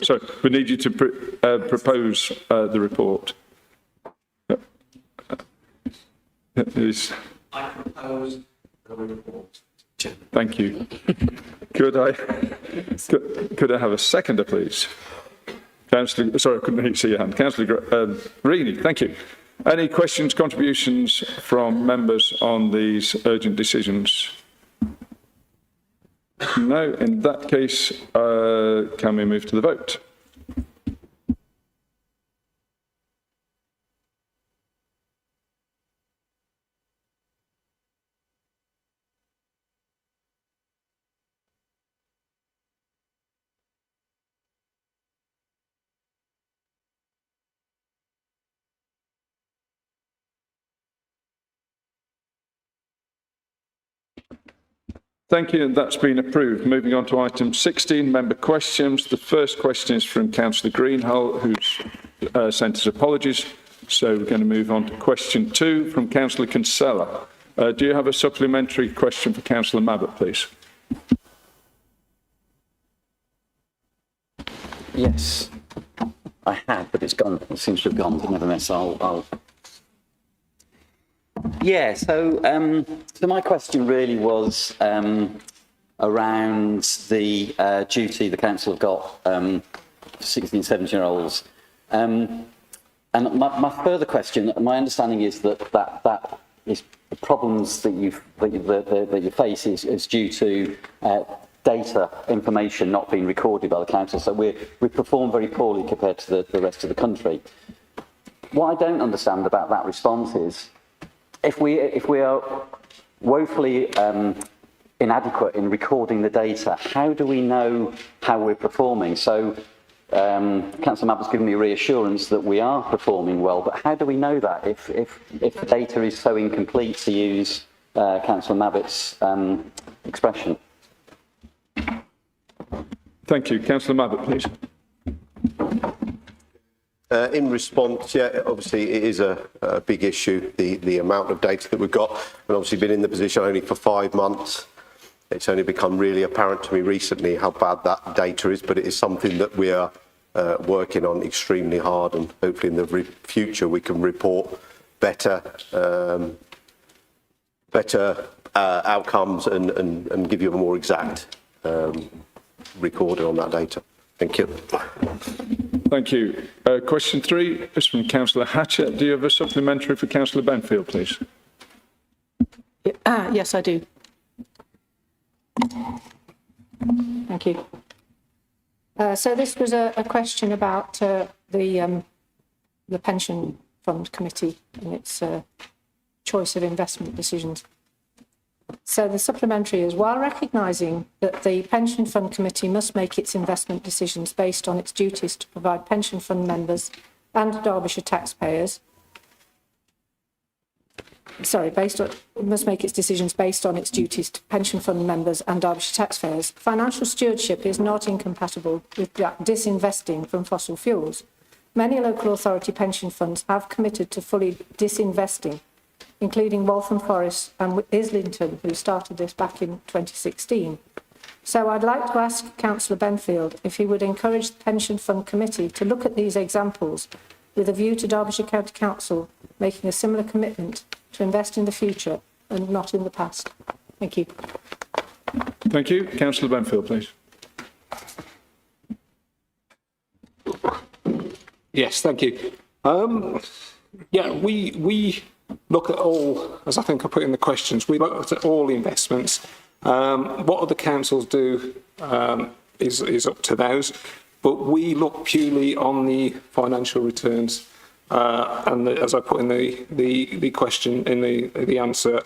Sorry, we need you to propose the report. I propose the report. Thank you. Could I have a seconder, please? Councillor, sorry, I couldn't see your hand. Councillor Reaney, thank you. Any questions, contributions from members on these urgent decisions? No. In that case, can we move to the vote? Thank you, and that's been approved. Moving on to item 16, member questions. The first question is from Councillor Greenhalgh, who's sent us apologies. So we're going to move on to question 2 from Councillor Kinsella. Do you have a supplementary question for Councillor Mabbott, please? Yes, I had, but it's gone. It seems to have gone, but nevertheless, I'll Yeah, so my question really was around the duty the council have got for 16, 17-year-olds. And my further question, my understanding is that is the problems that you face is due to data information not being recorded by the council. So we perform very poorly compared to the rest of the country. What I don't understand about that response is if we are woefully inadequate in recording the data, how do we know how we're performing? So Councillor Mabbott's given me reassurance that we are performing well, but how do we know that if the data is so incomplete, to use Councillor Mabbott's expression? Thank you. Councillor Mabbott, please. In response, yeah, obviously it is a big issue, the amount of data that we've got, and obviously been in the position only for 5 months. It's only become really apparent to me recently how bad that data is, but it is something that we are working on extremely hard, and hopefully in the future we can report better outcomes and give you a more exact recording on that data. Thank you. Thank you. Question 3 is from Councillor Hatchett. Do you have a supplementary for Councillor Benfield, please? Yes, I do. Thank you. So this was a question about the pension fund committee and its choice of investment decisions. So the supplementary is, while recognising that the pension fund committee must make its investment decisions based on its duties to provide pension fund members and Derbyshire taxpayers, must make its decisions based on its duties to pension fund members and Derbyshire taxpayers, financial stewardship is not incompatible with disinvesting from fossil fuels. Many local authority pension funds have committed to fully disinvesting, including Waltham Forest and Islington, who started this back in 2016. So I'd like to ask Councillor Benfield if he would encourage the Pension Fund Committee to look at these examples with a view to Derbyshire County Council making a similar commitment to invest in the future and not in the past. Thank you. Thank you. Councillor Benfield, please. Yes, thank you. Yeah, we look at all, as I think I put in the questions, we look at all investments. What other councils do is up to those, but we look purely on the financial returns. And as I put in the question, in the answer,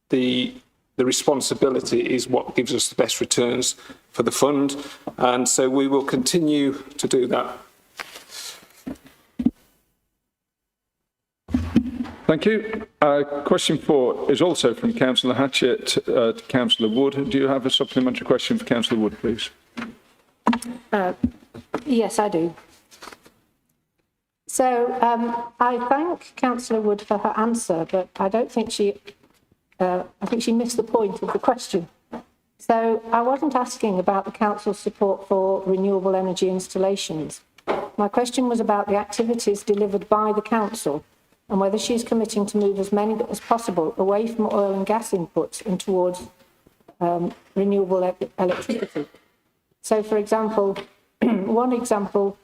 the responsibility is what gives us the best returns for the fund, and so we will continue to do that. Thank you. Question 4 is also from Councillor Hatchett to Councillor Wood. Do you have a supplementary question for Councillor Wood, please? Yes, I do. So I thank Councillor Wood for her answer, but I don't think I think she missed the point of the question. So I wasn't asking about the council's support for renewable energy installations. My question was about the activities delivered by the council and whether she's committing to move as many as possible away from oil and gas inputs and towards renewable electricity. So, for example, one example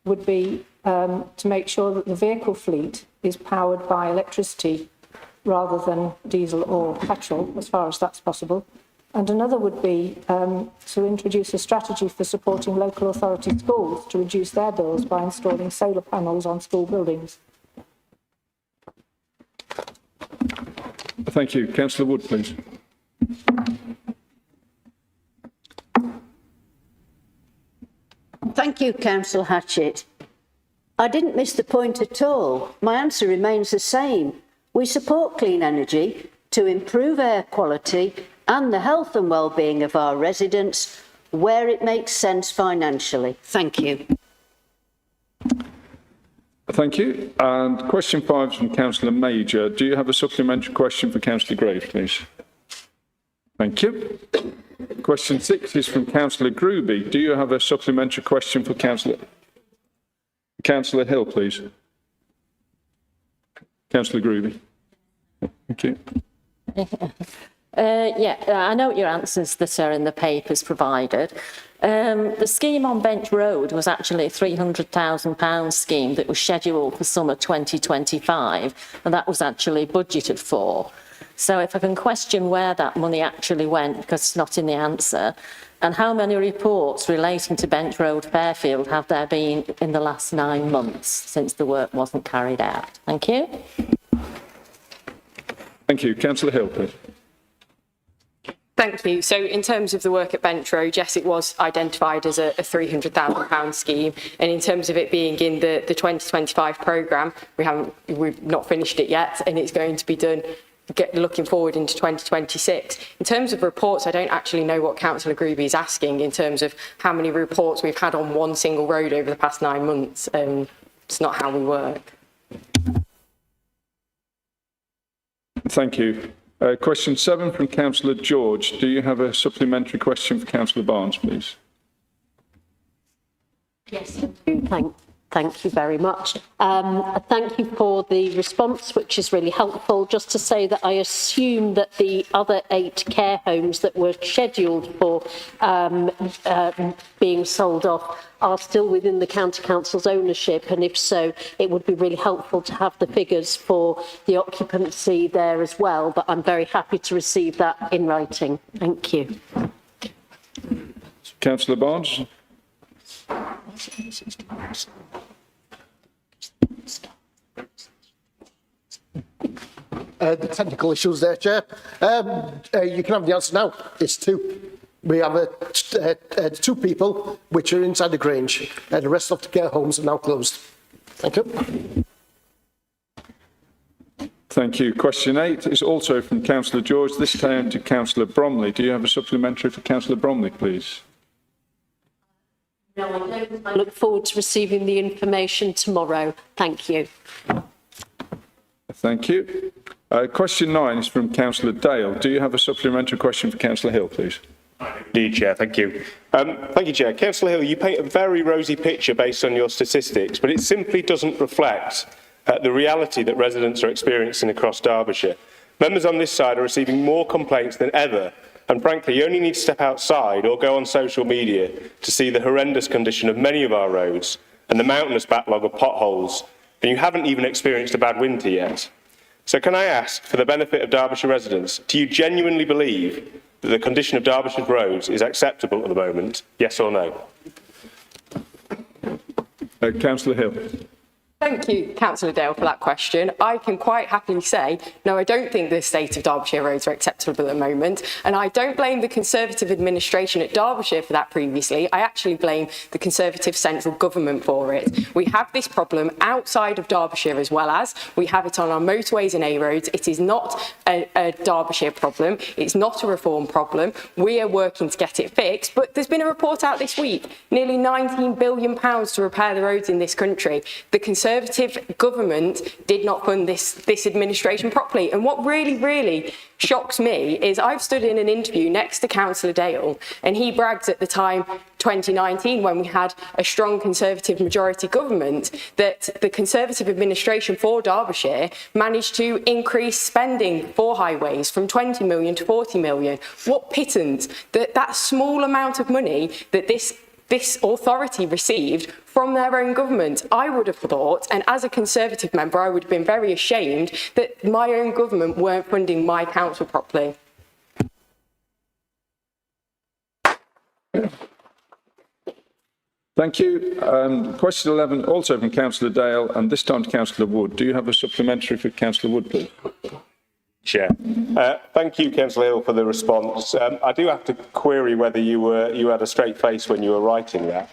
would be to make sure that the vehicle fleet is powered by electricity rather than diesel or petrol, as far as that's possible. And another would be to introduce a strategy for supporting local authority schools to reduce their bills by installing solar panels on school buildings. Thank you. Councillor Wood, please. Thank you, Councillor Hatchett. I didn't miss the point at all. My answer remains the same. We support clean energy to improve air quality and the health and well-being of our residents where it makes sense financially. Thank you. Thank you. And question 5 is from Councillor Major. Do you have a supplementary question for Councillor Graves, please? Thank you. Question 6 is from Councillor Gruby. Do you have a supplementary question for Councillor Hill, please? Councillor Gruby. Thank you. I know your answers that are in the papers provided. The scheme on Bench Road was actually a £300,000 scheme that was scheduled for summer 2025, and that was actually budgeted for. So if I can question where that money actually went, because it's not in the answer, and how many reports relating to Bench Road, Fairfield, have there been in the last 9 months since the work wasn't carried out? Thank you. Thank you. Councillor Hill, please. Thank you. So in terms of the work at Bench Road, yes, it was identified as a £300,000 scheme. And in terms of it being in the 2025 programme, we've not finished it yet, and it's going to be done looking forward into 2026. In terms of reports, I don't actually know what Councillor Greeby is asking in terms of how many reports we've had on one single road over the past 9 months. It's not how we work. Thank you. Question 7 from Councillor George. Do you have a supplementary question for Councillor Barnes, please? Yes, thank you very much. Thank you for the response, which is really helpful. Just to say that I assume that the other 8 care homes that were scheduled for being sold off are still within the County Council's ownership, and if so, it would be really helpful to have the figures for the occupancy there as well, but I'm very happy to receive that in writing. Thank you. Councillor Barnes. The technical issues there, Chair. You can have the answer now. It's 2. We have 2 people which are inside the Grange. The rest of the care homes are now closed. Thank you. Thank you. Question 8 is also from Councillor George, this time to Councillor Bromley. Do you have a supplementary for Councillor Bromley, please? No, I don't. I look forward to receiving the information tomorrow. Thank you. Thank you. Question 9 is from Councillor Dale. Do you have a supplementary question for Councillor Hill, please? Indeed, Chair. Thank you. Thank you, Chair. Councillor Hill, you paint a very rosy picture based on your statistics, but it simply doesn't reflect the reality that residents are experiencing across Derbyshire. Members on this side are receiving more complaints than ever, and frankly, you only need to step outside or go on social media to see the horrendous condition of many of our roads and the mountainous backlog of potholes, and you haven't even experienced a bad winter yet. So can I ask, for the benefit of Derbyshire residents, do you genuinely believe that the condition of Derbyshire's roads is acceptable at the moment? Yes or no? Councillor Hill. Thank you, Councillor Dale, for that question. I can quite happily say, no, I don't think the state of Derbyshire roads are acceptable at the moment, and I don't blame the Conservative administration at Derbyshire for that previously. I actually blame the Conservative central government for it. We have this problem outside of Derbyshire as well as we have it on our motorways and A roads. It is not a Derbyshire problem. It's not a reform problem. We are working to get it fixed, but there's been a report out this week, nearly £19 billion to repair the roads in this country. The Conservative government did not fund this administration properly. And what really shocks me is I've stood in an interview next to Councillor Dale, and he bragged at the time, 2019, when we had a strong Conservative majority government, that the Conservative administration for Derbyshire managed to increase spending for highways from 20 million to 40 million. What pittance that small amount of money that this authority received from their own government. I would have thought, and as a Conservative member, I would have been very ashamed that my own government weren't funding my council properly. Thank you. Question 11, also from Councillor Dale, and this time to Councillor Wood. Do you have a supplementary for Councillor Wood, please? Chair. Thank you, Councillor Hill, for the response. I do have to query whether you had a straight face when you were writing that.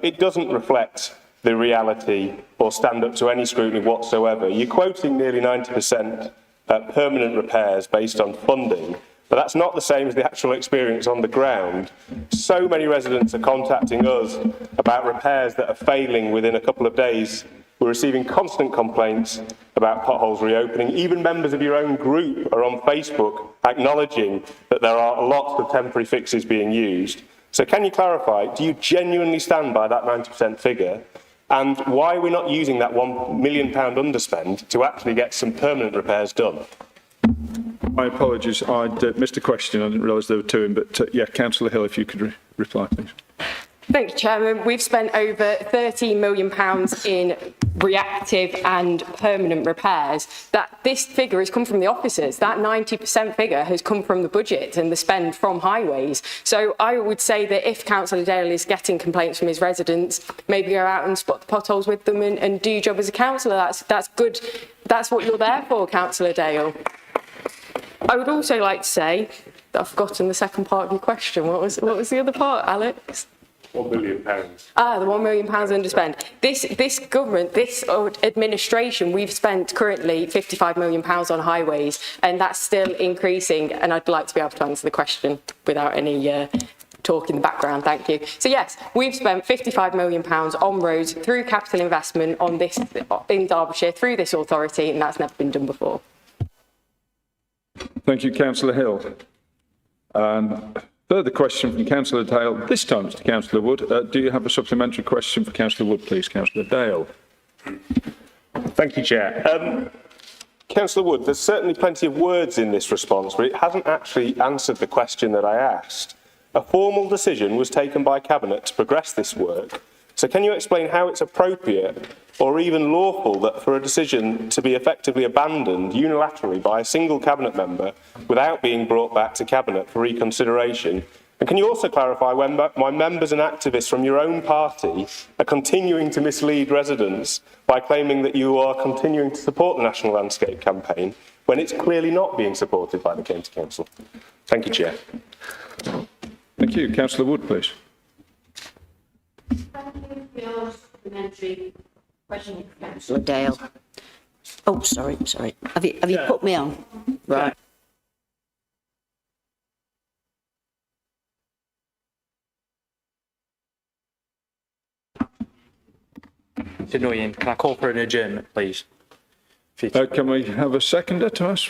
It doesn't reflect the reality or stand up to any scrutiny whatsoever. You're quoting nearly 90% permanent repairs based on funding, but that's not the same as the actual experience on the ground. So many residents are contacting us about repairs that are failing within a couple of days. We're receiving constant complaints about potholes reopening. Even members of your own group are on Facebook acknowledging that there are lots of temporary fixes being used. So can you clarify, do you genuinely stand by that 90% figure? And why are we not using that £1 million underspend to actually get some permanent repairs done? My apologies. I'd missed a question. I didn't realise there were two in, but yeah, Councillor Hill, if you could reply, please. Thank you, Chairman. We've spent over £13 million in reactive and permanent repairs. This figure has come from the officers. That 90% figure has come from the budget and the spend from highways. So I would say that if Councillor Dale is getting complaints from his residents, maybe go out and spot the potholes with them and do your job as a councillor. That's good. That's what you're there for, Councillor Dale. I would also like to say that I've forgotten the second part of your question. What was the other part, Alex? £1 million. The £1 million underspend. This government, this administration, we've spent currently £55 million on highways, and that's still increasing. And I'd like to be able to answer the question without any talk in the background. Thank you. So yes, we've spent £55 million on roads through capital investment on this in Derbyshire through this authority, and that's never been done before. Thank you, Councillor Hill. Further question from Councillor Dale. This time it's to Councillor Wood. Do you have a supplementary question for Councillor Wood, please? Councillor Dale. Thank you, Chair. Councillor Wood, there's certainly plenty of words in this response, but it hasn't actually answered the question that I asked. A formal decision was taken by Cabinet to progress this work. So can you explain how it's appropriate or even lawful that for a decision to be effectively abandoned unilaterally by a single Cabinet member without being brought back to Cabinet for reconsideration? And can you also clarify why members and activists from your own party are continuing to mislead residents by claiming that you are continuing to support the National Landscape Campaign when it's clearly not being supported by the County Council? Thank you, Chair. Thank you. Councillor Wood, please. Supplementary question, Councillor Dale. Oh, sorry. Have you put me on? Right. It's annoying. Can I call for an adjournment, please? Can we have a seconder to us?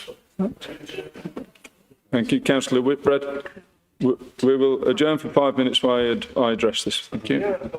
Thank you, Councillor Whitbread. We will adjourn for 5 minutes while I address this. Thank you.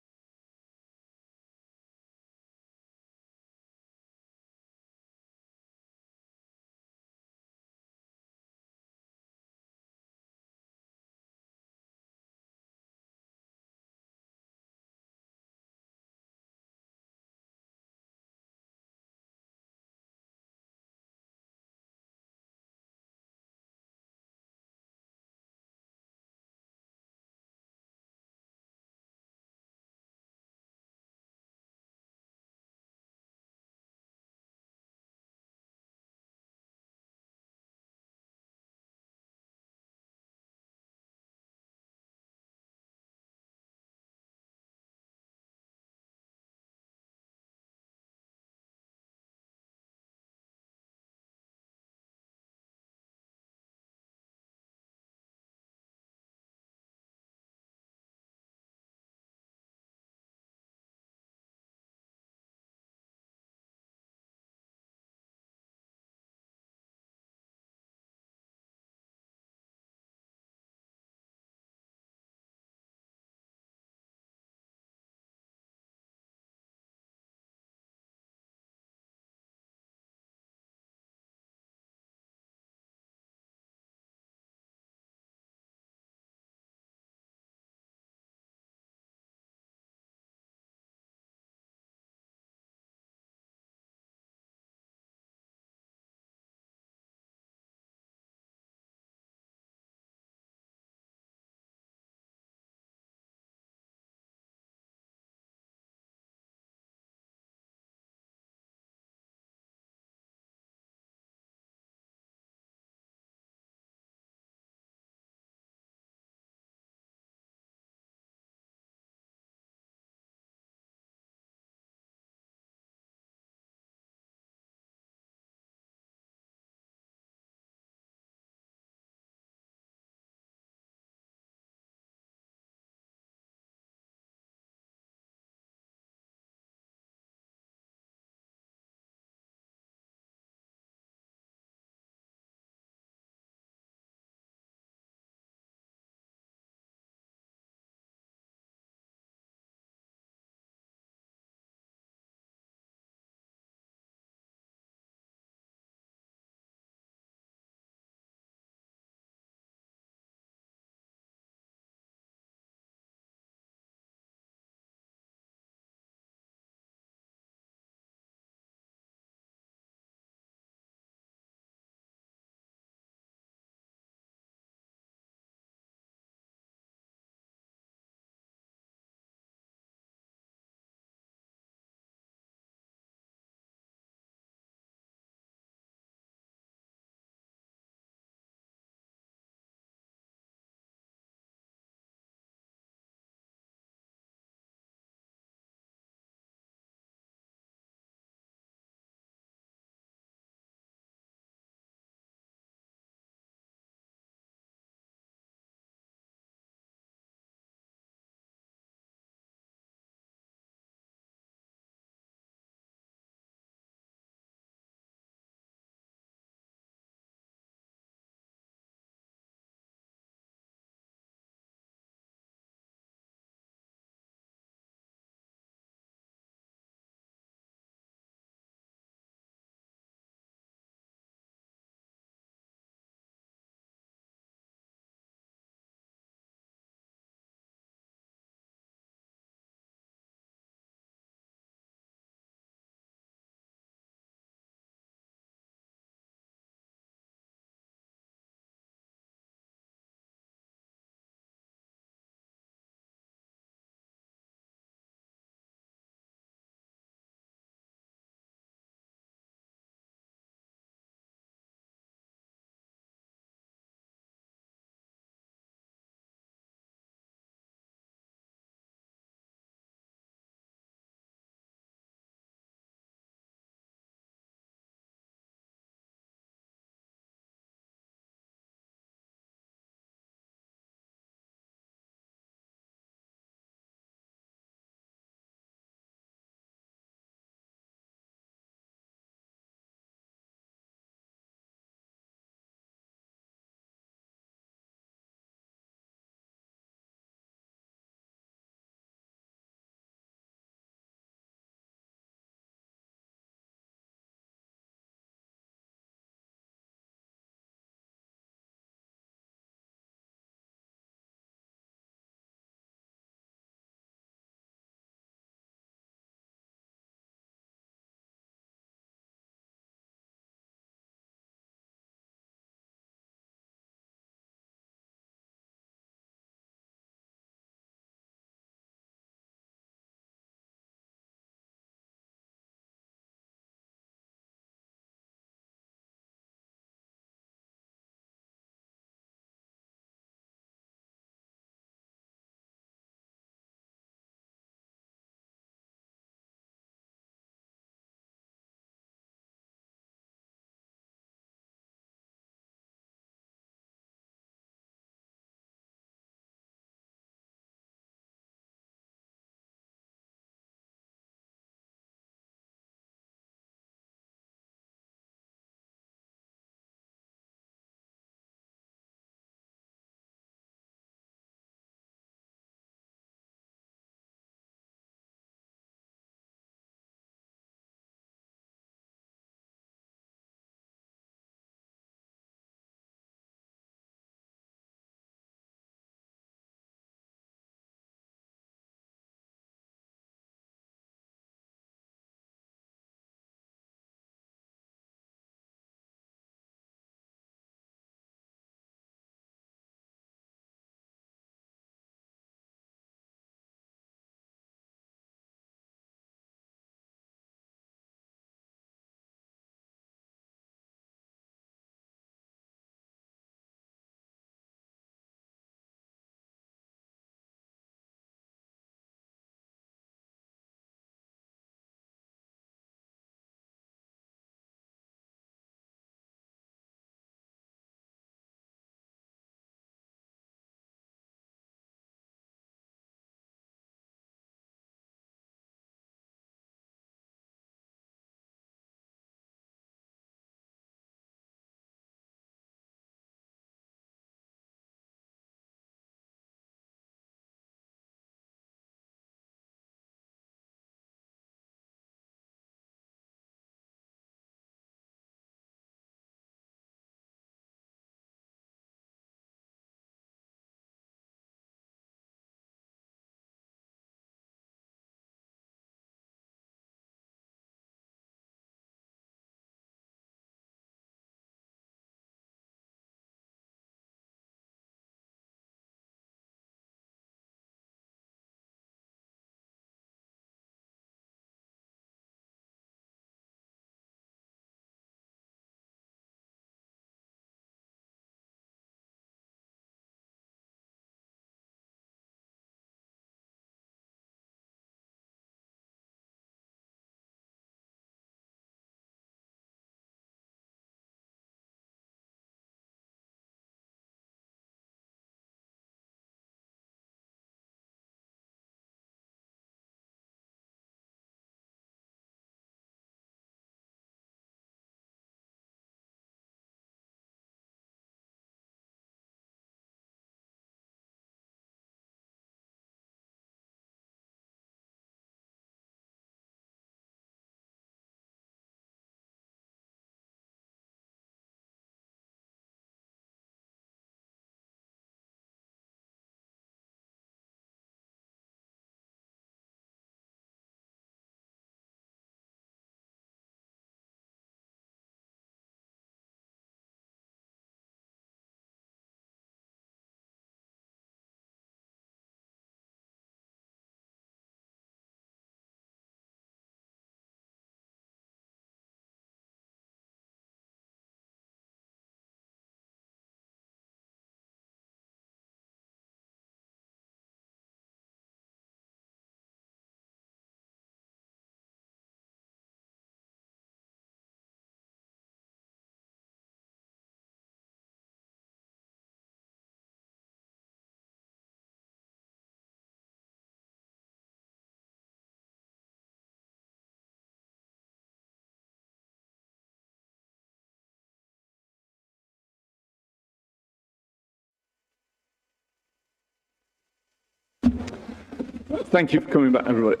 Thank you for coming back, everybody.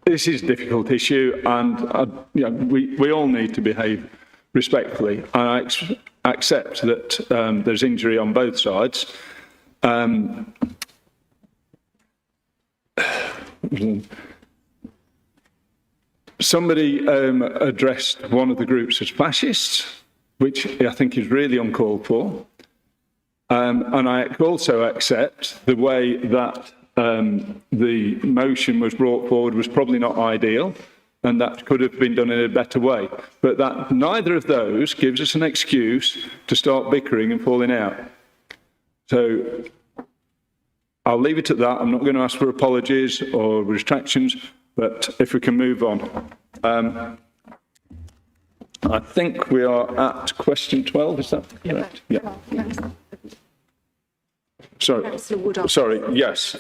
This is a difficult issue, and we all need to behave respectfully. And I accept that there's injury on both sides. Somebody addressed one of the groups as fascists, which I think is really uncalled for. And I also accept the way that the motion was brought forward was probably not ideal, and that could have been done in a better way. But that neither of those gives us an excuse to start bickering and falling out. So I'll leave it at that. I'm not going to ask for apologies or retractions, but if we can move on. I think we are at question 12, is that correct? Yeah. Sorry, yes.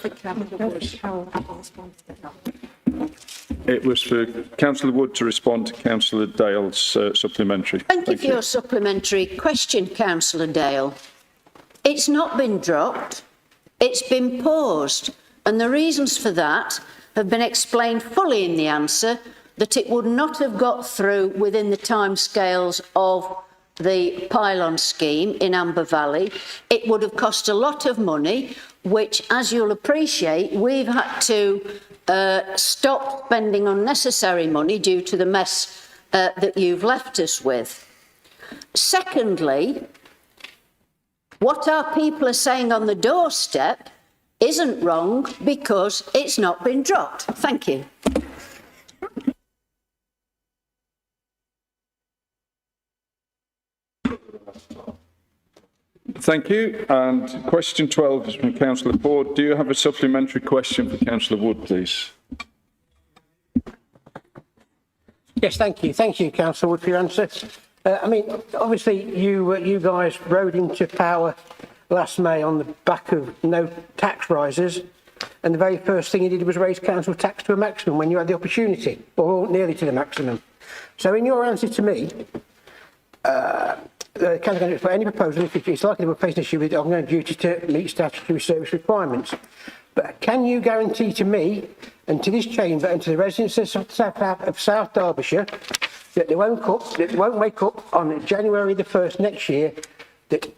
It was for Councillor Wood to respond to Councillor Dale's supplementary. Thank you for your supplementary question, Councillor Dale. It's not been dropped, it's been paused, and the reasons for that have been explained fully in the answer, that it would not have got through within the timescales of the pylon scheme in Amber Valley. It would have cost a lot of money, which, as you'll appreciate, we've had to stop spending unnecessary money due to the mess that you've left us with. Secondly, what our people are saying on the doorstep isn't wrong because it's not been dropped. Thank you. Thank you. And question 12 is from Councillor Ford. Do you have a supplementary question for Councillor Wood, please? Yes, thank you. Thank you, Councillor Wood, for your answer. Obviously, you guys rode into power last May on the back of no tax rises, and the very first thing you did was raise council tax to a maximum when you had the opportunity, or nearly to the maximum. So in your answer to me, the council can put any proposal if it's likely to face an issue with ongoing duty to meet statutory service requirements. But can you guarantee to me and to this chamber and to the residents of South Derbyshire that they won't wake up on January the 1st next year that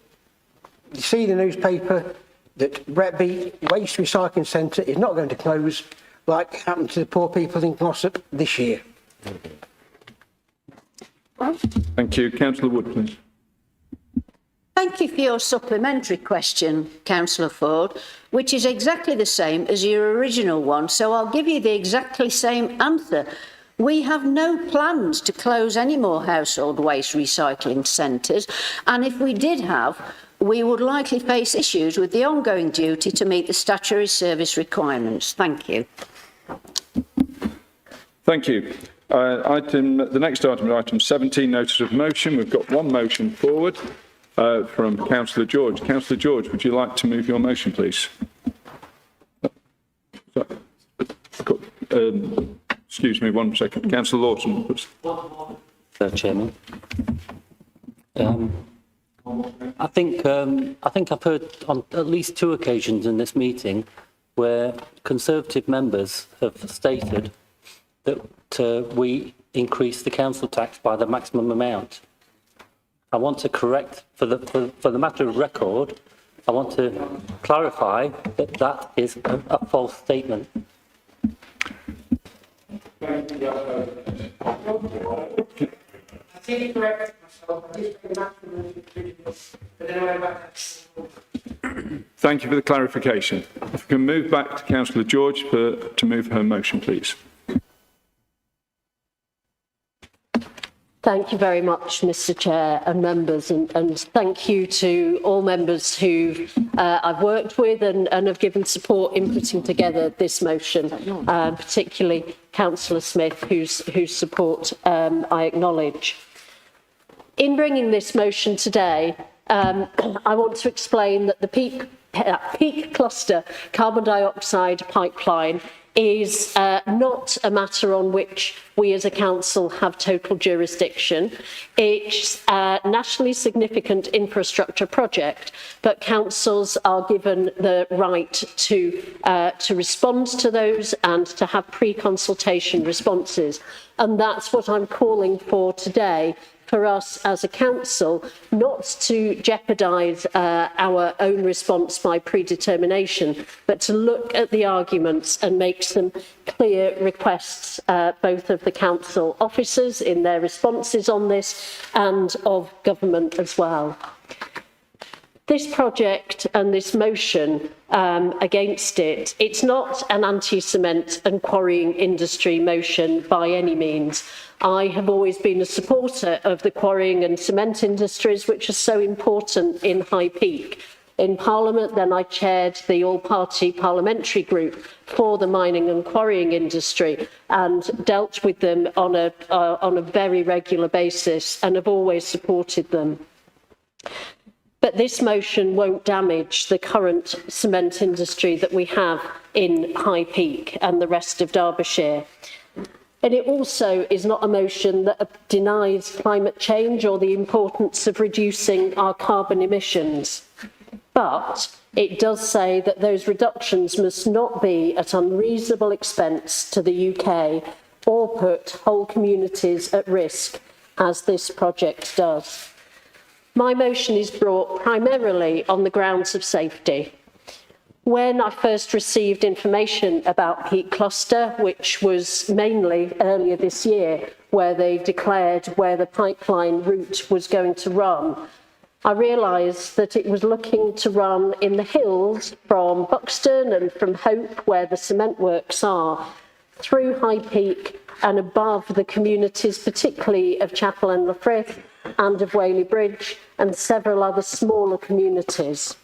you see in the newspaper that Bretby Waste Recycling Centre is not going to close like happened to the poor people in Glossop this year? Thank you. Councillor Wood, please. Thank you for your supplementary question, Councillor Ford, which is exactly the same as your original one, so I'll give you the exactly same answer. We have no plans to close any more household waste recycling centres, and if we did have, we would likely face issues with the ongoing duty to meet the statutory service requirements. Thank you. Thank you. The next item is item 17, notice of motion. We've got one motion forward from Councillor George. Councillor George, would you like to move your motion, please? Excuse me, 1 second. Councillor Lawson, please. Chairman. I think I've heard on at least 2 occasions in this meeting where Conservative members have stated that we increase the council tax by the maximum amount. I want to correct, for the matter of record, I want to clarify that that is a false statement. Thank you for the clarification. If we can move back to Councillor George to move her motion, please. Thank you very much, Mr. Chair and members, and thank you to all members who I've worked with and have given support in putting together this motion, particularly Councillor Smith, whose support I acknowledge. In bringing this motion today, I want to explain that the peak cluster carbon dioxide pipeline is not a matter on which we as a council have total jurisdiction. It's a nationally significant infrastructure project, but councils are given the right to respond to those and to have pre-consultation responses. And that's what I'm calling for today, for us as a council, not to jeopardise our own response by predetermination, but to look at the arguments and make some clear requests, both of the council officers in their responses on this and of government as well. This project and this motion against it, it's not an anti-cement and quarrying industry motion by any means. I have always been a supporter of the quarrying and cement industries, which are so important in High Peak. In Parliament, then I chaired the all-party parliamentary group for the mining and quarrying industry and dealt with them on a very regular basis and have always supported them. But this motion won't damage the current cement industry that we have in High Peak and the rest of Derbyshire. And it also is not a motion that denies climate change or the importance of reducing our carbon emissions. But it does say that those reductions must not be at unreasonable expense to the UK or put whole communities at risk, as this project does. My motion is brought primarily on the grounds of safety. When I first received information about Peak Cluster, which was mainly earlier this year, where they declared where the pipeline route was going to run, I realised that it was looking to run in the hills from Buxton and from Hope, where the cement works are, through High Peak and above the communities, particularly of Chapel and Frith and of Whaley Bridge and several other smaller communities.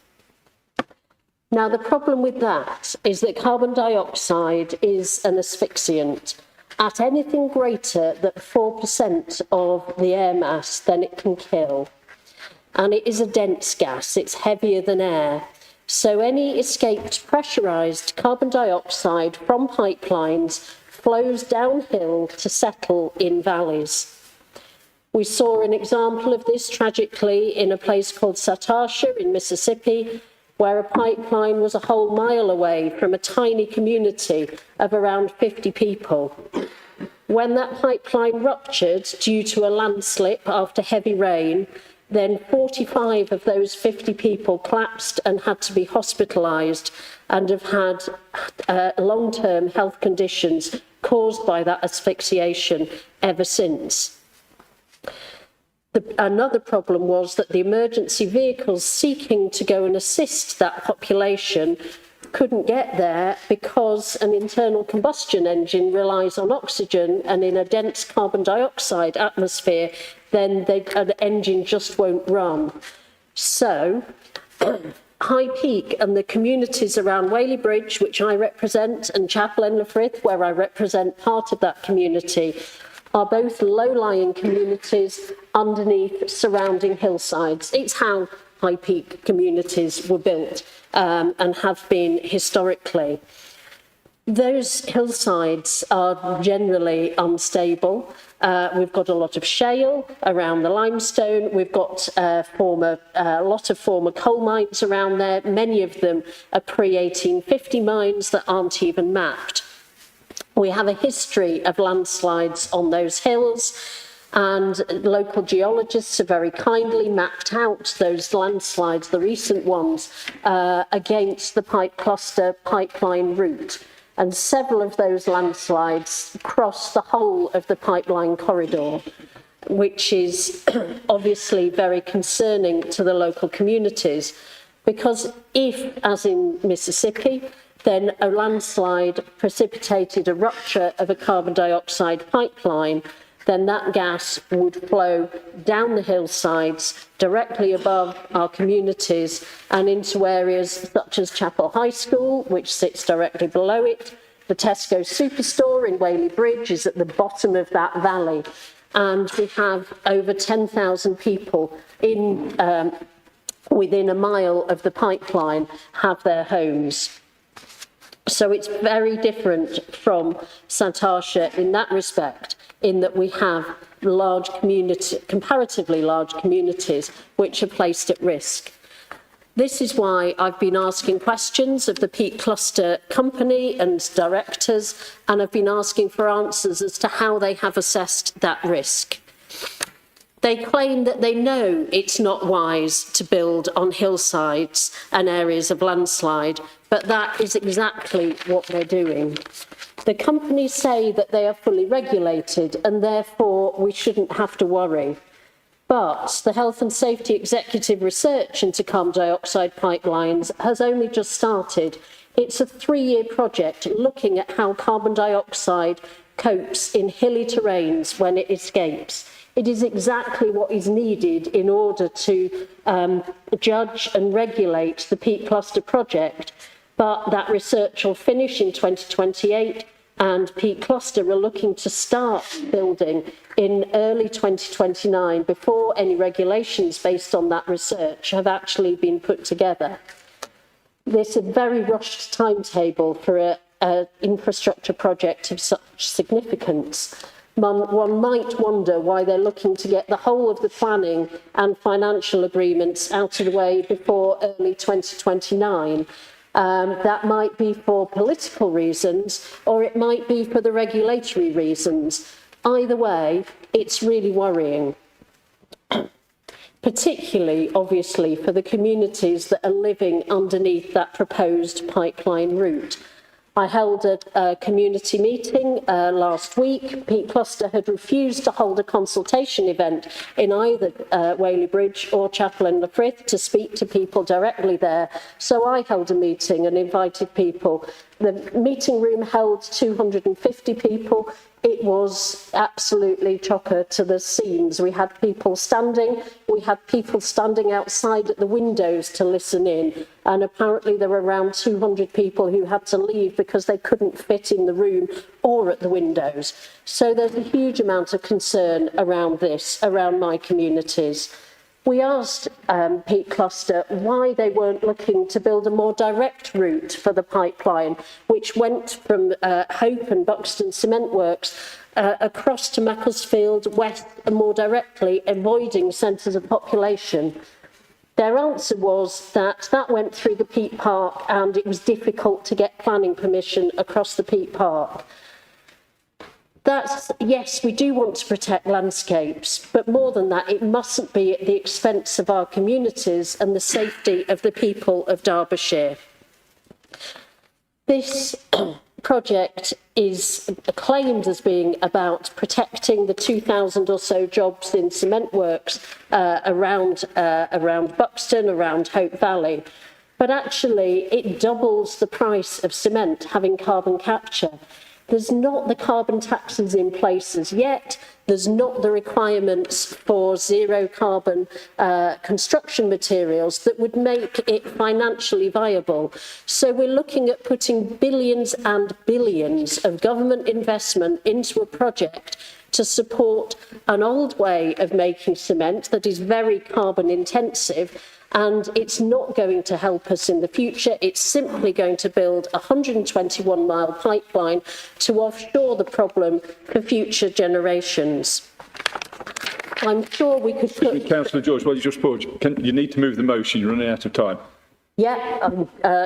Now, the problem with that is that carbon dioxide is an asphyxiant. At anything greater than 4% of the air mass, then it can kill. And it is a dense gas, it's heavier than air. So any escaped pressurised carbon dioxide from pipelines flows downhill to settle in valleys. We saw an example of this tragically in a place called Satasha in Mississippi, where a pipeline was a whole mile away from a tiny community of around 50 people. When that pipeline ruptured due to a landslip after heavy rain, then 45 of those 50 people collapsed and had to be hospitalised and have had long-term health conditions caused by that asphyxiation ever since. Another problem was that the emergency vehicles seeking to go and assist that population couldn't get there because an internal combustion engine relies on oxygen, and in a dense carbon dioxide atmosphere, then an engine just won't run. So, High Peak and the communities around Whaley Bridge, which I represent, and Chapel and Frith, where I represent part of that community, are both low-lying communities underneath surrounding hillsides. It's how High Peak communities were built and have been historically. Those hillsides are generally unstable. We've got a lot of shale around the limestone. We've got a lot of former coal mines around there. Many of them are pre-1850 mines that aren't even mapped. We have a history of landslides on those hills, and local geologists have very kindly mapped out those landslides, the recent ones, against the pipe cluster pipeline route. And several of those landslides cross the whole of the pipeline corridor, which is obviously very concerning to the local communities, because if, as in Mississippi, then a landslide precipitated a rupture of a carbon dioxide pipeline, then that gas would flow down the hillsides directly above our communities and into areas such as Chapel High School, which sits directly below it. The Tesco Superstore in Whaley Bridge is at the bottom of that valley. And we have over 10,000 people within a mile of the pipeline have their homes. So it's very different from St Arsha in that respect, in that we have large community, comparatively large communities, which are placed at risk. This is why I've been asking questions of the Peak Cluster company and directors, and I've been asking for answers as to how they have assessed that risk. They claim that they know it's not wise to build on hillsides and areas of landslide, but that is exactly what they're doing. The companies say that they are fully regulated and therefore we shouldn't have to worry. But the Health and Safety Executive research into carbon dioxide pipelines has only just started. It's a 3-year project looking at how carbon dioxide copes in hilly terrains when it escapes. It is exactly what is needed in order to judge and regulate the Peak Cluster project. But that research will finish in 2028, and Peak Cluster are looking to start building in early 2029 before any regulations based on that research have actually been put together. This is a very rushed timetable for an infrastructure project of such significance. One might wonder why they're looking to get the whole of the planning and financial agreements out of the way before early 2029. That might be for political reasons, or it might be for the regulatory reasons. Either way, it's really worrying, particularly, obviously, for the communities that are living underneath that proposed pipeline route. I held a community meeting last week. Peak Cluster had refused to hold a consultation event in either Whaley Bridge or Chapel and Frith to speak to people directly there. So I held a meeting and invited people. The meeting room held 250 people. It was absolutely chocker to the seams. We had people standing outside at the windows to listen in. And apparently there were around 200 people who had to leave because they couldn't fit in the room or at the windows. So there's a huge amount of concern around this, around my communities. We asked Peak Cluster why they weren't looking to build a more direct route for the pipeline, which went from Hope and Buxton Cement Works across to Macclesfield West and more directly, avoiding centres of population. Their answer was that that went through the Peak Park and it was difficult to get planning permission across the Peak Park. Yes, we do want to protect landscapes, but more than that, it mustn't be at the expense of our communities and the safety of the people of Derbyshire. This project is claimed as being about protecting the 2,000 or so jobs in cement works around Buxton, around Hope Valley. But actually, it doubles the price of cement having carbon capture. There's not the carbon taxes in place as yet. There's not the requirements for zero carbon construction materials that would make it financially viable. So we're looking at putting billions and billions of government investment into a project to support an old way of making cement that is very carbon intensive. And it's not going to help us in the future. It's simply going to build a 121-mile pipeline to offshore the problem for future generations. I'm sure we could put... Councillor George, well, you just pause. You need to move the motion. You're running out of time. Yeah,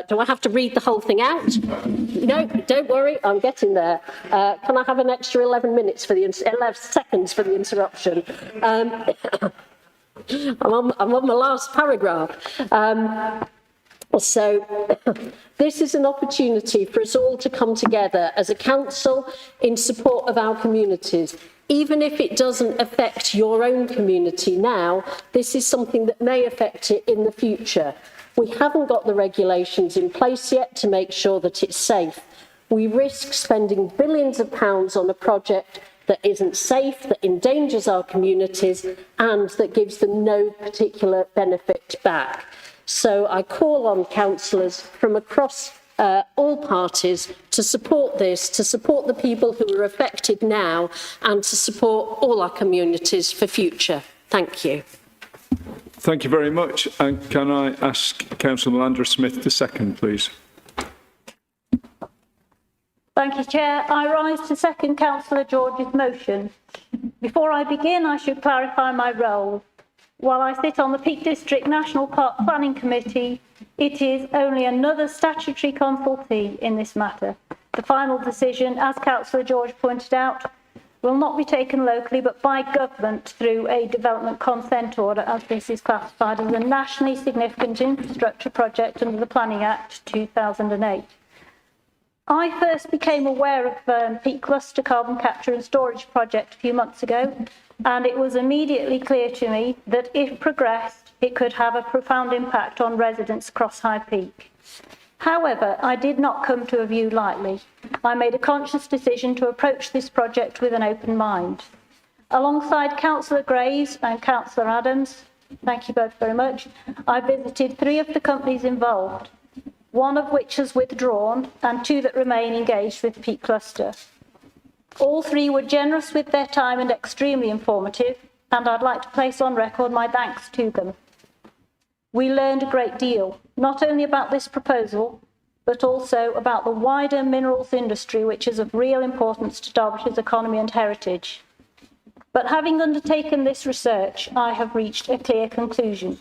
do I have to read the whole thing out? No, don't worry, I'm getting there. Can I have an extra 11 seconds for the interruption? I'm on my last paragraph. So this is an opportunity for us all to come together as a council in support of our communities. Even if it doesn't affect your own community now, this is something that may affect it in the future. We haven't got the regulations in place yet to make sure that it's safe. We risk spending billions of pounds on a project that isn't safe, that endangers our communities, and that gives them no particular benefit back. So I call on councillors from across all parties to support this, to support the people who are affected now, and to support all our communities for future. Thank you. Thank you very much. And can I ask Councillor Melandra Smith to second, please? Thank you, Chair. I rise to second Councillor George's motion. Before I begin, I should clarify my role. While I sit on the Peak District National Park Planning Committee, it is only another statutory consultee in this matter. The final decision, as Councillor George pointed out, will not be taken locally but by government through a development consent order, as this is classified as a nationally significant infrastructure project under the Planning Act 2008. I first became aware of Peak Cluster Carbon Capture and Storage project a few months ago, and it was immediately clear to me that if progressed, it could have a profound impact on residents across High Peak. However, I did not come to a view lightly. I made a conscious decision to approach this project with an open mind. Alongside Councillor Graves and Councillor Adams, thank you both very much, I visited 3 of the companies involved, one of which has withdrawn and 2 that remain engaged with Peak Cluster. All 3 were generous with their time and extremely informative, and I'd like to place on record my thanks to them. We learned a great deal, not only about this proposal, but also about the wider minerals industry, which is of real importance to Derbyshire's economy and heritage. But having undertaken this research, I have reached a clear conclusion.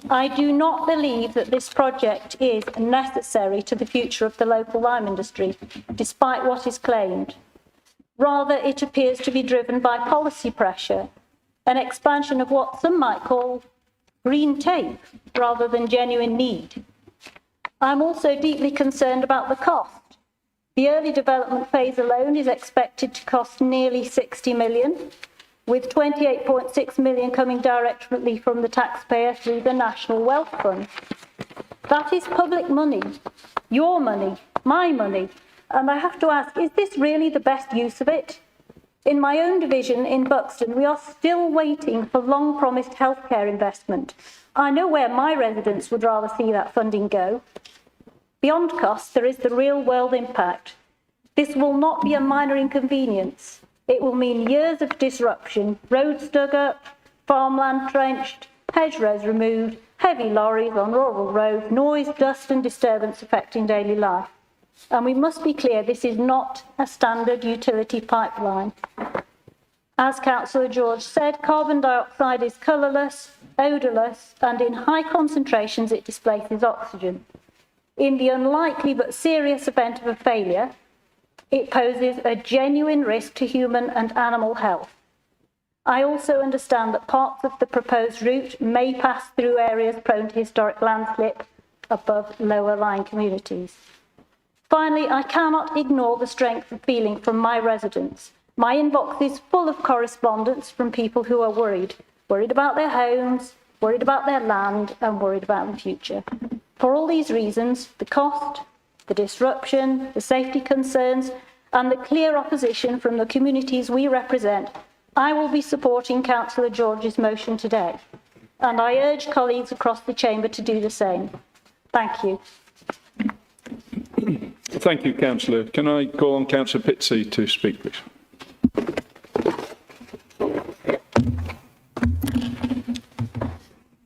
I do not believe that this project is necessary to the future of the local lime industry, despite what is claimed. Rather, it appears to be driven by policy pressure, an expansion of what some might call green tape, rather than genuine need. I'm also deeply concerned about the cost. The early development phase alone is expected to cost nearly 60 million, with 28.6 million coming directly from the taxpayer through the National Wealth Fund. That is public money, your money, my money, and I have to ask, is this really the best use of it? In my own division in Buxton, we are still waiting for long-promised healthcare investment. I know where my residents would rather see that funding go. Beyond cost, there is the real-world impact. This will not be a minor inconvenience. It will mean years of disruption, roads dug up, farmland trenched, hedgerows removed, heavy lorries on rural roads, noise, dust and disturbance affecting daily life. And we must be clear, this is not a standard utility pipeline. As Councillor George said, carbon dioxide is colourless, odourless, and in high concentrations it displaces oxygen. In the unlikely but serious event of a failure, it poses a genuine risk to human and animal health. I also understand that parts of the proposed route may pass through areas prone to historic landslip above lower-lying communities. Finally, I cannot ignore the strength of feeling from my residents. My inbox is full of correspondence from people who are worried about their homes, worried about their land, and worried about the future. For all these reasons, the cost, the disruption, the safety concerns, and the clear opposition from the communities we represent, I will be supporting Councillor George's motion today, and I urge colleagues across the chamber to do the same. Thank you. Thank you, Councillor. Can I call on Councillor Pitsey to speak, please?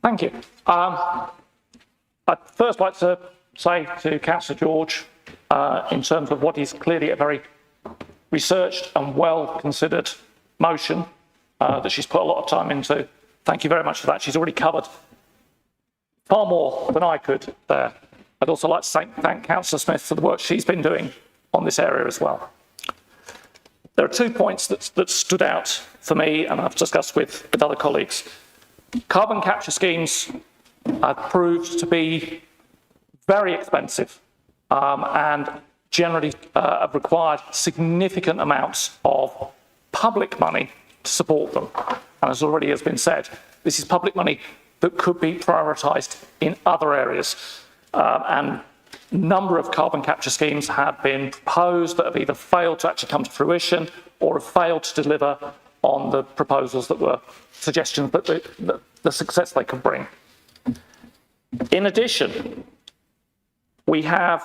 Thank you. I'd first like to say to Councillor George, in terms of what is clearly a very researched and well-considered motion that she's put a lot of time into, thank you very much for that. She's already covered far more than I could there. I'd also like to thank Councillor Smith for the work she's been doing on this area as well. There are 2 points that stood out for me, and I've discussed with other colleagues. Carbon capture schemes have proved to be very expensive and generally have required significant amounts of public money to support them. And as already has been said, this is public money that could be prioritised in other areas. And a number of carbon capture schemes have been proposed that have either failed to actually come to fruition or have failed to deliver on the proposals that were suggestions that the success they could bring. In addition, we have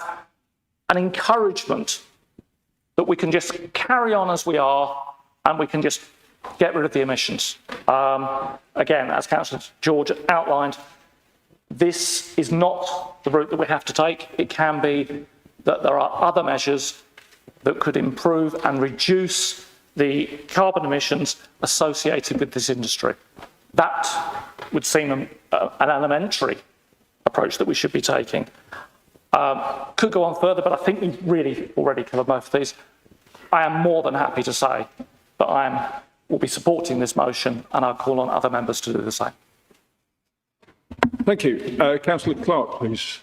an encouragement that we can just carry on as we are and we can just get rid of the emissions. Again, as Councillor George outlined, this is not the route that we have to take. It can be that there are other measures that could improve and reduce the carbon emissions associated with this industry. That would seem an elementary approach that we should be taking. Could go on further, but I think we've really already covered most of these. I am more than happy to say that will be supporting this motion, and I'll call on other members to do the same. Thank you. Councillor Clark, please.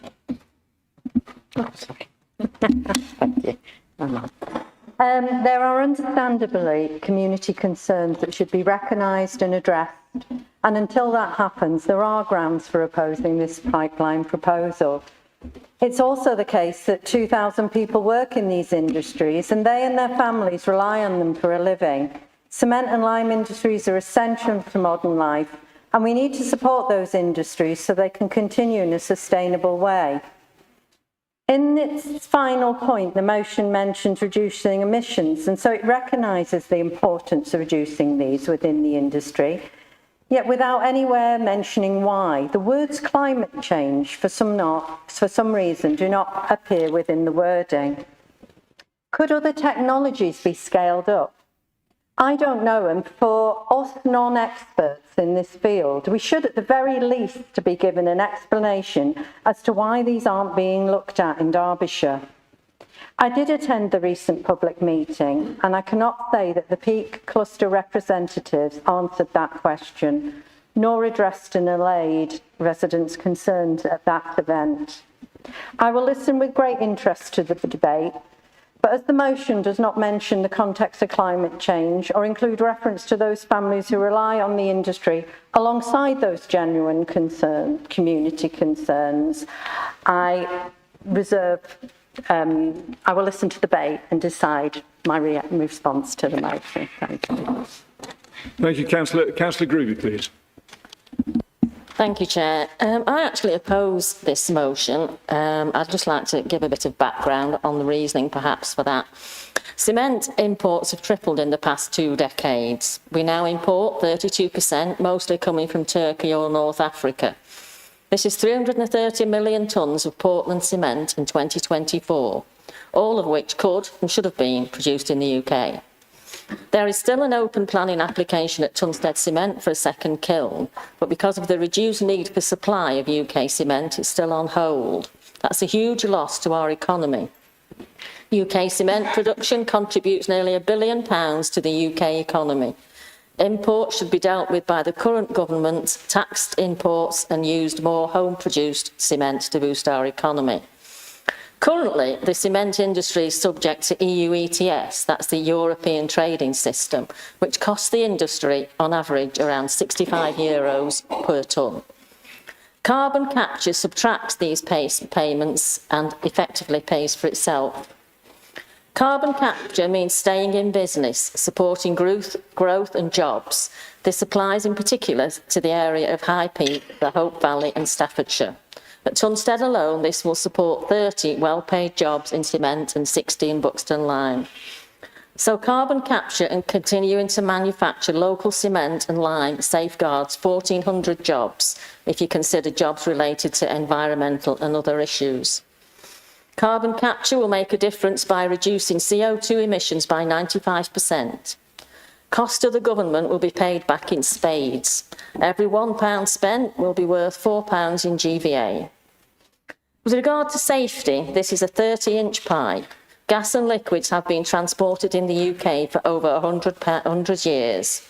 Oh, sorry. Thank you. There are understandably community concerns that should be recognised and addressed, and until that happens, there are grounds for opposing this pipeline proposal. It's also the case that 2,000 people work in these industries, and they and their families rely on them for a living. Cement and lime industries are essential to modern life, and we need to support those industries so they can continue in a sustainable way. In its final point, the motion mentions reducing emissions, and so it recognises the importance of reducing these within the industry, yet without anywhere mentioning why. The words climate change, for some reason, do not appear within the wording. Could other technologies be scaled up? I don't know, and for us non-experts in this field, we should at the very least be given an explanation as to why these aren't being looked at in Derbyshire. I did attend the recent public meeting, and I cannot say that the peak cluster representatives answered that question, nor addressed and allayed residents' concerns at that event. I will listen with great interest to the debate, but as the motion does not mention the context of climate change or include reference to those families who rely on the industry alongside those genuine community concerns, I will listen to the debate and decide my response to the motion. Thank you. Thank you, Councillor. Councillor Groovy, please. Thank you, Chair. I actually oppose this motion. I'd just like to give a bit of background on the reasoning perhaps for that. Cement imports have tripled in the past 2 decades. We now import 32%, mostly coming from Turkey or North Africa. This is 330 million tonnes of Portland cement in 2024, all of which could and should have been produced in the UK. There is still an open planning application at Tunstead Cement for a second kiln, but because of the reduced need for supply of UK cement, it's still on hold. That's a huge loss to our economy. UK cement production contributes nearly £1 billion to the UK economy. Imports should be dealt with by the current government, taxed imports and used more home-produced cement to boost our economy. Currently, the cement industry is subject to EU ETS, that's the European trading system, which costs the industry, on average, around €65 per tonne. Carbon capture subtracts these payments and effectively pays for itself. Carbon capture means staying in business, supporting growth and jobs. This applies in particular to the area of High Peak, the Hope Valley and Staffordshire. At Tunstead alone, this will support 30 well-paid jobs in cement and 60 in Buxton Lime. So carbon capture and continuing to manufacture local cement and lime safeguards 1,400 jobs, if you consider jobs related to environmental and other issues. Carbon capture will make a difference by reducing CO2 emissions by 95%. Cost to the government will be paid back in spades. Every £1 spent will be worth £4 in GVA. With regard to safety, this is a 30-inch pipe. Gas and liquids have been transported in the UK for over 100 years.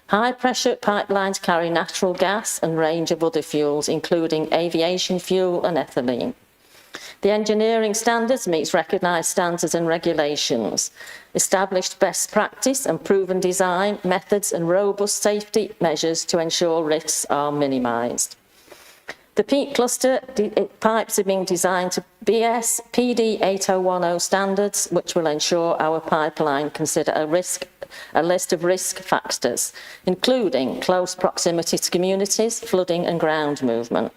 High-pressure pipelines carry natural gas and a range of other fuels, including aviation fuel and ethylene. The engineering standards meets recognised standards and regulations, established best practice and proven design, methods and robust safety measures to ensure risks are minimised. The peak cluster pipes are being designed to BS PD 8010 standards, which will ensure our pipeline consider a list of risk factors, including close proximity to communities, flooding and ground movement.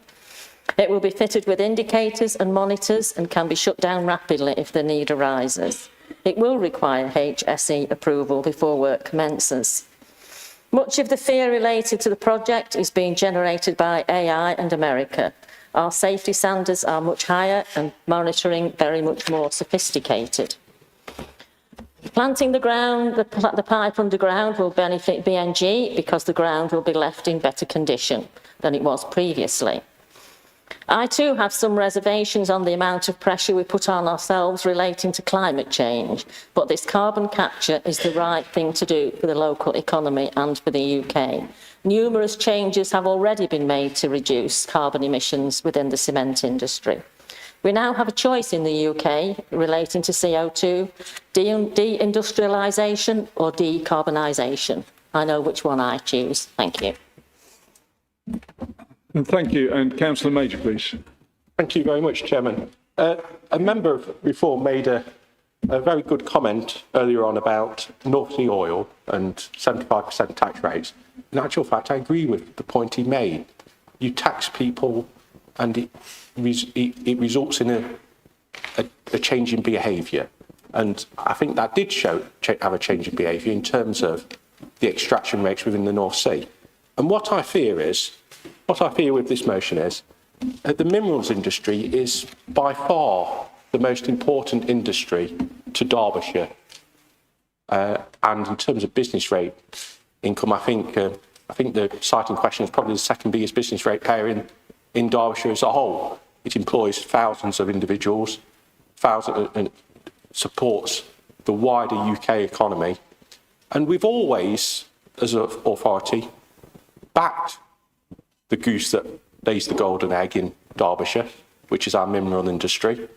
It will be fitted with indicators and monitors and can be shut down rapidly if the need arises. It will require HSE approval before work commences. Much of the fear related to the project is being generated by AI and America. Our safety standards are much higher and monitoring very much more sophisticated. Planting the ground, the pipe underground will benefit BNG because the ground will be left in better condition than it was previously. I too have some reservations on the amount of pressure we put on ourselves relating to climate change, but this carbon capture is the right thing to do for the local economy and for the UK. Numerous changes have already been made to reduce carbon emissions within the cement industry. We now have a choice in the UK relating to CO2, deindustrialisation or decarbonisation. I know which one I choose. Thank you. Thank you. And Councillor Major, please. Thank you very much, Chairman. A member before made a very good comment earlier on about North Sea oil and 75% tax rates. In actual fact, I agree with the point he made. You tax people and it results in a change in behaviour. And I think that did have a change in behaviour in terms of the extraction rates within the North Sea. And what I fear with this motion is the minerals industry is by far the most important industry to Derbyshire. And in terms of business rate income, I think the site in question is probably the second biggest business rate payer in Derbyshire as a whole. It employs thousands of individuals, and supports the wider UK economy. And we've always, as an authority, backed the goose that lays the golden egg in Derbyshire, which is our mineral industry.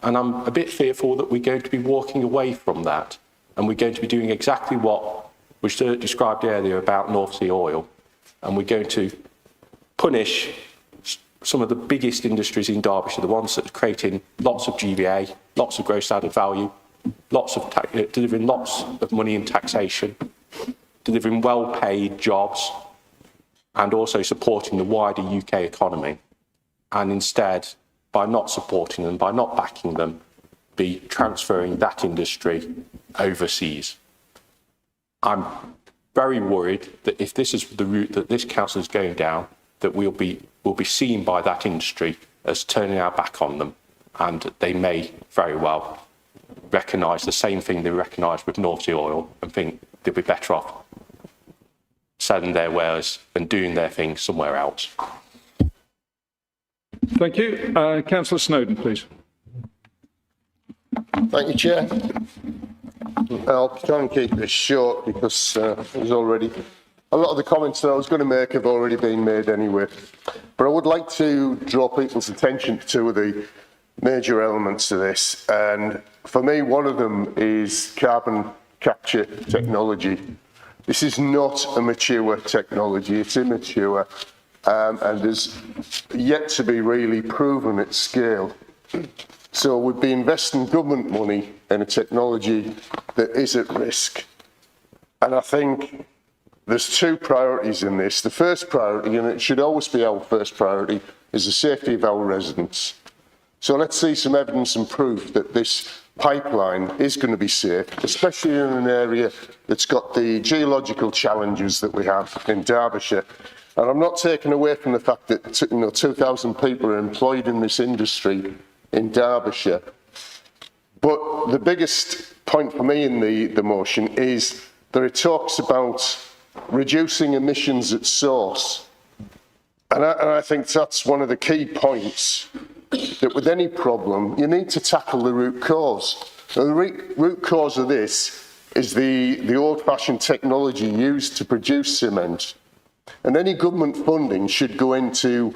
And I'm a bit fearful that we're going to be walking away from that. And we're going to be doing exactly what was described earlier about North Sea oil. And we're going to punish some of the biggest industries in Derbyshire, the ones that are creating lots of GVA, lots of gross added value, delivering lots of money in taxation, delivering well-paid jobs, and also supporting the wider UK economy. And instead, by not supporting them, by not backing them, be transferring that industry overseas. I'm very worried that if this is the route that this council is going down, that we'll be seen by that industry as turning our back on them, and they may very well recognise the same thing they recognise with North Sea oil and think they'll be better off selling their wares and doing their thing somewhere else. Thank you. Councillor Snowden, please. Thank you, Chair. I'll try and keep this short because there's already a lot of the comments that I was going to make have already been made anyway. But I would like to draw people's attention to two of the major elements of this. And for me, one of them is carbon capture technology. This is not a mature technology, it's immature and is yet to be really proven at scale. So we'd be investing government money in a technology that is at risk. And I think there's two priorities in this. The first priority, and it should always be our first priority, is the safety of our residents. So let's see some evidence and proof that this pipeline is going to be safe, especially in an area that's got the geological challenges that we have in Derbyshire. And I'm not taking away from the fact that 2,000 people are employed in this industry in Derbyshire. But the biggest point for me in the motion is that it talks about reducing emissions at source. And I think that's one of the key points, that with any problem, you need to tackle the root cause. Now, the root cause of this is the old-fashioned technology used to produce cement. And any government funding should go into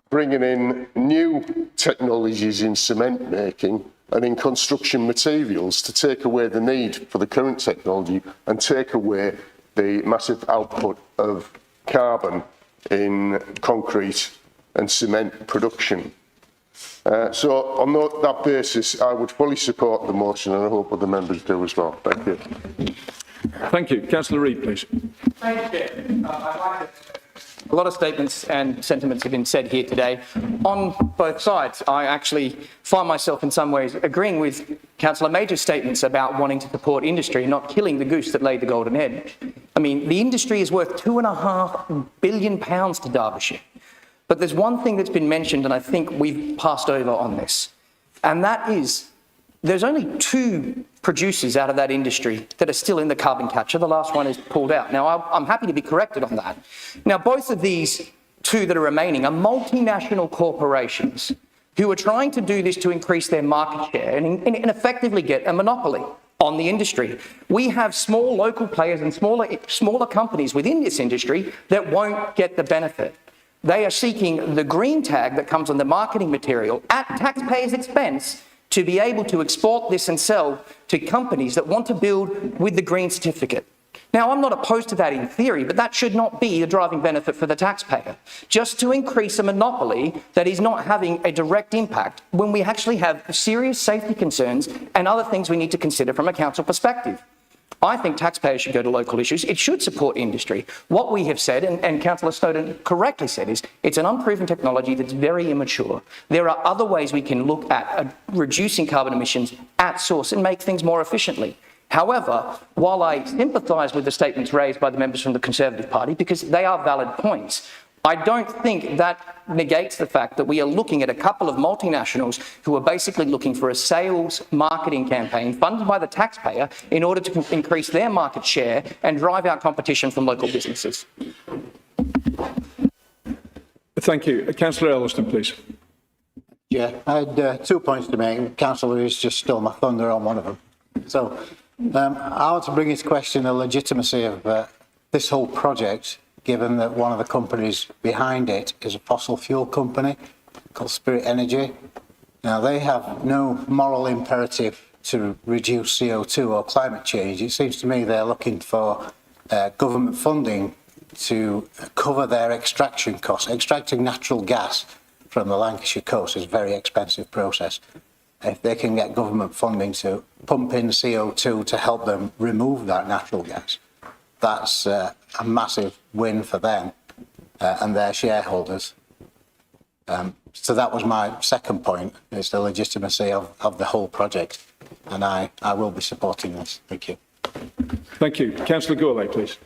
bringing in new technologies in cement making and in construction materials to take away the need for the current technology and take away the massive output of carbon in concrete and cement production. So on that basis, I would fully support the motion, and I hope other members do as well. Thank you. Thank you. Councillor Reid, please. Thank you. A lot of statements and sentiments have been said here today on both sides. I actually find myself in some ways agreeing with Councillor Major's statements about wanting to support industry, not killing the goose that laid the golden egg. I mean, the industry is worth £2.5 billion to Derbyshire. But there's one thing that's been mentioned, and I think we've passed over on this, and that is there's only two producers out of that industry that are still in the carbon capture. The last one is pulled out. Now, I'm happy to be corrected on that. Now, both of these two that are remaining are multinational corporations who are trying to do this to increase their market share and effectively get a monopoly on the industry. We have small local players and smaller companies within this industry that won't get the benefit. They are seeking the green tag that comes on the marketing material at taxpayers' expense to be able to export this and sell to companies that want to build with the green certificate. Now, I'm not opposed to that in theory, but that should not be a driving benefit for the taxpayer. Just to increase a monopoly that is not having a direct impact when we actually have serious safety concerns and other things we need to consider from a council perspective. I think taxpayers should go to local issues. It should support industry. What we have said, and Councillor Snowden correctly said, is it's an unproven technology that's very immature. There are other ways we can look at reducing carbon emissions at source and make things more efficiently. However, while I sympathise with the statements raised by the members from the Conservative Party, because they are valid points, I don't think that negates the fact that we are looking at a couple of multinationals who are basically looking for a sales marketing campaign funded by the taxpayer in order to increase their market share and drive out competition from local businesses. Thank you. Councillor Elliston, please. Yeah, I had 2 points to make. Councillor has just stole my thunder on one of them. So I want to bring into question the legitimacy of this whole project, given that one of the companies behind it is a fossil fuel company called Spirit Energy. Now, they have no moral imperative to reduce CO2 or climate change. It seems to me they're looking for government funding to cover their extraction costs. Extracting natural gas from the Lancashire coast is a very expensive process. If they can get government funding to pump in CO2 to help them remove that natural gas, that's a massive win for them and their shareholders. So that was my second point, is the legitimacy of the whole project. And I will be supporting this. Thank you. Thank you. Councillor Gourlay, please.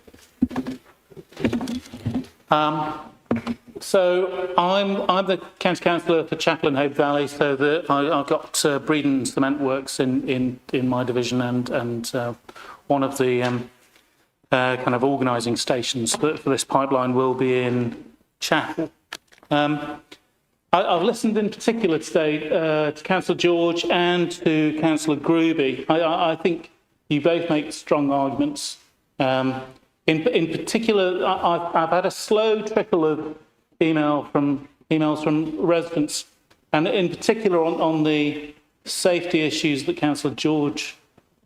So I'm the county councillor for Chapel and Hope Valley, so that I've got Breedon Cement Works in my division, and one of the kind of organising stations for this pipeline will be in Chapel. I've listened in particular today to Councillor George and to Councillor Gruby. I think you both make strong arguments. In particular, I've had a slow trickle of emails from residents, and in particular on the safety issues that Councillor George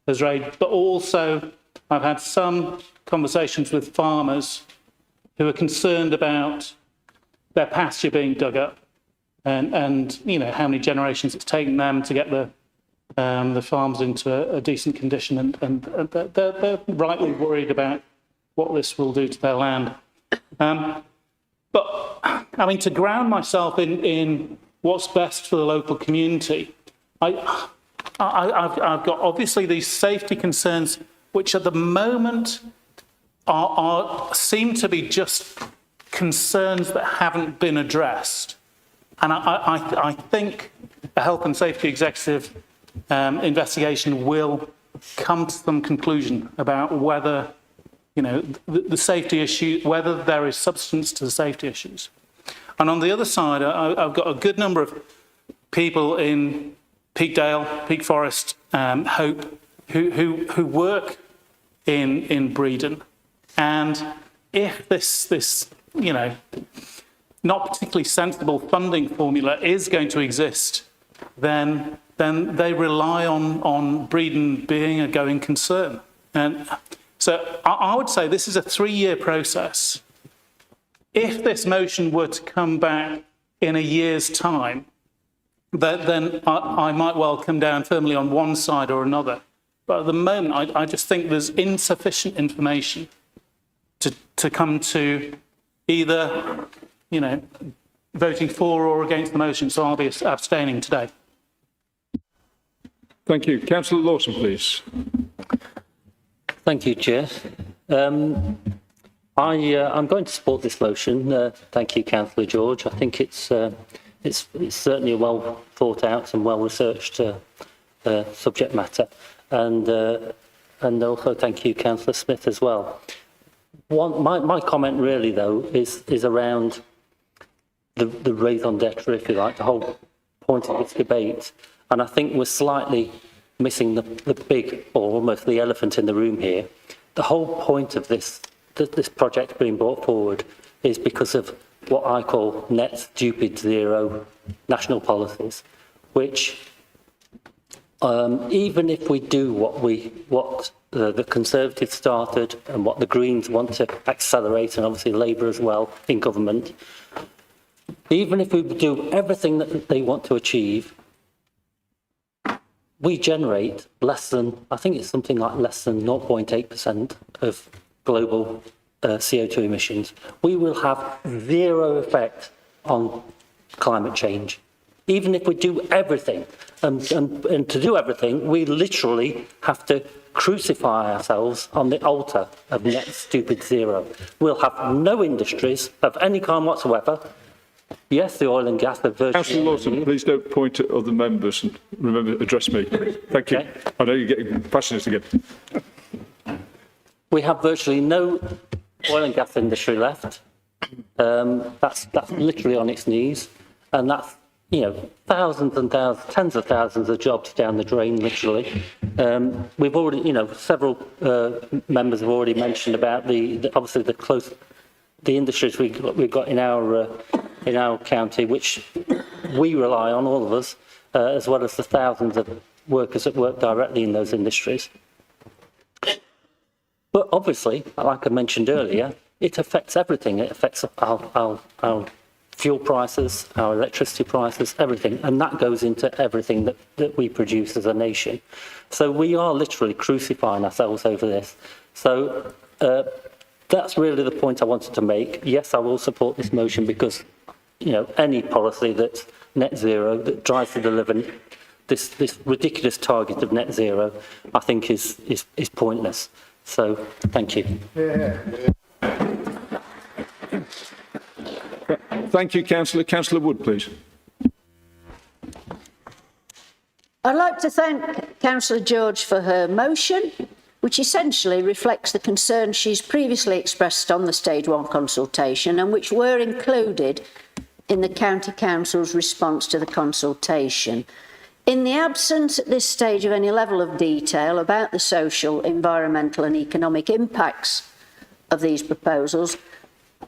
has raised, but also I've had some conversations with farmers who are concerned about their pasture being dug up, and you know how many generations it's taken them to get the farms into a decent condition, and they're rightly worried about what this will do to their land. But I mean, to ground myself in what's best for the local community, I've got obviously these safety concerns, which at the moment seem to be just concerns that haven't been addressed. And I think a health and safety executive investigation will come to some conclusion about whether, you know, the safety issue, whether there is substance to the safety issues. And on the other side, I've got a good number of people in Peakdale, Peak Forest, Hope, who work in Breedon. And if this, you know, not particularly sensible funding formula is going to exist, then they rely on Breedon being a going concern. And so I would say this is a 3-year process. If this motion were to come back in a year's time, then I might well come down firmly on one side or another. But at the moment, I just think there's insufficient information to come to either, you know, voting for or against the motion. So I'll be abstaining today. Thank you. Councillor Lawson, please. Thank you, Chair. I'm going to support this motion. Thank you, Councillor George. I think it's certainly a well thought out and well researched subject matter. and also thank you, Councillor Smith, as well. My comment really, though, is around the raison d'etre, if you like, the whole point of this debate. And I think we're slightly missing the big, or almost the elephant in the room here. The whole point of this project being brought forward is because of what I call net stupid zero national policies, which even if we do what the Conservatives started and what the Greens want to accelerate, and obviously Labour as well in government, even if we do everything that they want to achieve, we generate less than, I think it's something like less than 0.8% of global CO2 emissions. We will have zero effect on climate change. Even if we do everything, and to do everything, we literally have to crucify ourselves on the altar of net stupid zero. We'll have no industries of any kind whatsoever. Yes, the oil and gas are virtually... Councillor Lawson, please don't point at other members and remember to address me. Thank you. Okay. I know you're getting passionate again. We have virtually no oil and gas industry left. That's literally on its knees, and that's, you know, thousands and thousands, tens of thousands of jobs down the drain, literally. We've already, you know, several members have already mentioned about obviously the industries we've got in our county, which we rely on, all of us, as well as the thousands of workers that work directly in those industries. But obviously, like I mentioned earlier, it affects everything. It affects our fuel prices, our electricity prices, everything. And that goes into everything that we produce as a nation. So we are literally crucifying ourselves over this. So that's really the point I wanted to make. Yes, I will support this motion because, you know, any policy that's net zero, that tries to deliver this ridiculous target of net zero, I think is pointless. So, thank you. Thank you, Councillor. Councillor Wood, please. I'd like to thank Councillor George for her motion, which essentially reflects the concerns she's previously expressed on the Stage 1 consultation and which were included in the County Council's response to the consultation. In the absence at this stage of any level of detail about the social, environmental and economic impacts of these proposals,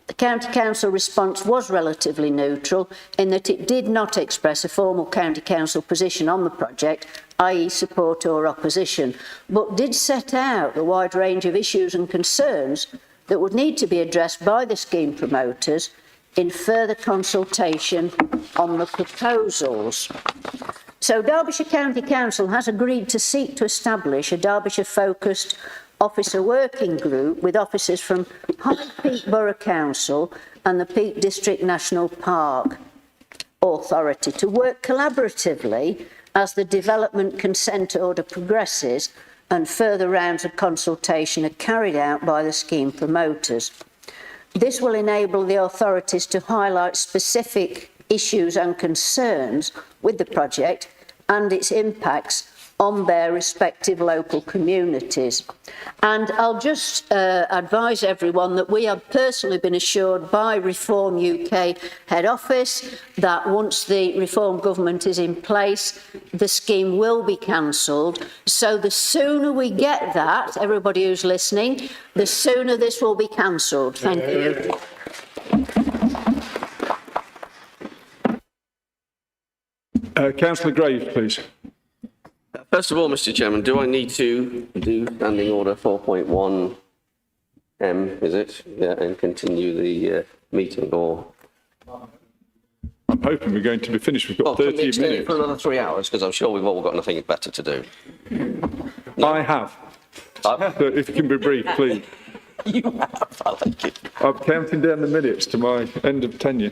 the County Council response was relatively neutral in that it did not express a formal County Council position on the project, i.e. support or opposition, but did set out the wide range of issues and concerns that would need to be addressed by the scheme promoters in further consultation on the proposals. So Derbyshire County Council has agreed to seek to establish a Derbyshire-focused officer working group with officers from High Peak Borough Council and the Peak District National Park Authority to work collaboratively as the development consent order progresses and further rounds of consultation are carried out by the scheme promoters. This will enable the authorities to highlight specific issues and concerns with the project and its impacts on their respective local communities. And I'll just advise everyone that we have personally been assured by Reform UK head office that once the Reform government is in place, the scheme will be cancelled. So the sooner we get that, everybody who's listening, the sooner this will be cancelled. Thank you. Councillor Graves, please. First of all, Mr. Chairman, do I need to do Standing Order 4.1M, is it? Yeah, and continue the meeting, or? I'm hoping we're going to be finished. We've got 30 minutes. It for another 3 hours, because I'm sure we've all got nothing better to do. No. I have. So if you can be brief, please. You have, I like it. I'm counting down the minutes to my end of tenure.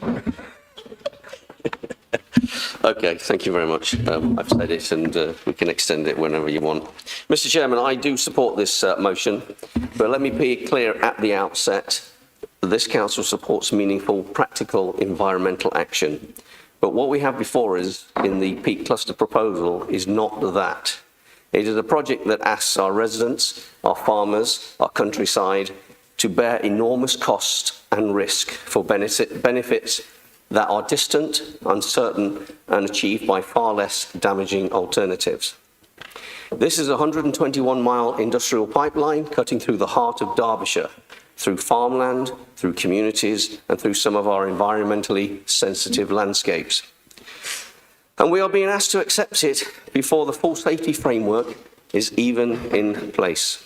Okay, thank you very much. I've said it and we can extend it whenever you want. Mr. Chairman, I do support this motion, but let me be clear at the outset. This council supports meaningful, practical environmental action. But what we have before us in the peak cluster proposal is not that. It is a project that asks our residents, our farmers, our countryside to bear enormous cost and risk for benefits that are distant, uncertain, and achieved by far less damaging alternatives. This is a 121-mile industrial pipeline cutting through the heart of Derbyshire, through farmland, through communities, and through some of our environmentally sensitive landscapes. And we are being asked to accept it before the full safety framework is even in place.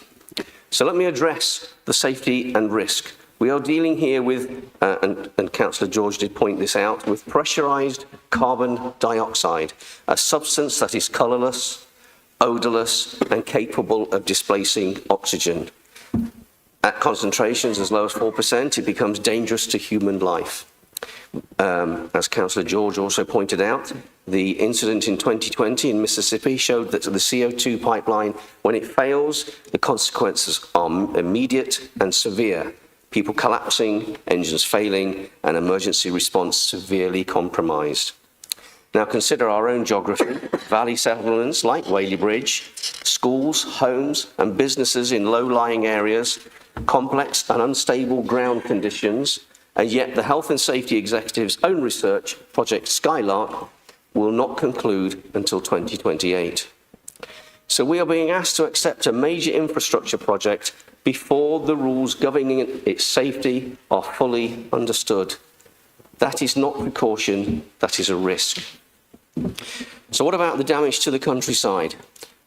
So let me address the safety and risk. We are dealing here with, and Councillor George did point this out, with pressurised carbon dioxide, a substance that is colourless, odourless, and capable of displacing oxygen. At concentrations as low as 4%, it becomes dangerous to human life. As Councillor George also pointed out, the incident in 2020 in Mississippi showed that the CO2 pipeline, when it fails, the consequences are immediate and severe. People collapsing, engines failing, and emergency response severely compromised. Now consider our own geography. Valley settlements like Whaley Bridge, schools, homes, and businesses in low-lying areas, complex and unstable ground conditions, and yet the Health and Safety Executive's own research, Project Skylark, will not conclude until 2028. So we are being asked to accept a major infrastructure project before the rules governing its safety are fully understood. That is not precaution, that is a risk. So what about the damage to the countryside?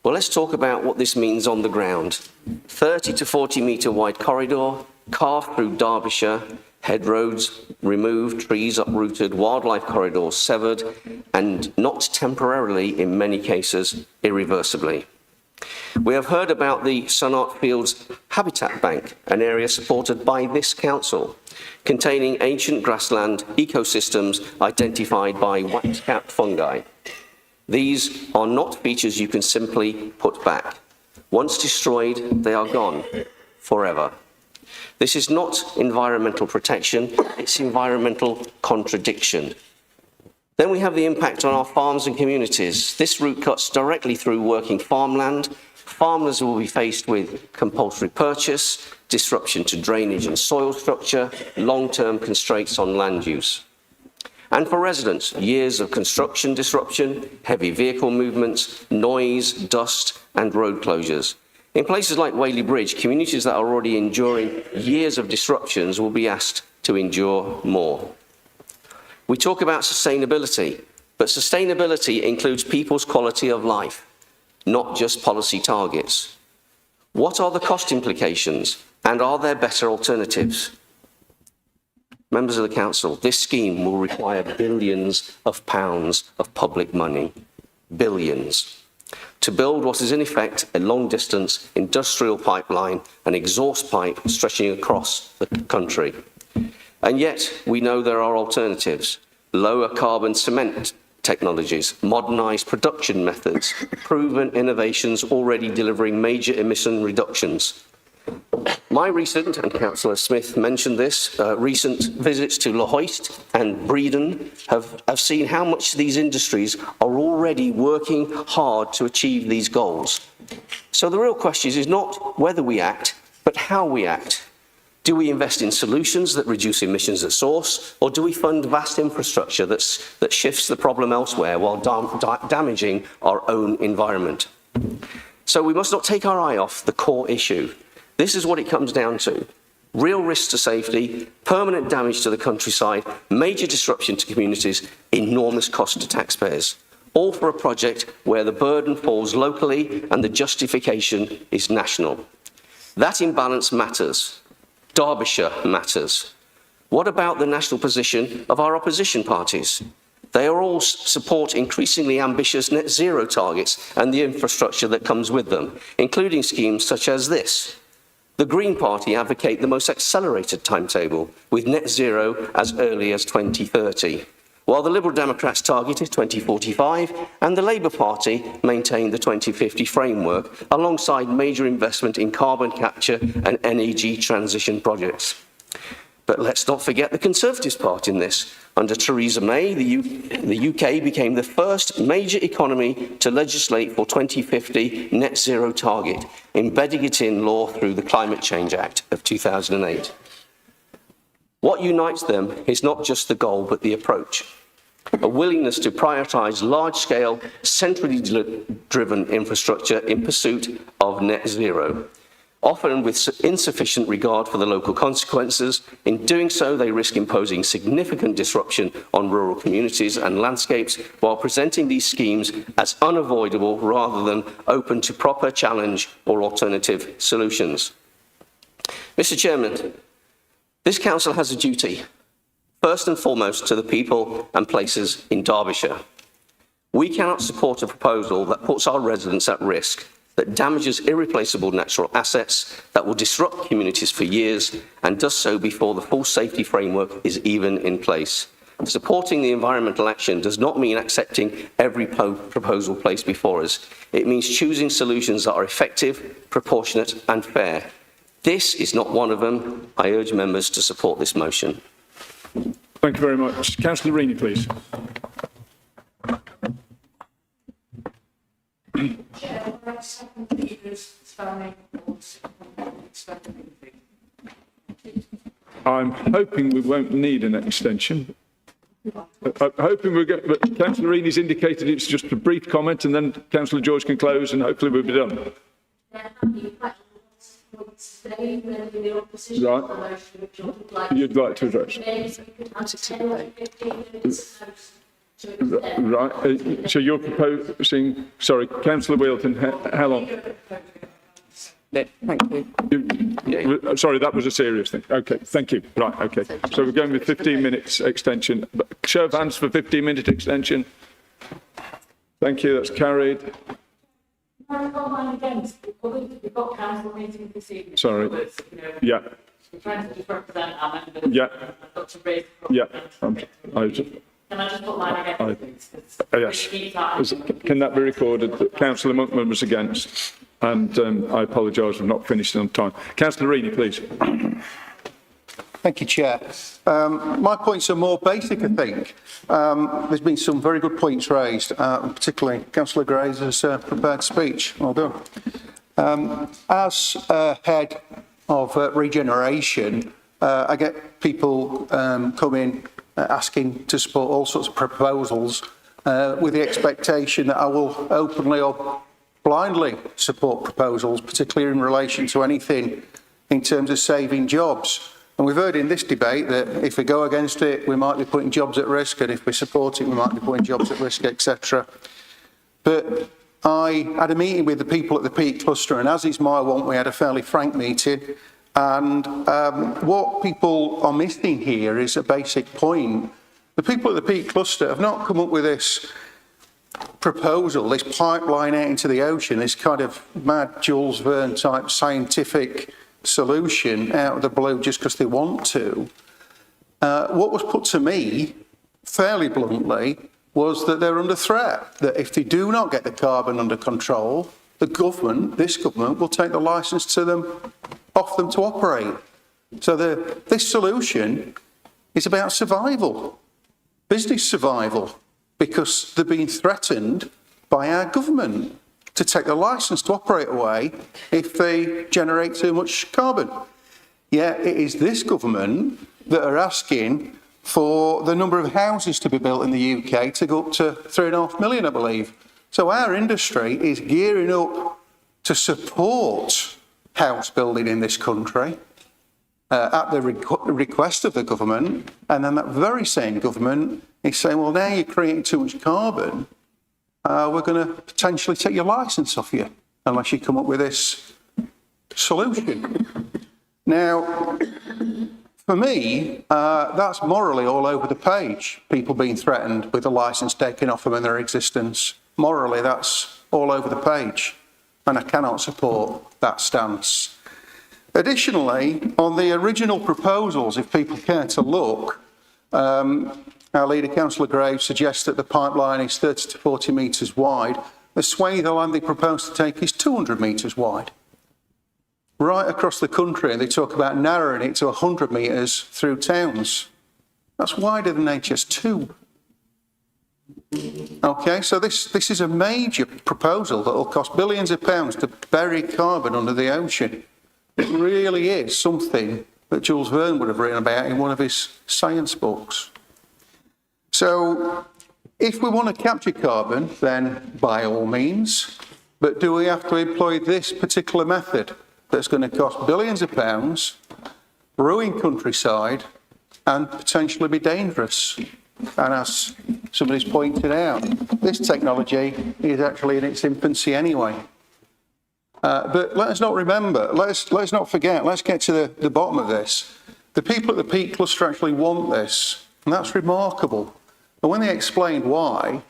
Well, let's talk about what this means on the ground. 30 to 40 metre wide corridor, carved through Derbyshire, head roads removed, trees uprooted, wildlife corridors severed, and not temporarily, in many cases, irreversibly. We have heard about the Sunart Fields Habitat Bank, an area supported by this council, containing ancient grassland ecosystems identified by wax-capped fungi. These are not features you can simply put back. Once destroyed, they are gone forever. This is not environmental protection, it's environmental contradiction. Then we have the impact on our farms and communities. This route cuts directly through working farmland. Farmers will be faced with compulsory purchase, disruption to drainage and soil structure, long-term constraints on land use. And for residents, years of construction disruption, heavy vehicle movements, noise, dust, and road closures. In places like Whaley Bridge, communities that are already enduring years of disruptions will be asked to endure more. We talk about sustainability, but sustainability includes people's quality of life, not just policy targets. What are the cost implications, and are there better alternatives? Members of the Council, this scheme will require billions of pounds of public money, billions, to build what is in effect a long-distance industrial pipeline, an exhaust pipe stretching across the country. And yet, we know there are alternatives. Lower carbon cement technologies, modernised production methods, proven innovations already delivering major emission reductions. My recent, and Councillor Smith mentioned this, recent visits to Lohoist and Breedon have seen how much these industries are already working hard to achieve these goals. So the real question is not whether we act, but how we act. Do we invest in solutions that reduce emissions at source, or do we fund vast infrastructure that shifts the problem elsewhere while damaging our own environment? So we must not take our eye off the core issue. This is what it comes down to. Real risk to safety, permanent damage to the countryside, major disruption to communities, enormous cost to taxpayers. All for a project where the burden falls locally and the justification is national. That imbalance matters. Derbyshire matters. What about the national position of our opposition parties? They are all support increasingly ambitious net zero targets and the infrastructure that comes with them, including schemes such as this. The Green Party advocate the most accelerated timetable, with net zero as early as 2030, while the Liberal Democrats targeted 2045 and the Labour Party maintained the 2050 framework alongside major investment in carbon capture and energy transition projects. But let's not forget the Conservatives' part in this. Under Theresa May, the UK became the first major economy to legislate for 2050 net zero target, embedding it in law through the Climate Change Act of 2008. What unites them is not just the goal, but the approach. A willingness to prioritise large-scale, centrally driven infrastructure in pursuit of net zero, often with insufficient regard for the local consequences. In doing so, they risk imposing significant disruption on rural communities and landscapes while presenting these schemes as unavoidable rather than open to proper challenge or alternative solutions. Mr. Chairman, this council has a duty, first and foremost, to the people and places in Derbyshire. We cannot support a proposal that puts our residents at risk, that damages irreplaceable natural assets, that will disrupt communities for years, and does so before the full safety framework is even in place. Supporting the environmental action does not mean accepting every proposal placed before us. It means choosing solutions that are effective, proportionate, and fair. This is not one of them. I urge members to support this motion. Thank you very much. Councillor Rini, please. I'm hoping we won't need an extension. I'm hoping we'll get, but Councillor Rini's indicated it's just a brief comment and then Councillor George can close and hopefully we'll be done. Right. You'd like to address? Right. So you're proposing, sorry, Councillor Wheelton, how long? Thank you. Sorry, that was a serious thing. Okay, thank you. Right, okay. So we're going with 15 minutes extension. Show of hands for 15-minute extension. Thank you, that's carried. Sorry. Yeah. We're trying to just represent our members. Yeah. Yeah. Can I just put mine against? Yes. Can that be recorded that Councillor Monkman was against? And I apologise for not finishing on time. Councillor Rini, please. Thank you, Chair. My points are more basic, I think. There's been some very good points raised, particularly Councillor Grazer's prepared speech. Well done. As head of Regeneration, I get people coming asking to support all sorts of proposals with the expectation that I will openly or blindly support proposals, particularly in relation to anything in terms of saving jobs. And we've heard in this debate that if we go against it, we might be putting jobs at risk, and if we support it, we might be putting jobs at risk, etc. But I had a meeting with the people at the Peak Cluster, and as is my wont, we had a fairly frank meeting. And what people are missing here is a basic point. The people at the Peak Cluster have not come up with this proposal, this pipeline out into the ocean, this kind of mad Jules Verne type scientific solution out of the blue just because they want to. What was put to me, fairly bluntly, was that they're under threat, that if they do not get the carbon under control, the government, this government, will take the licence to them, off them to operate. So this solution is about survival, business survival, because they're being threatened by our government to take the licence to operate away if they generate too much carbon. Yet it is this government that are asking for the number of houses to be built in the UK to go up to 3.5 million, I believe. So our industry is gearing up to support house building in this country at the request of the government, and then that very same government is saying, well, now you're creating too much carbon, we're going to potentially take your licence off you unless you come up with this solution. Now, for me, that's morally all over the page, people being threatened with the licence taken off them in their existence. Morally, that's all over the page, and I cannot support that stance. Additionally, on the original proposals, if people care to look, our leader, Councillor Graves, suggests that the pipeline is 30 to 40 metres wide. The swathe of land they propose to take is 200 metres wide. Right across the country, they talk about narrowing it to 100 metres through towns. That's wider than HS2. Okay, so this is a major proposal that will cost billions of pounds to bury carbon under the ocean. It really is something that Jules Verne would have written about in one of his science books. So if we want to capture carbon, then by all means, but do we have to employ this particular method that's going to cost billions of pounds, ruin countryside, and potentially be dangerous? And as somebody's pointed out, this technology is actually in its infancy anyway. But let us not remember, let's not forget, let's get to the bottom of this. The people at the Peak Cluster actually want this, and that's remarkable. And when they explained why,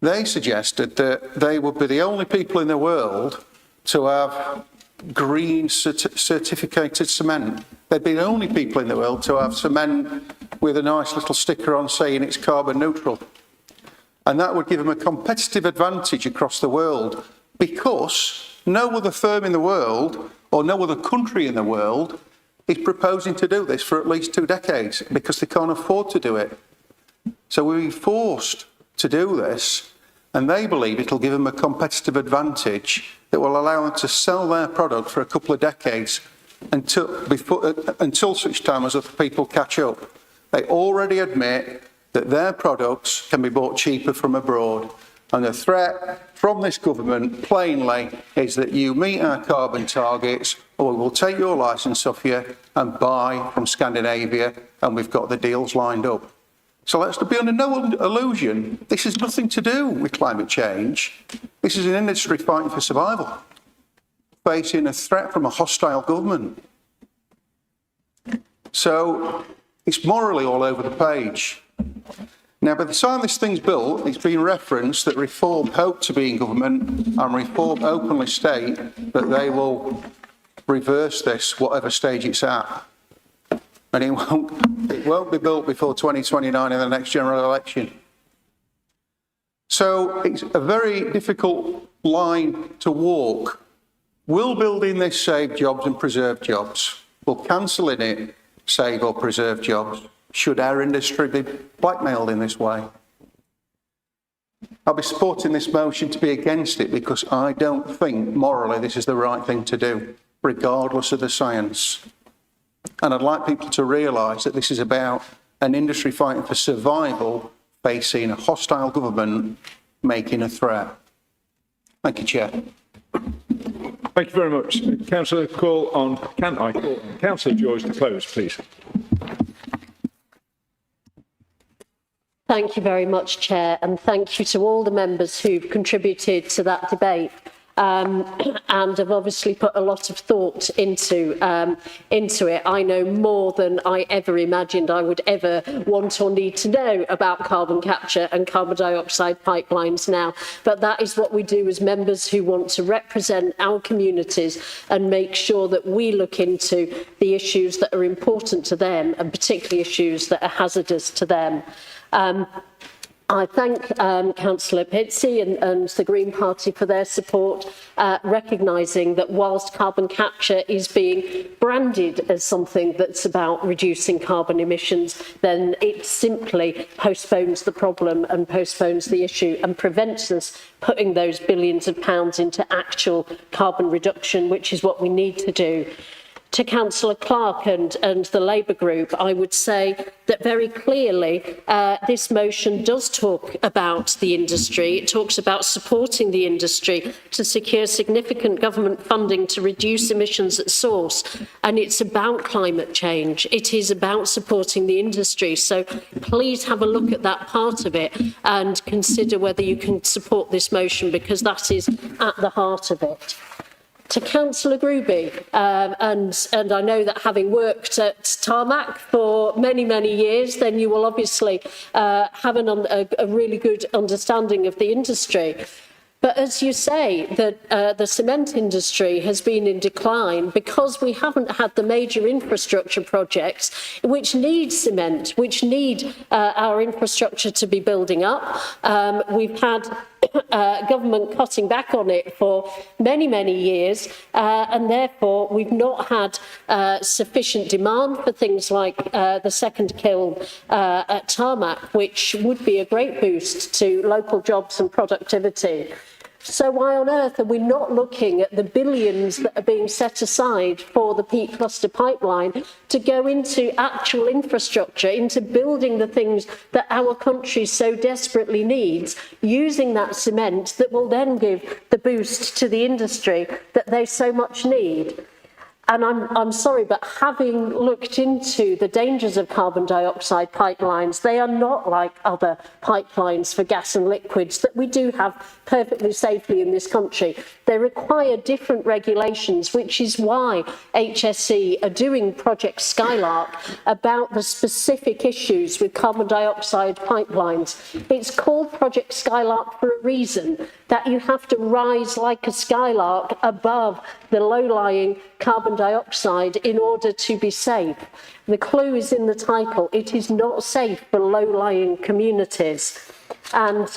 they suggested that they would be the only people in the world to have green certificated cement. They'd be the only people in the world to have cement with a nice little sticker on saying it's carbon neutral. And that would give them a competitive advantage across the world, because no other firm in the world or no other country in the world is proposing to do this for at least 2 decades, because they can't afford to do it. So we'll be forced to do this, and they believe it'll give them a competitive advantage that will allow them to sell their product for a couple of decades until such time as other people catch up. They already admit that their products can be bought cheaper from abroad. And the threat from this government, plainly, is that you meet our carbon targets, or we will take your licence off you and buy from Scandinavia, and we've got the deals lined up. So let's be under no illusion. This has nothing to do with climate change. This is an industry fighting for survival, facing a threat from a hostile government. So it's morally all over the page. Now, by the time this thing's built, it's been referenced that Reform hope to be in government, and Reform openly state that they will reverse this, whatever stage it's at. And it won't be built before 2029 in the next general election. So it's a very difficult line to walk. Will building this save jobs and preserve jobs? Will cancelling it save or preserve jobs? Should our industry be blackmailed in this way? I'll be supporting this motion to be against it, because I don't think morally this is the right thing to do, regardless of the science. And I'd like people to realise that this is about an industry fighting for survival, facing a hostile government making a threat. Thank you, Chair. Thank you very much. Councillor, can I call on Councillor George to close, please? Thank you very much, Chair, and thank you to all the members who've contributed to that debate. And have obviously put a lot of thought into it. I know more than I ever imagined I would ever want or need to know about carbon capture and carbon dioxide pipelines now. But that is what we do as members who want to represent our communities and make sure that we look into the issues that are important to them, and particularly issues that are hazardous to them. I thank Councillor Pitsey and the Green Party for their support, recognising that whilst carbon capture is being branded as something that's about reducing carbon emissions, then it simply postpones the problem and postpones the issue and prevents us putting those billions of pounds into actual carbon reduction, which is what we need to do. To Councillor Clark and the Labour group, I would say that very clearly this motion does talk about the industry. It talks about supporting the industry to secure significant government funding to reduce emissions at source. And it's about climate change. It is about supporting the industry. So please have a look at that part of it and consider whether you can support this motion, because that is at the heart of it. To Councillor Gruby, and I know that having worked at Tarmac for many, many years, then you will obviously have a really good understanding of the industry. But as you say, that the cement industry has been in decline because we haven't had the major infrastructure projects which need cement, which need our infrastructure to be building up. We've had government cutting back on it for many, many years, and therefore we've not had sufficient demand for things like the second kiln at Tarmac, which would be a great boost to local jobs and productivity. So why on earth are we not looking at the billions that are being set aside for the Peak Cluster pipeline to go into actual infrastructure, into building the things that our country so desperately needs, using that cement that will then give the boost to the industry that they so much need? And I'm sorry, but having looked into the dangers of carbon dioxide pipelines, they are not like other pipelines for gas and liquids that we do have perfectly safely in this country. They require different regulations, which is why HSE are doing Project Skylark about the specific issues with carbon dioxide pipelines. It's called Project Skylark for a reason, that you have to rise like a skylark above the low-lying carbon dioxide in order to be safe. The clue is in the title. It is not safe for low-lying communities. And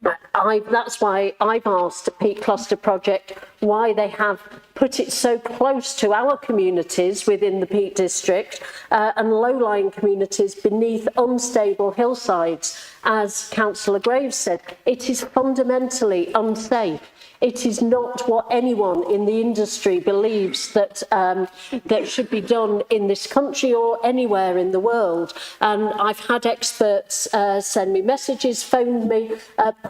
that's why I've asked Peak Cluster Project why they have put it so close to our communities within the Peak District and low-lying communities beneath unstable hillsides. As Councillor Graves said, it is fundamentally unsafe. It is not what anyone in the industry believes that that should be done in this country or anywhere in the world. And I've had experts send me messages, phone me,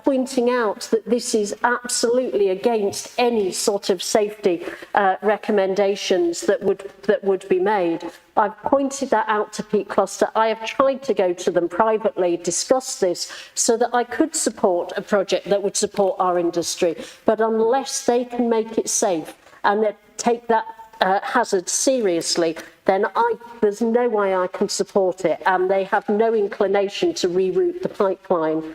pointing out that this is absolutely against any sort of safety recommendations that would be made. I've pointed that out to Peak Cluster. I have tried to go to them privately, discuss this, so that I could support a project that would support our industry. But unless they can make it safe and take that hazard seriously, then there's no way I can support it. And they have no inclination to reroute the pipeline.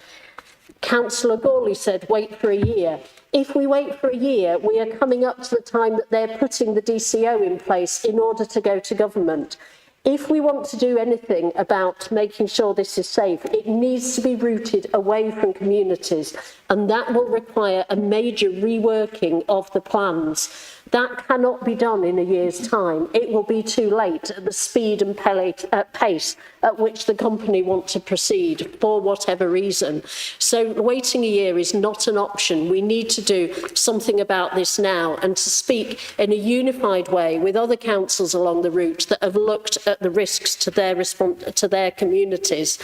Councillor Gawley said, wait for a year. If we wait for a year, we are coming up to the time that they're putting the DCO in place in order to go to government. If we want to do anything about making sure this is safe, it needs to be rooted away from communities, and that will require a major reworking of the plans. That cannot be done in a year's time. It will be too late at the speed and pace at which the company want to proceed for whatever reason. So waiting a year is not an option. We need to do something about this now, and to speak in a unified way with other councils along the route that have looked at the risks to their communities.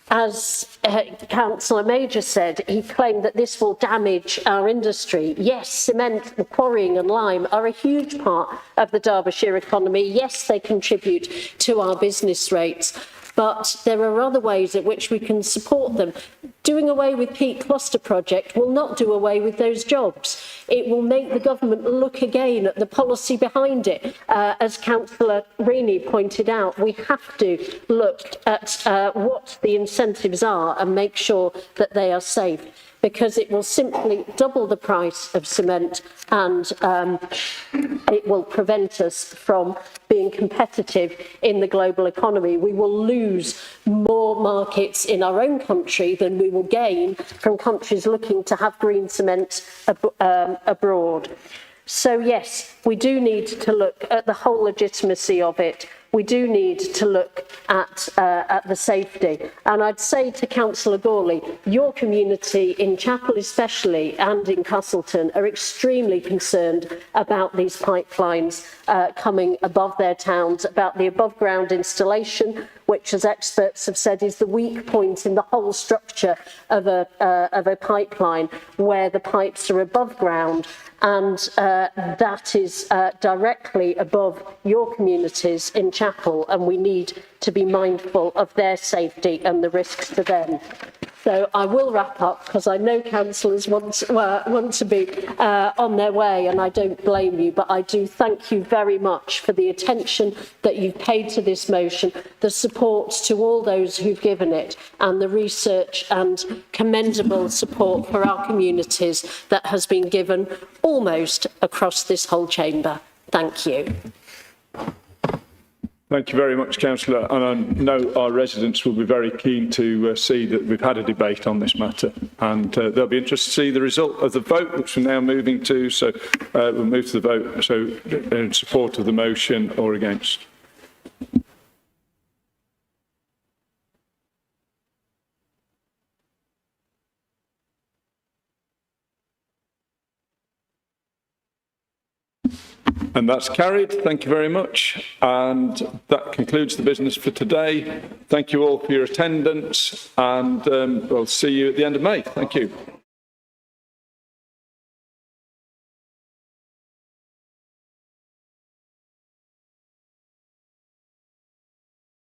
As Councillor Major said, he claimed that this will damage our industry. Yes, cement, quarrying and lime are a huge part of the Derbyshire economy. Yes, they contribute to our business rates, but there are other ways in which we can support them. Doing away with Peak Cluster Project will not do away with those jobs. It will make the government look again at the policy behind it. As Councillor Reaney pointed out, we have to look at what the incentives are and make sure that they are safe, because it will simply double the price of cement, and it will prevent us from being competitive in the global economy. We will lose more markets in our own country than we will gain from countries looking to have green cement abroad. So yes, we do need to look at the whole legitimacy of it. We do need to look at the safety. And I'd say to Councillor Gawley, your community in Chapel especially and in Castleton are extremely concerned about these pipelines coming above their towns, about the above ground installation, which, as experts have said, is the weak point in the whole structure of a pipeline, where the pipes are above ground, and that is directly above your communities in Chapel, and we need to be mindful of their safety and the risks to them. So I will wrap up, because I know councillors want to be on their way, and I don't blame you, but I do thank you very much for the attention that you've paid to this motion, the support to all those who've given it, and the research and commendable support for our communities that has been given almost across this whole chamber. Thank you. Thank you very much, Councillor. And I know our residents will be very keen to see that we've had a debate on this matter. And they'll be interested to see the result of the vote, which we're now moving to. So we'll move to the vote. So in support of the motion or against? And that's carried. Thank you very much. And that concludes the business for today. Thank you all for your attendance, and we'll see you at the end of May. Thank you.